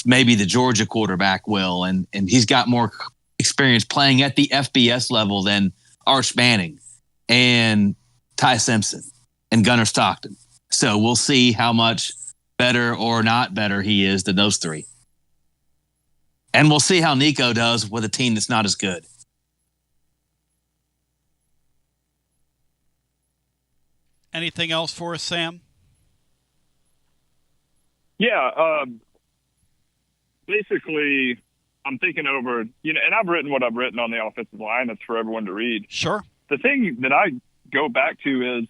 maybe the Georgia quarterback will. And he's got more experience playing at the FBS level than Arch Manning and Ty Simpson and Gunnar Stockton. So we'll see how much better or not better he is than those three. And we'll see how Nico does with a team that's not as good. Anything else for us, Sam? Yeah, basically, I'm thinking over, and I've written what I've written on the offensive line. That's for everyone to read. Sure. The thing that I go back to is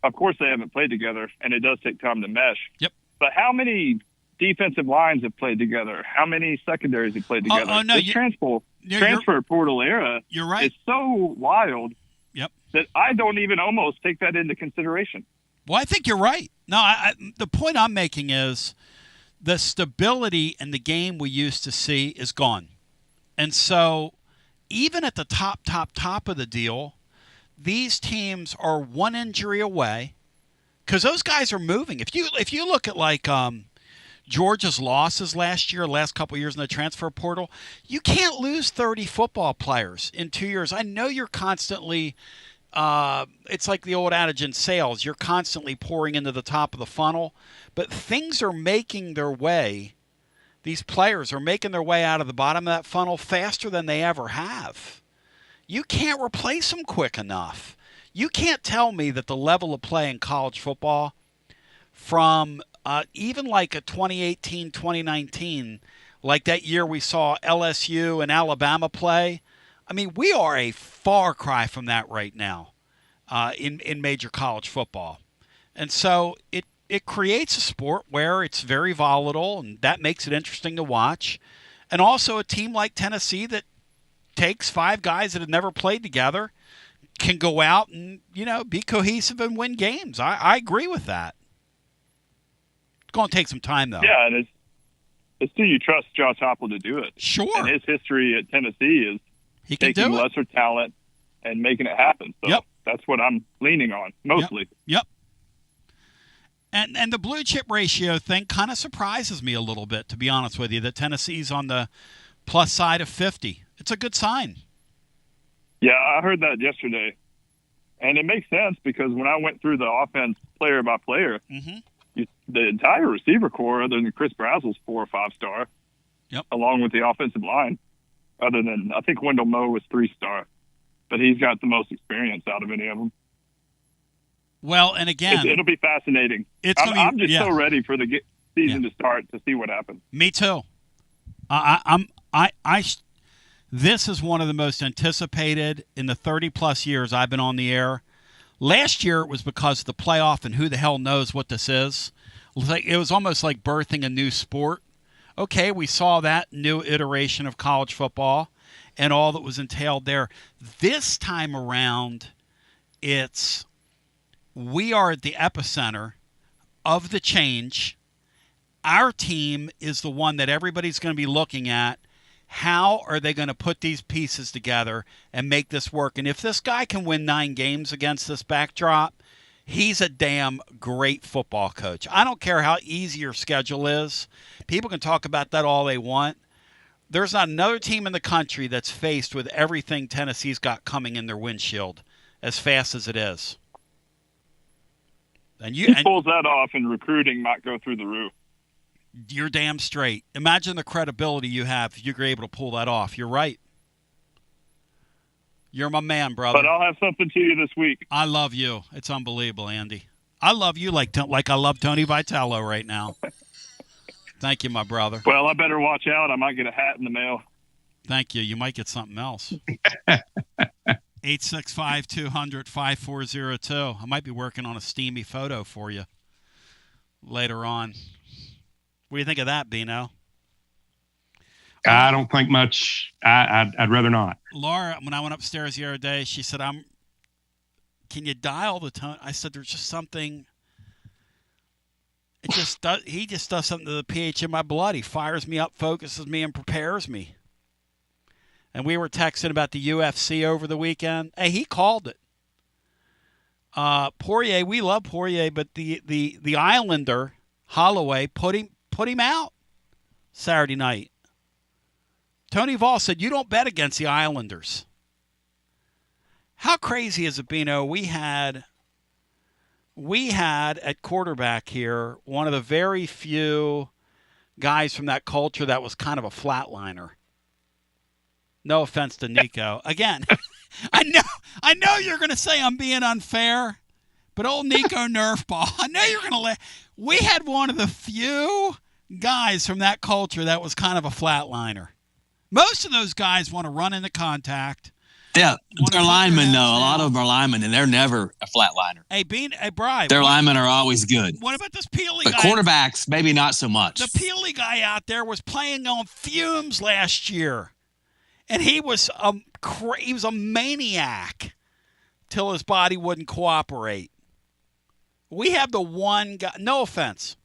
of course, they haven't played together, and it does take time to mesh. Yep. But how many defensive lines have played together? How many secondaries have played together? Oh no, this transfer portal era you're right. It's so wild. Yep. That I don't even almost take that into consideration. Well, I think you're right. No, the point I'm making is the stability in the game we used to see is gone. And so even at the top of the deal, these teams are one injury away because those guys are moving. If you look at like Georgia's losses last couple of years in the transfer portal, you can't lose 30 football players in 2 years. I know you're constantly it's like the old adage in sales, you're constantly pouring into the top of the funnel, but things are making their way. These players are making their way out of the bottom of that funnel faster than they ever have. You can't replace them quick enough. You can't tell me that the level of play in college football from even like a 2018, 2019, like that year we saw LSU and Alabama play, I mean, we are a far cry from that right now in major college football. And so it creates a sport where it's very volatile, and that makes it interesting to watch. And also a team like Tennessee that takes five guys that have never played together can go out and, be cohesive and win games. I agree with that. It's going to take some time, though. Yeah, and it's do you trust Josh Heupel to do it? Sure. And his history at Tennessee is he can taking do it. lesser talent and making it happen. So that's what I'm leaning on, mostly. Yep. And the blue chip ratio thing kind of surprises me a little bit, to be honest with you, that Tennessee's on the plus side of 50. It's a good sign. Yeah, I heard that yesterday. And it makes sense because when I went through the offense player by player, the entire receiver core, other than Chris Brazel's 4 or 5 star, along with the offensive line, other than I think Wendell Moe was 3-star, but he's got the most experience out of any of them. Well, and again, it'll be fascinating. I'm just so ready for the season to start to see what happens. Me too. This is one of the most anticipated in the 30-plus years I've been on the air. Last year it was because of the playoff and who the hell knows what this is. It was almost like birthing a new sport. Okay, we saw that new iteration of college football and all that was entailed there. This time around, we are at the epicenter of the change. Our team is the one that everybody's going to be looking at. How are they going to put these pieces together and make this work? And if this guy can win 9 games against this backdrop, he's a damn great football coach. I don't care how easy your schedule is. People can talk about that all they want. There's not another team in the country that's faced with everything Tennessee's got coming in their windshield as fast as it is. And he pulls that off, and recruiting might go through the roof. You're damn straight. Imagine the credibility you have if you're able to pull that off. You're right. You're my man, brother. But I'll have something to you this week. I love you. It's unbelievable, Andy. I love you like I love Tony Vitello right now. Thank you, my brother. Well, I better watch out. I might get a hat in the mail. Thank you. You might get something else. 865-200-5402. I might be working on a steamy photo for you later on. What do you think of that, Bino? I don't think much. I'd rather not. Laura, when I went upstairs the other day, she said, can you dial the tone? I said, there's just something. He just does something to the pH in my blood. He fires me up, focuses me, and prepares me. And we were texting about the UFC over the weekend. Hey, he called it. Poirier, we love Poirier, but the Islander, Holloway, put him out Saturday night. Tony Vall said, you don't bet against the Islanders. How crazy is it, Bino? We had at quarterback here one of the very few guys from that culture that was kind of a flatliner. No offense to Nico. Again, I know you're going to say I'm being unfair, but old Nico Nerfball, I know you're going to laugh. We had one of the few guys from that culture that was kind of a flatliner. Most of those guys want to run into contact. Yeah, they're linemen, though. A lot of them are linemen, and they're never a flatliner. Hey, Brian. Their linemen are always good. What about this Peely guy? But quarterbacks, maybe not so much. The Peely guy out there was playing on fumes last year, and he was a maniac till his body wouldn't cooperate. We have the one guy. No offense.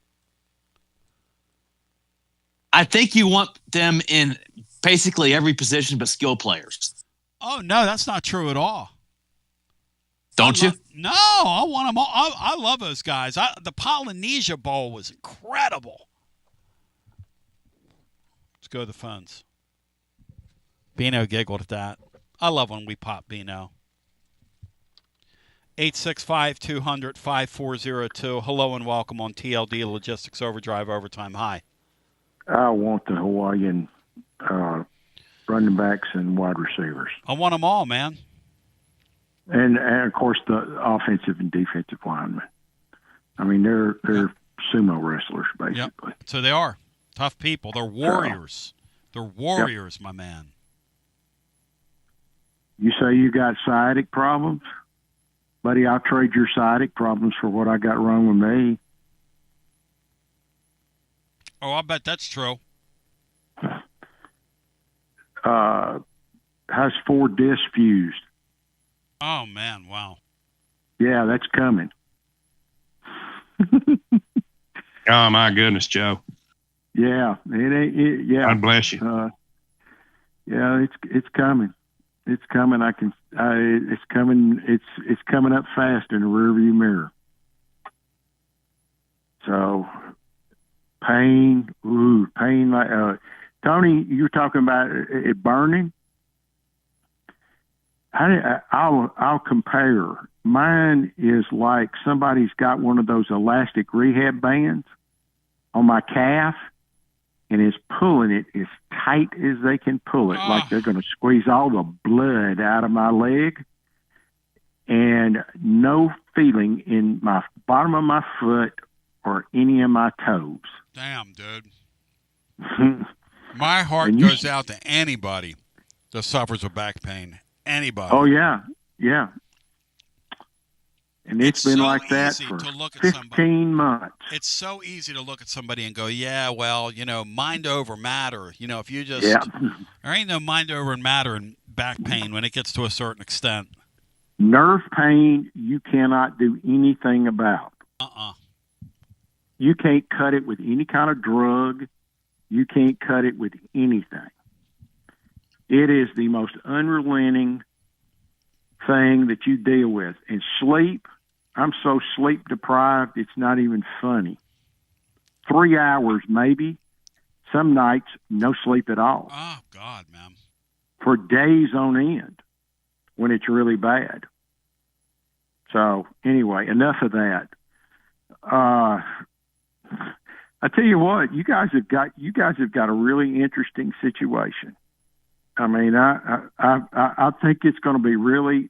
I think you want them in basically every position but skill players. Oh, no, that's not true at all. Don't you? No, I want them all. I love those guys. The Polynesia Bowl was incredible. Let's go to the phones. Bino giggled at that. I love when we pop Bino. 865-200-5402. Hello and welcome on TLD Logistics Overdrive Overtime. Hi. I want the Hawaiian running backs and wide receivers. I want them all, man. And of course, the offensive and defensive linemen. I mean, they're sumo wrestlers, basically. Yep. So they are. Tough people. They're warriors. They're warriors, my man. You say you got sciatic problems? Buddy, I'll trade your sciatic problems for what I got wrong with me. Oh, I bet that's true. Has 4 discs fused. Oh, man, wow. Yeah, that's coming. Oh, my goodness, Joe. Yeah, yeah. God bless you. Yeah, it's coming. It's coming. It's coming. It's coming up fast in the rearview mirror. So, pain. Pain like Tony. You're talking about it burning. I'll compare. Mine is like somebody's got one of those elastic rehab bands on my calf and is pulling it as tight as they can pull it, like they're going to squeeze all the blood out of my leg, and no feeling in my bottom of my foot or any of my toes. Damn, dude. My heart goes out to anybody that suffers with back pain. Anybody. Oh, yeah. Yeah. And it's been so like that easy for to look at 15 months. It's so easy to look at somebody and go, yeah, well, mind over matter. If you just there ain't no mind over matter in back pain when it gets to a certain extent. Nerve pain, you cannot do anything about. You can't cut it with any kind of drug. You can't cut it with anything. It is the most unrelenting thing that you deal with. And sleep, I'm so sleep deprived, it's not even funny. 3 hours maybe. Some nights, no sleep at all. Oh, God, man. For days on end when it's really bad. So, anyway, enough of that. I tell you what, you guys have got a really interesting situation. I mean, I think it's going to be really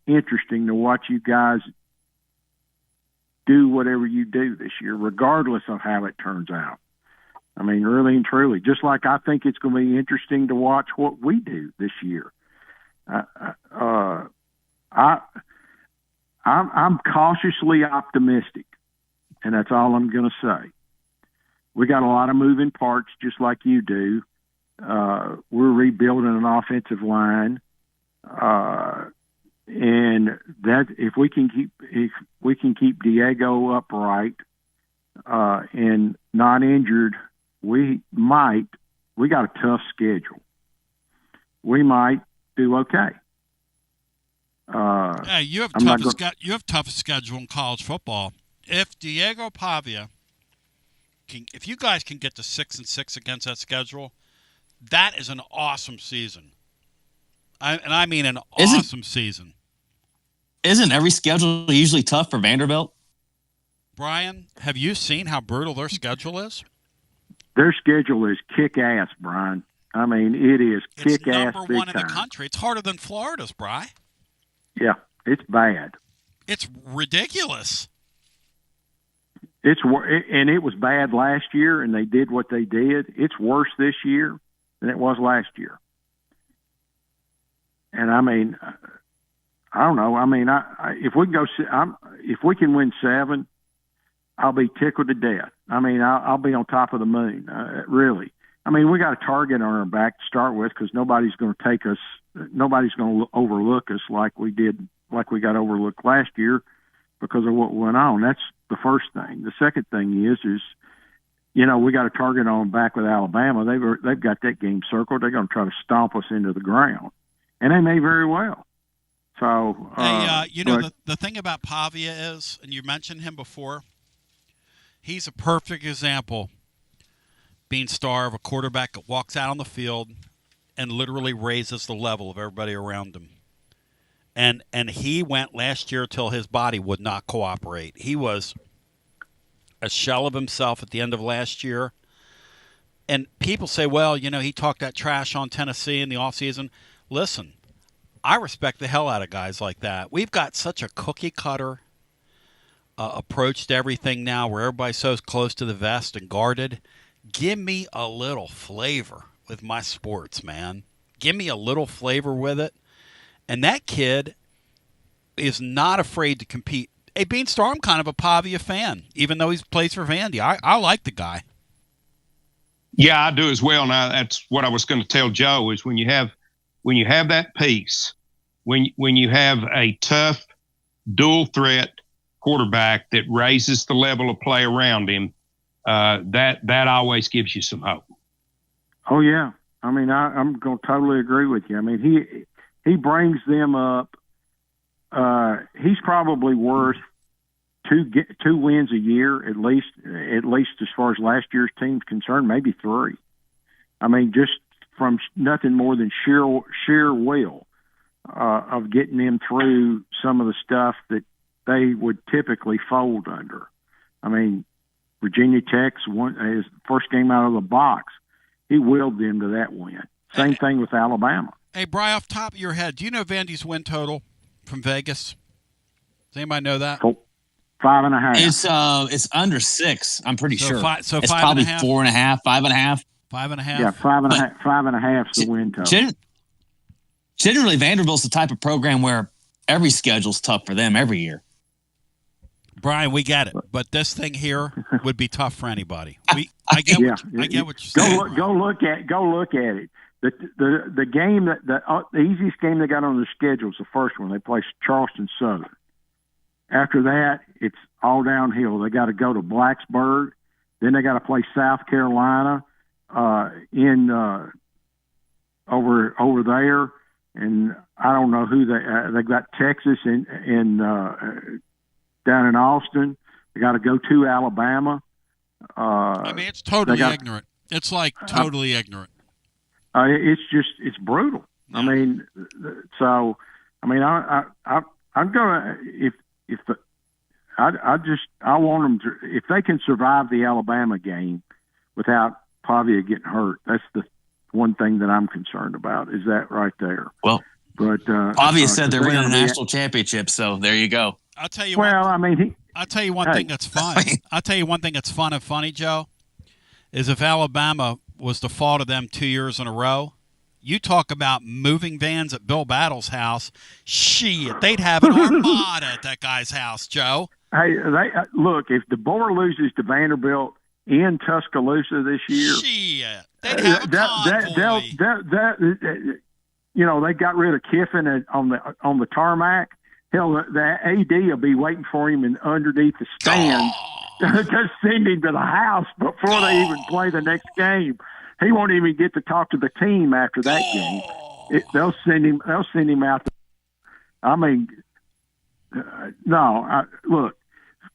interesting to watch you guys do whatever you do this year, regardless of how it turns out. I mean, really and truly, just like I think it's going to be interesting to watch what we do this year. I'm cautiously optimistic, and that's all I'm going to say. We got a lot of moving parts, just like you do. We're rebuilding an offensive line, and that if we can keep Diego upright and not injured, we got a tough schedule. We might do okay. You have toughest schedule in college football. If Diego Pavia if you guys can get to 6-6 against that schedule, that is an awesome season. I mean an awesome season. Isn't every schedule usually tough for Vanderbilt? Brian, have you seen how brutal their schedule is? Their schedule is kick-ass, Brian. I mean, it is kick-ass. It's number one in the time. country. It's harder than Florida's, Brian. Yeah, it's bad. It's ridiculous. And it was bad last year, and they did what they did. It's worse this year than it was last year. And I mean, I don't know. I mean, if we can win 7, I'll be tickled to death. I mean, I'll be on top of the moon. Really. I mean, we got a target on our back to start with because nobody's going to overlook us like we got overlooked last year because of what went on. That's the first thing. The second thing is we got a target on back with Alabama. They've got that game circled. They're going to try to stomp us into the ground, and they may very well. So, the thing about Pavia is, and you mentioned him before, he's a perfect example, being star of a quarterback that walks out on the field and literally raises the level of everybody around him. And he went last year till his body would not cooperate. He was a shell of himself at the end of last year. And people say, well, he talked that trash on Tennessee in the offseason. Listen, I respect the hell out of guys like that. We've got such a cookie-cutter approach to everything now where everybody's so close to the vest and guarded. Give me a little flavor with my sports, man. Give me a little flavor with it. And that kid is not afraid to compete. Hey, Beanstar, I'm kind of a Pavia fan, even though he plays for Vandy. I like the guy. Yeah, I do as well. Now, that's what I was going to tell Joe is when you have that piece, when you have a tough dual threat quarterback that raises the level of play around him, that always gives you some hope. Oh yeah, I mean I'm going to totally agree with you. I mean he brings them up. He's probably worth 2 wins a year at least as far as last year's team's concerned, maybe 3. I mean, just from nothing more than sheer will of getting them through some of the stuff that they would typically fold under. I mean, Virginia Tech's his first game out of the box, he willed them to that win. Same thing with Alabama. Hey, Brian, off the top of your head, do you know Vandy's win total from Vegas? Does anybody know that? 5.5. It's under 6. I'm pretty sure. So it's 5.5? probably 4.5, 5.5. 5.5. Yeah, 5.5 is the win total. Generally, Vanderbilt's the type of program where every schedule's tough for them every year. Brian, we get it, but this thing here would be tough for anybody. I get what you're saying. Go look at it. The game the easiest game they got on their schedule is the first one. They play Charleston Southern. After that, it's all downhill. They got to go to Blacksburg, then they got to play South Carolina over there, and I don't know who they got Texas in down in Austin. They got to go to Alabama. I mean, it's totally ignorant. It's like totally ignorant. It's brutal. Yeah. I mean, so I mean, I'm gonna I want them to, if they can survive the Alabama game without Pavia getting hurt. That's the one thing that I'm concerned about. Is that right there? Well, but Pavia said they're winning a national championship, so there you go. I'll tell you. Well, I mean, I'll tell you one thing that's fun. I'll tell you one thing that's fun and funny, Joe, is if Alabama was the fault of them 2 years in a row, you talk about moving vans at Bill Battle's house. Shit, they'd have an armada at that guy's house, Joe. Hey, look, if the Boar loses to Vanderbilt in Tuscaloosa this year, shit, they'd have a convoy. You know, they got rid of Kiffin on the tarmac. Hell, the AD will be waiting for him underneath the stand to send him to the house before they even play the next game. He won't even get to talk to the team after that game. They'll send him out. I mean, look,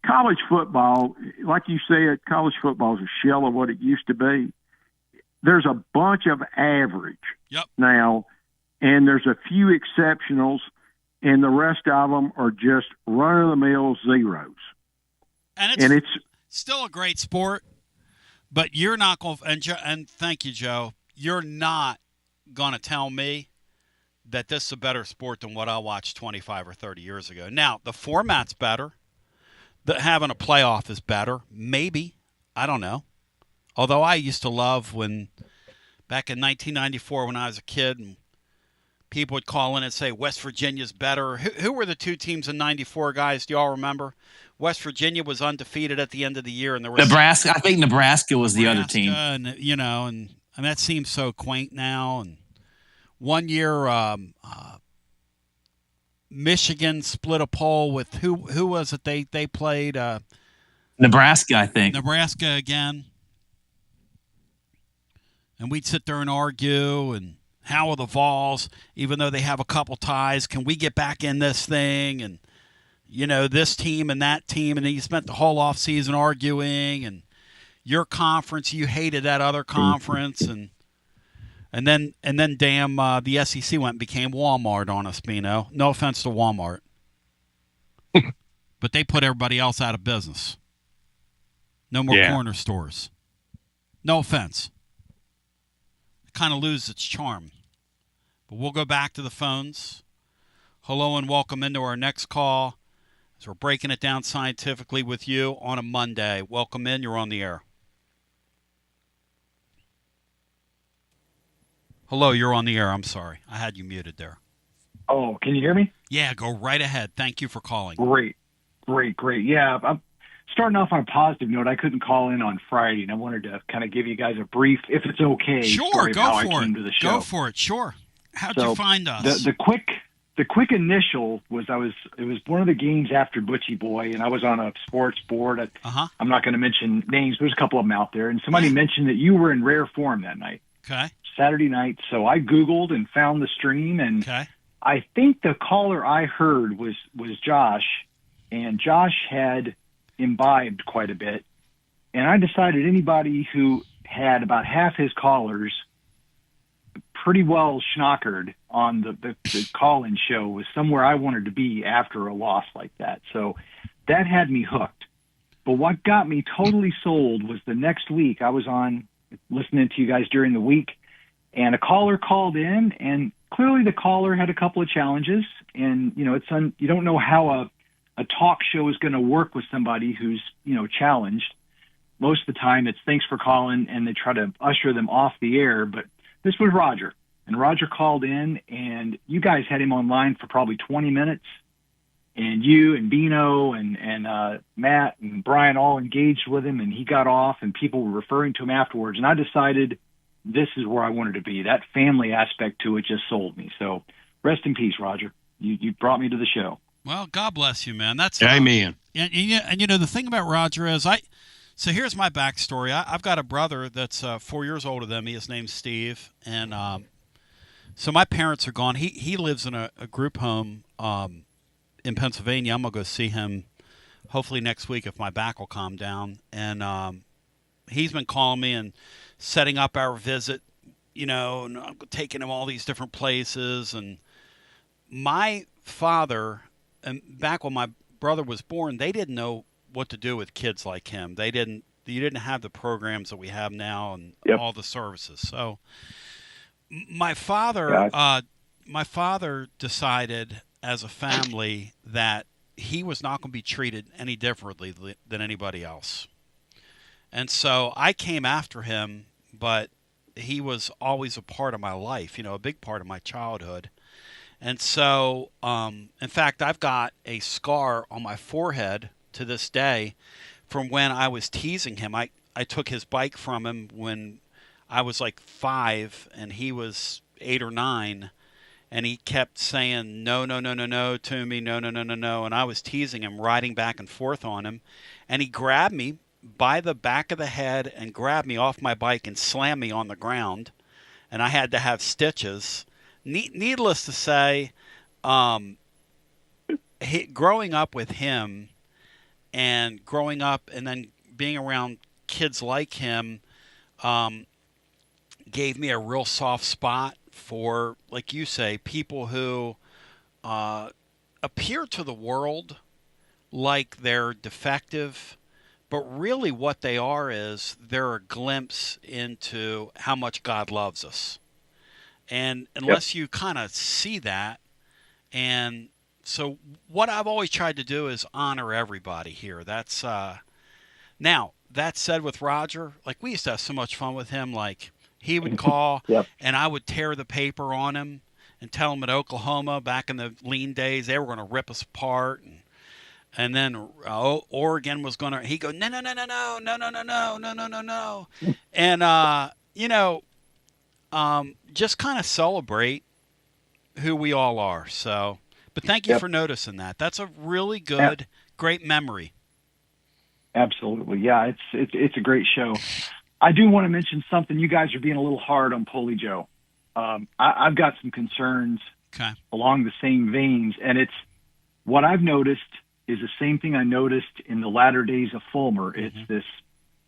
college football, like you said, college football is a shell of what it used to be. There's a bunch of average now, and there's a few exceptionals, and the rest of them are just run-of-the-mill zeros. And it's still a great sport, but you're not going to – and thank you, Joe. You're not going to tell me that this is a better sport than what I watched 25 or 30 years ago. Now, the format's better. Having a playoff is better. Maybe. I don't know. Although I used to love when back in 1994 when I was a kid and people would call in and say West Virginia's better. Who were the two teams in 94, guys? Do you all remember? West Virginia was undefeated at the end of the year. And there was Nebraska. I think Nebraska was the other team. And, and that seems so quaint now. And one year Michigan split a poll with who was it they played? Nebraska, I think. Nebraska again. And we'd sit there and argue, and how are the Vols, even though they have a couple ties, can we get back in this thing? And, this team and that team, and then you spent the whole offseason arguing, and your conference, you hated that other conference, and then damn, the SEC went and became Walmart on us, Bino. No offense to Walmart. But they put everybody else out of business. No more corner stores. No offense. Kind of lose its charm. But we'll go back to the phones. Hello and welcome into our next call as we're breaking it down scientifically with you on a Monday. Welcome in. You're on the air. Hello, you're on the air. I'm sorry. I had you muted there. Oh, can you hear me? Yeah, go right ahead. Thank you for calling. Great. Yeah, I'm starting off on a positive note. I couldn't call in on Friday, and I wanted to kind of give you guys a brief, if it's okay. Sure, go for it. Go for it. Sure. How'd you find us? The quick initial was it was one of the games after Butchie Boy, and I was on a sports board. I'm not going to mention names. There's a couple of them out there, and somebody mentioned that you were in rare form that night. Okay. Saturday night. So I Googled and found the stream, and I think the caller I heard was Josh, and Josh had imbibed quite a bit, and I decided anybody who had about half his callers pretty well schnockered on the call-in show was somewhere I wanted to be after a loss like that. So that had me hooked. But what got me totally sold was the next week I was on listening to you guys during the week, and a caller called in, and clearly the caller had a couple of challenges, and you don't know how a talk show is going to work with somebody who's, challenged. Most of the time it's thanks for calling, and they try to usher them off the air. But this was Roger, and Roger called in, and you guys had him online for probably 20 minutes. and you and Bino and Matt and Brian all engaged with him, and he got off, and people were referring to him afterwards. And I decided this is where I wanted to be. That family aspect to it just sold me. So rest in peace, Roger. You brought me to the show. Well, God bless you, man. That's amen. And the thing about Roger is so here's my backstory. I've got a brother that's 4 years older than me. His name's Steve, and so my parents are gone. He lives in a group home in Pennsylvania. I'm gonna go see him hopefully next week if my back will calm down. And he's been calling me and setting up our visit. And I'm taking him all these different places. And my father, and back when my brother was born, they didn't know what to do with kids like him. You didn't have the programs that we have now and all the services. So my father decided as a family that he was not going to be treated any differently than anybody else. And so I came after him, but he was always a part of my life, a big part of my childhood. And so, in fact, I've got a scar on my forehead to this day from when I was teasing him. I took his bike from him when I was like 5 and he was 8 or 9. And he kept saying, no, no, no, no, no to me, no, no, no, no, no. And I was teasing him, riding back and forth on him. And he grabbed me by the back of the head and grabbed me off my bike and slammed me on the ground. And I had to have stitches. Needless to say, growing up with him and growing up and then being around kids like him gave me a real soft spot for, like you say, people who appear to the world like they're defective, but really what they are is they're a glimpse into how much God loves us. And unless you kind of see that, and so what I've always tried to do is honor everybody here. That's now, that said, with Roger, like we used to have so much fun with him, like he would call and I would tear the paper on him and tell him at Oklahoma back in the lean days they were going to rip us apart, and then Oregon was going to. He'd go, no, no, no, no, no, no, no, no, no, no, no, no, no, and just kind of celebrate who we all are. So, but thank you for noticing that. That's a really good, great memory. Absolutely, yeah. It's a great show. I do want to mention something. You guys are being a little hard on Polly Joe. I've got some concerns along the same veins, and it's what I've noticed is the same thing I noticed in the latter days of Fulmer. It's this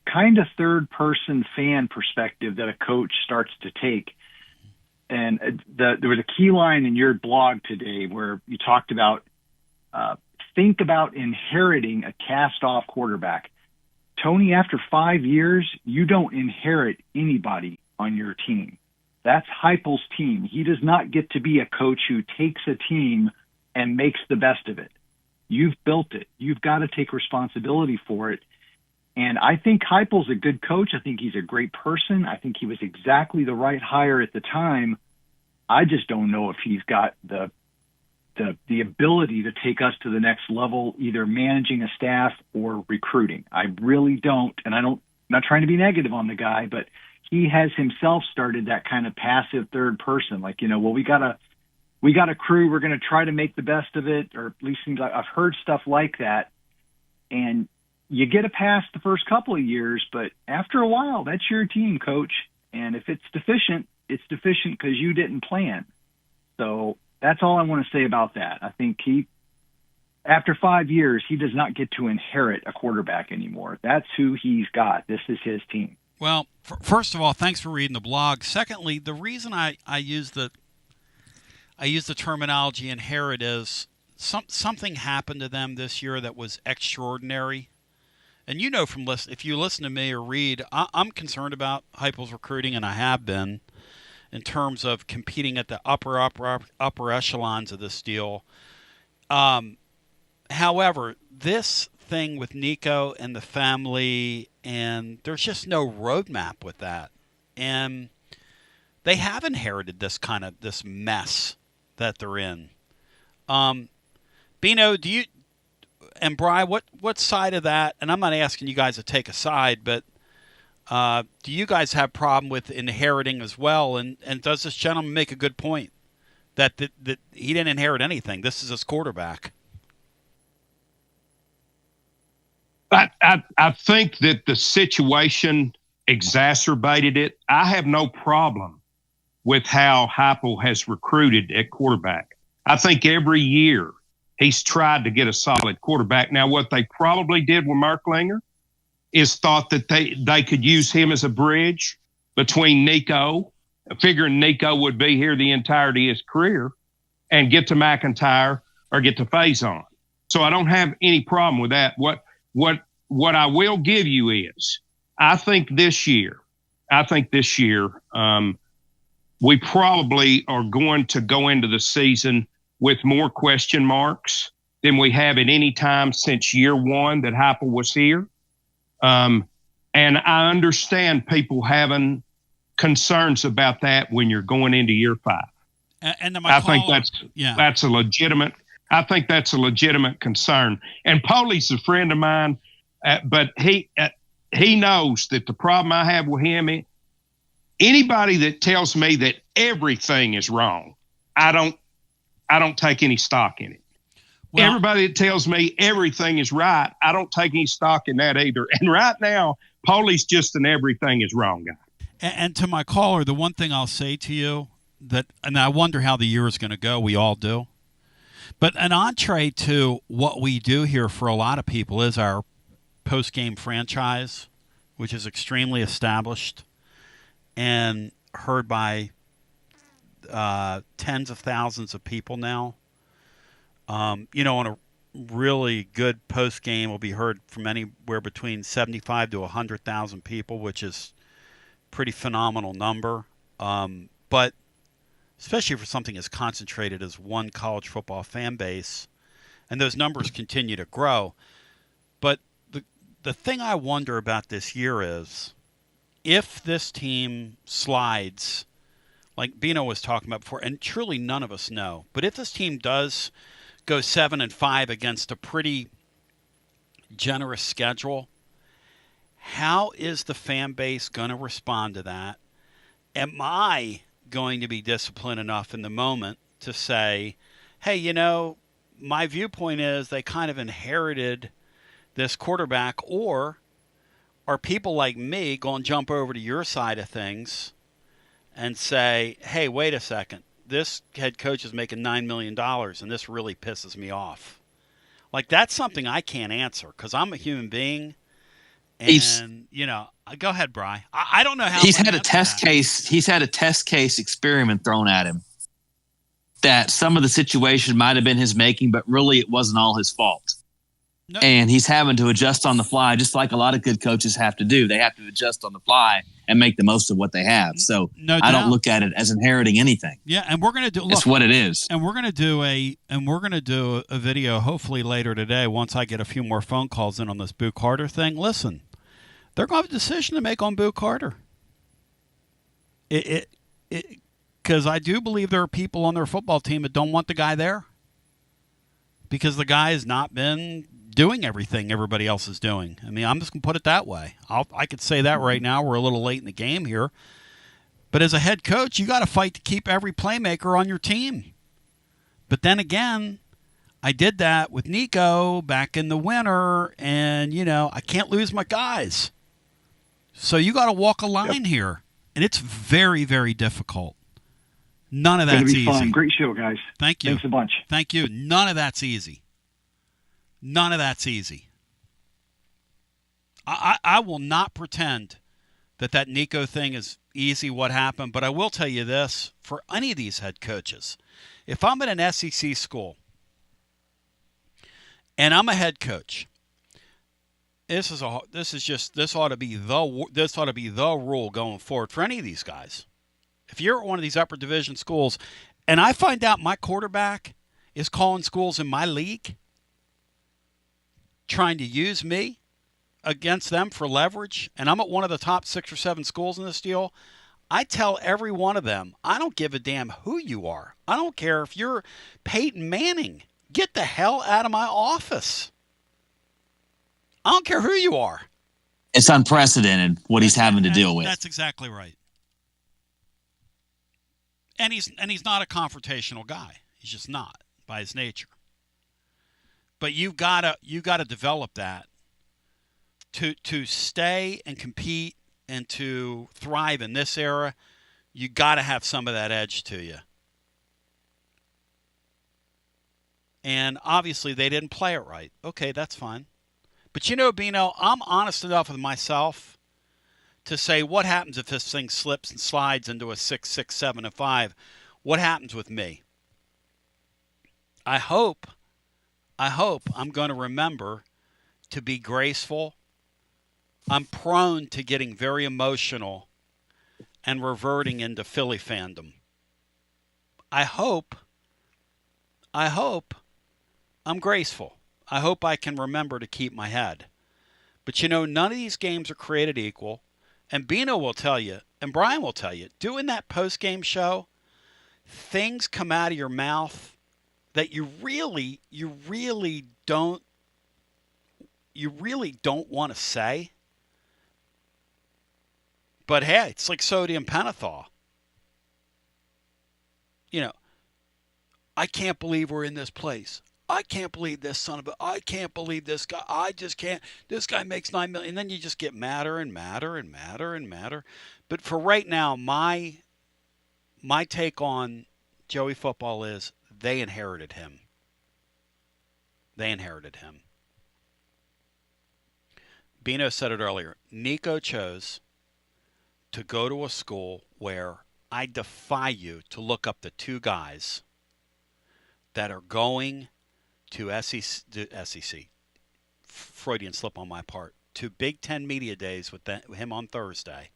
kind of third-person fan perspective that a coach starts to take. And there was a key line in your blog today where you talked about think about inheriting a cast-off quarterback. Tony, after 5 years, you don't inherit anybody on your team. That's Heupel's team. He does not get to be a coach who takes a team and makes the best of it. You've built it. You've got to take responsibility for it. And I think Heupel's a good coach. I think he's a great person. I think he was exactly the right hire at the time. I just don't know if he's got the ability to take us to the next level, either managing a staff or recruiting. I really don't. And I'm not trying to be negative on the guy, but he has himself started that kind of passive third person. Like, well, we got a crew. We're going to try to make the best of it, or at least seems like I've heard stuff like that. And you get a pass the first couple of years, but after a while, that's your team, coach. And if it's deficient because you didn't plan. So that's all I want to say about that. I think after 5 years, he does not get to inherit a quarterback anymore. That's who he's got. This is his team. Well, first of all, thanks for reading the blog. Secondly, the reason I use the terminology inherit is something happened to them this year that was extraordinary. And if you listen to me or read, I'm concerned about Heupel's recruiting, and I have been, in terms of competing at the upper echelons of this deal. However, this thing with Nico and the family, and there's just no roadmap with that. And they have inherited this mess that they're in. Bino, do you and Bri, what side of that? And I'm not asking you guys to take a side, but do you guys have problem with inheriting as well? And does this gentleman make a good point that he didn't inherit anything? This is his quarterback. I think that the situation exacerbated it. I have no problem with how Heupel has recruited at quarterback. I think every year he's tried to get a solid quarterback. Now, what they probably did with Merklinger is thought that they could use him as a bridge between Nico, figuring Nico would be here the entirety of his career, and get to McIntyre or get to Faison. So I don't have any problem with that. What I will give you is, I think this year, we probably are going to go into the season with more question marks than we have at any time since year one that Heupel was here. And I understand people having concerns about that when you're going into year 5. And I think that's a legitimate. I think that's a legitimate concern. And Poley's a friend of mine, but he knows that the problem I have with him is anybody that tells me that everything is wrong, I don't take any stock in it. Well, everybody that tells me everything is right, I don't take any stock in that either. And right now, Poley's just an everything is wrong guy. And to my caller, the one thing I'll say to you and I wonder how the year is going to go. We all do. But an entree to what we do here for a lot of people is our post-game franchise, which is extremely established and heard by tens of thousands of people now. On a really good post-game will be heard from anywhere between 75 to 100,000 people, which is a pretty phenomenal number. But especially for something as concentrated as one college football fan base, and those numbers continue to grow. But the thing I wonder about this year is if this team slides, like Bino was talking about before, and truly none of us know, but if this team does go 7-5 against a pretty generous schedule, how is the fan base going to respond to that? Am I going to be disciplined enough in the moment to say, hey, my viewpoint is they kind of inherited this quarterback, or are people like me going to jump over to your side of things and say, hey, wait a second, this head coach is making $9 million and this really pisses me off? Like, that's something I can't answer because I'm a human being. And, go ahead, Bri. I don't know how he's had a test case. He's had a test case experiment thrown at him that some of the situation might have been his making, but really it wasn't all his fault. No. And he's having to adjust on the fly, just like a lot of good coaches have to do. They have to adjust on the fly and make the most of what they have. So I don't look at it as inheriting anything. Yeah, and we're going to do. It's what it is. And we're going to do a video hopefully later today once I get a few more phone calls in on this Boo Carter thing. Listen, they're going to have a decision to make on Boo Carter. Because I do believe there are people on their football team that don't want the guy there because the guy has not been doing everything everybody else is doing. I mean, I'm just going to put it that way. I could say that right now. We're a little late in the game here. But as a head coach, you got to fight to keep every playmaker on your team. But then again, I did that with Nico back in the winter, and, I can't lose my guys. So you got to walk a line here, and it's very, very difficult. None of that's easy. Fun. Great show, guys. Thank you. Thanks a bunch. Thank you. None of that's easy. None of that's easy. I will not pretend that Nico thing is easy what happened, but I will tell you this, for any of these head coaches, if I'm at an SEC school and I'm a head coach, this ought to be the rule going forward for any of these guys. If you're at one of these upper division schools and I find out my quarterback is calling schools in my league trying to use me against them for leverage, and I'm at one of the top 6 or 7 schools in this deal, I tell every one of them, I don't give a damn who you are. I don't care if you're Peyton Manning Get the hell out of my office. I don't care who you are. It's unprecedented what he's having to deal with. That's exactly right. And he's not a confrontational guy. He's just not by his nature. But you gotta develop that to stay and compete and to thrive in this era. You gotta have some of that edge to you. And obviously they didn't play it right. Okay, that's fine. But Bino, I'm honest enough with myself to say, what happens if this thing slips and slides into a 6, 6, 7, and 5? What happens with me? I hope I'm going to remember to be graceful. I'm prone to getting very emotional and reverting into Philly fandom. I hope I'm graceful. I hope I can remember to keep my head. But none of these games are created equal. And Bino will tell you, and Brian will tell you, doing that post-game show, things come out of your mouth that you really don't want to say. But hey, it's like sodium pentothal. I can't believe we're in this place. I can't believe this son of a... I can't believe this guy. I just can't. This guy makes $9 million. And then you just get madder and madder and madder and madder. But for right now, my take on Joey football is they inherited him. They inherited him. Bino said it earlier. Nico chose to go to a school where I defy you to look up the two guys that are going to SEC, Freudian slip on my part, to Big Ten Media Days with him on Thursday.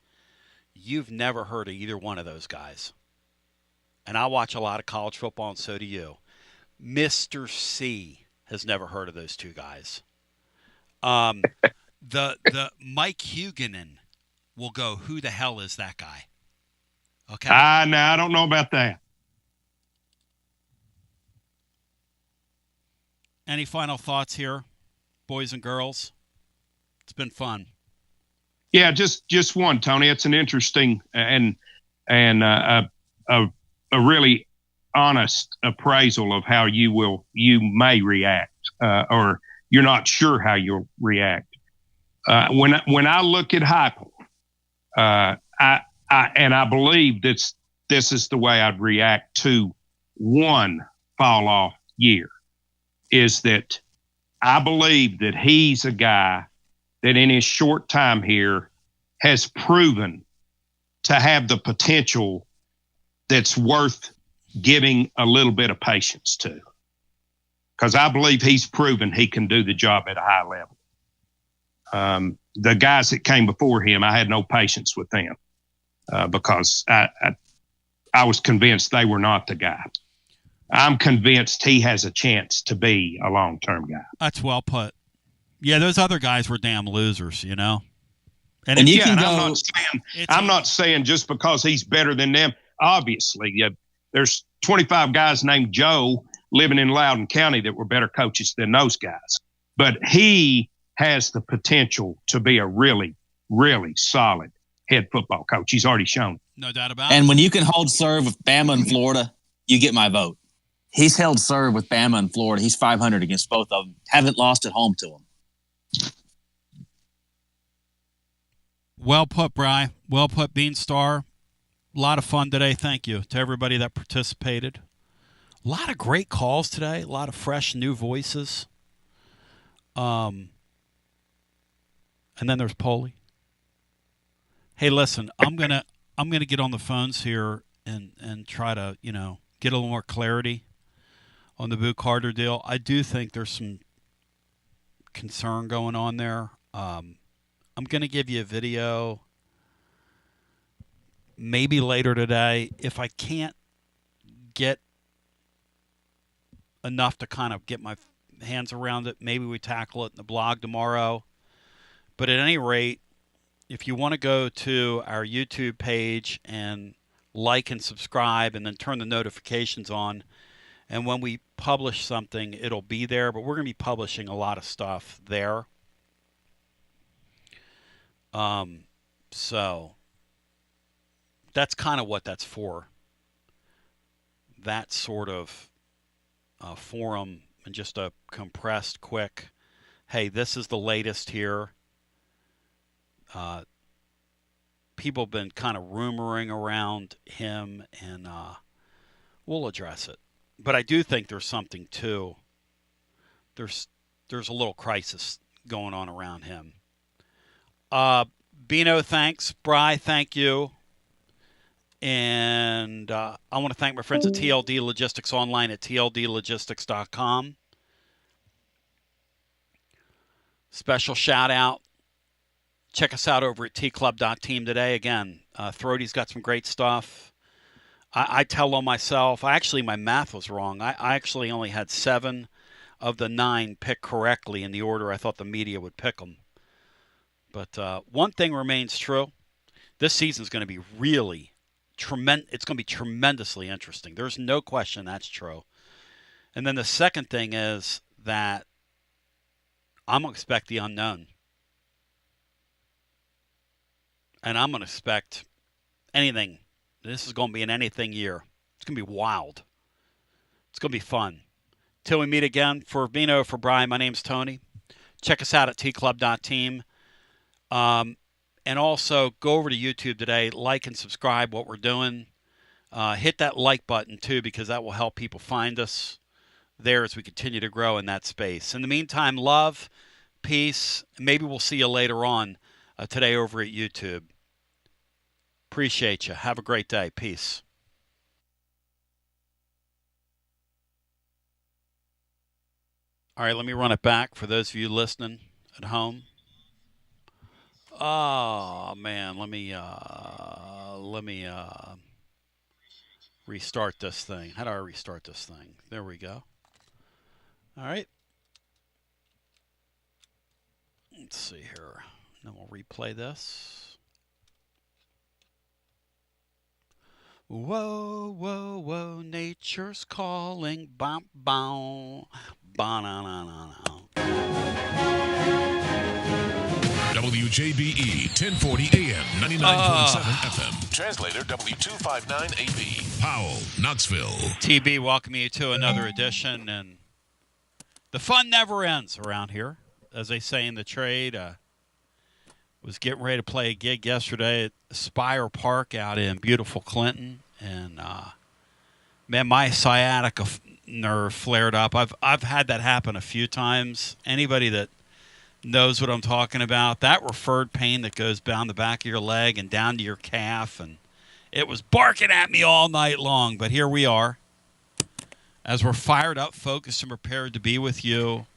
You've never heard of either one of those guys. And I watch a lot of college football, and so do you. Mr. C has never heard of those two guys. The Mike Huguenin will go, who the hell is that guy? Okay. No, I don't know about that. Any final thoughts here, boys and girls? It's been fun. Yeah, just one, Tony. It's an interesting and a really honest appraisal of how you may react, or you're not sure how you'll react. When I look at Heupel, I believe this is the way I'd react to one fall off year. Is that I believe that he's a guy that in his short time here has proven to have the potential that's worth giving a little bit of patience to. Because I believe he's proven he can do the job at a high level. The guys that came before him, I had no patience with them because I was convinced they were not the guy. I'm convinced he has a chance to be a long-term guy. That's well put. Yeah, those other guys were damn losers, And I'm not saying just because he's better than them. Obviously, there's 25 guys named Joe living in Loudoun County that were better coaches than those guys. But he has the potential to be a really, really solid head football coach. He's already shown it. No doubt about it. And when you can hold serve with Bama and Florida, you get my vote. He's held serve with Bama and Florida. He's 500 against both of them. Haven't lost at home to them. Well put, Bri. Well put, Beanstar. A lot of fun today. Thank you to everybody that participated. A lot of great calls today. A lot of fresh new voices. And then there's Polly. Hey, listen, I'm gonna get on the phones here and try to get a little more clarity on the Boo Carter deal. I do think there's some concern going on there. I'm going to give you a video maybe later today. If I can't get enough to kind of get my hands around it, maybe we tackle it in the blog tomorrow. But at any rate, if you want to go to our YouTube page and like and subscribe and then turn the notifications on, And when we publish something, it'll be there, but we're going to be publishing a lot of stuff there. So that's kind of what that's for. That sort of forum, and just a compressed, quick, hey, this is the latest here. People have been kind of rumoring around him, and we'll address it. But I do think there's something too. There's a little crisis going on around him. Bino, thanks. Bri, thank you. And I want to thank my friends at TLD Logistics online at tldlogistics.com. Special shout out. Check us out over at tclub.team today. Again, Throaty's got some great stuff. I tell on myself, my math was wrong. I actually only had 7 of the 9 picked correctly in the order I thought the media would pick them. But one thing remains true. This season is going to be really tremendous. It's going to be tremendously interesting. There's no question that's true. And then the second thing is that I'm going to expect the unknown. And I'm going to expect anything. This is going to be an anything year. It's going to be wild. It's going to be fun. Till we meet again, for Bino, for Brian, my name's Tony. Check us out at tclub.team. And also, go over to YouTube today, like and subscribe what we're doing. Hit that like button, too, because that will help people find us there as we continue to grow in that space. In the meantime, love, peace. Maybe we'll see you later on today over at YouTube. Appreciate you. Have a great day. Peace. All right, let me run it back for those of you listening at home. Oh man, let me restart this thing. How do I restart this thing? There we go. All right. Let's see here. Then we'll replay this. Whoa, whoa, whoa, nature's calling. Bom, bom, ba-na-na-na-na. WJBE 1040 AM 99.7 FM. Translator W259AB. Powell, Knoxville. TB welcoming you to another edition, and the fun never ends around here. As they say in the trade, was getting ready to play a gig yesterday at Spire Park out in beautiful Clinton, and man, my sciatica nerve flared up. I've had that happen a few times. Anybody that knows what I'm talking about, that referred pain that goes down the back of your leg and down to your calf, and it was barking at me all night long. But here we are, as we're fired up, focused, and prepared to be with you.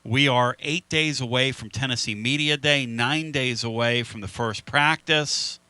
We are 8 days away from Tennessee Media Day, 9 days away from the first practice.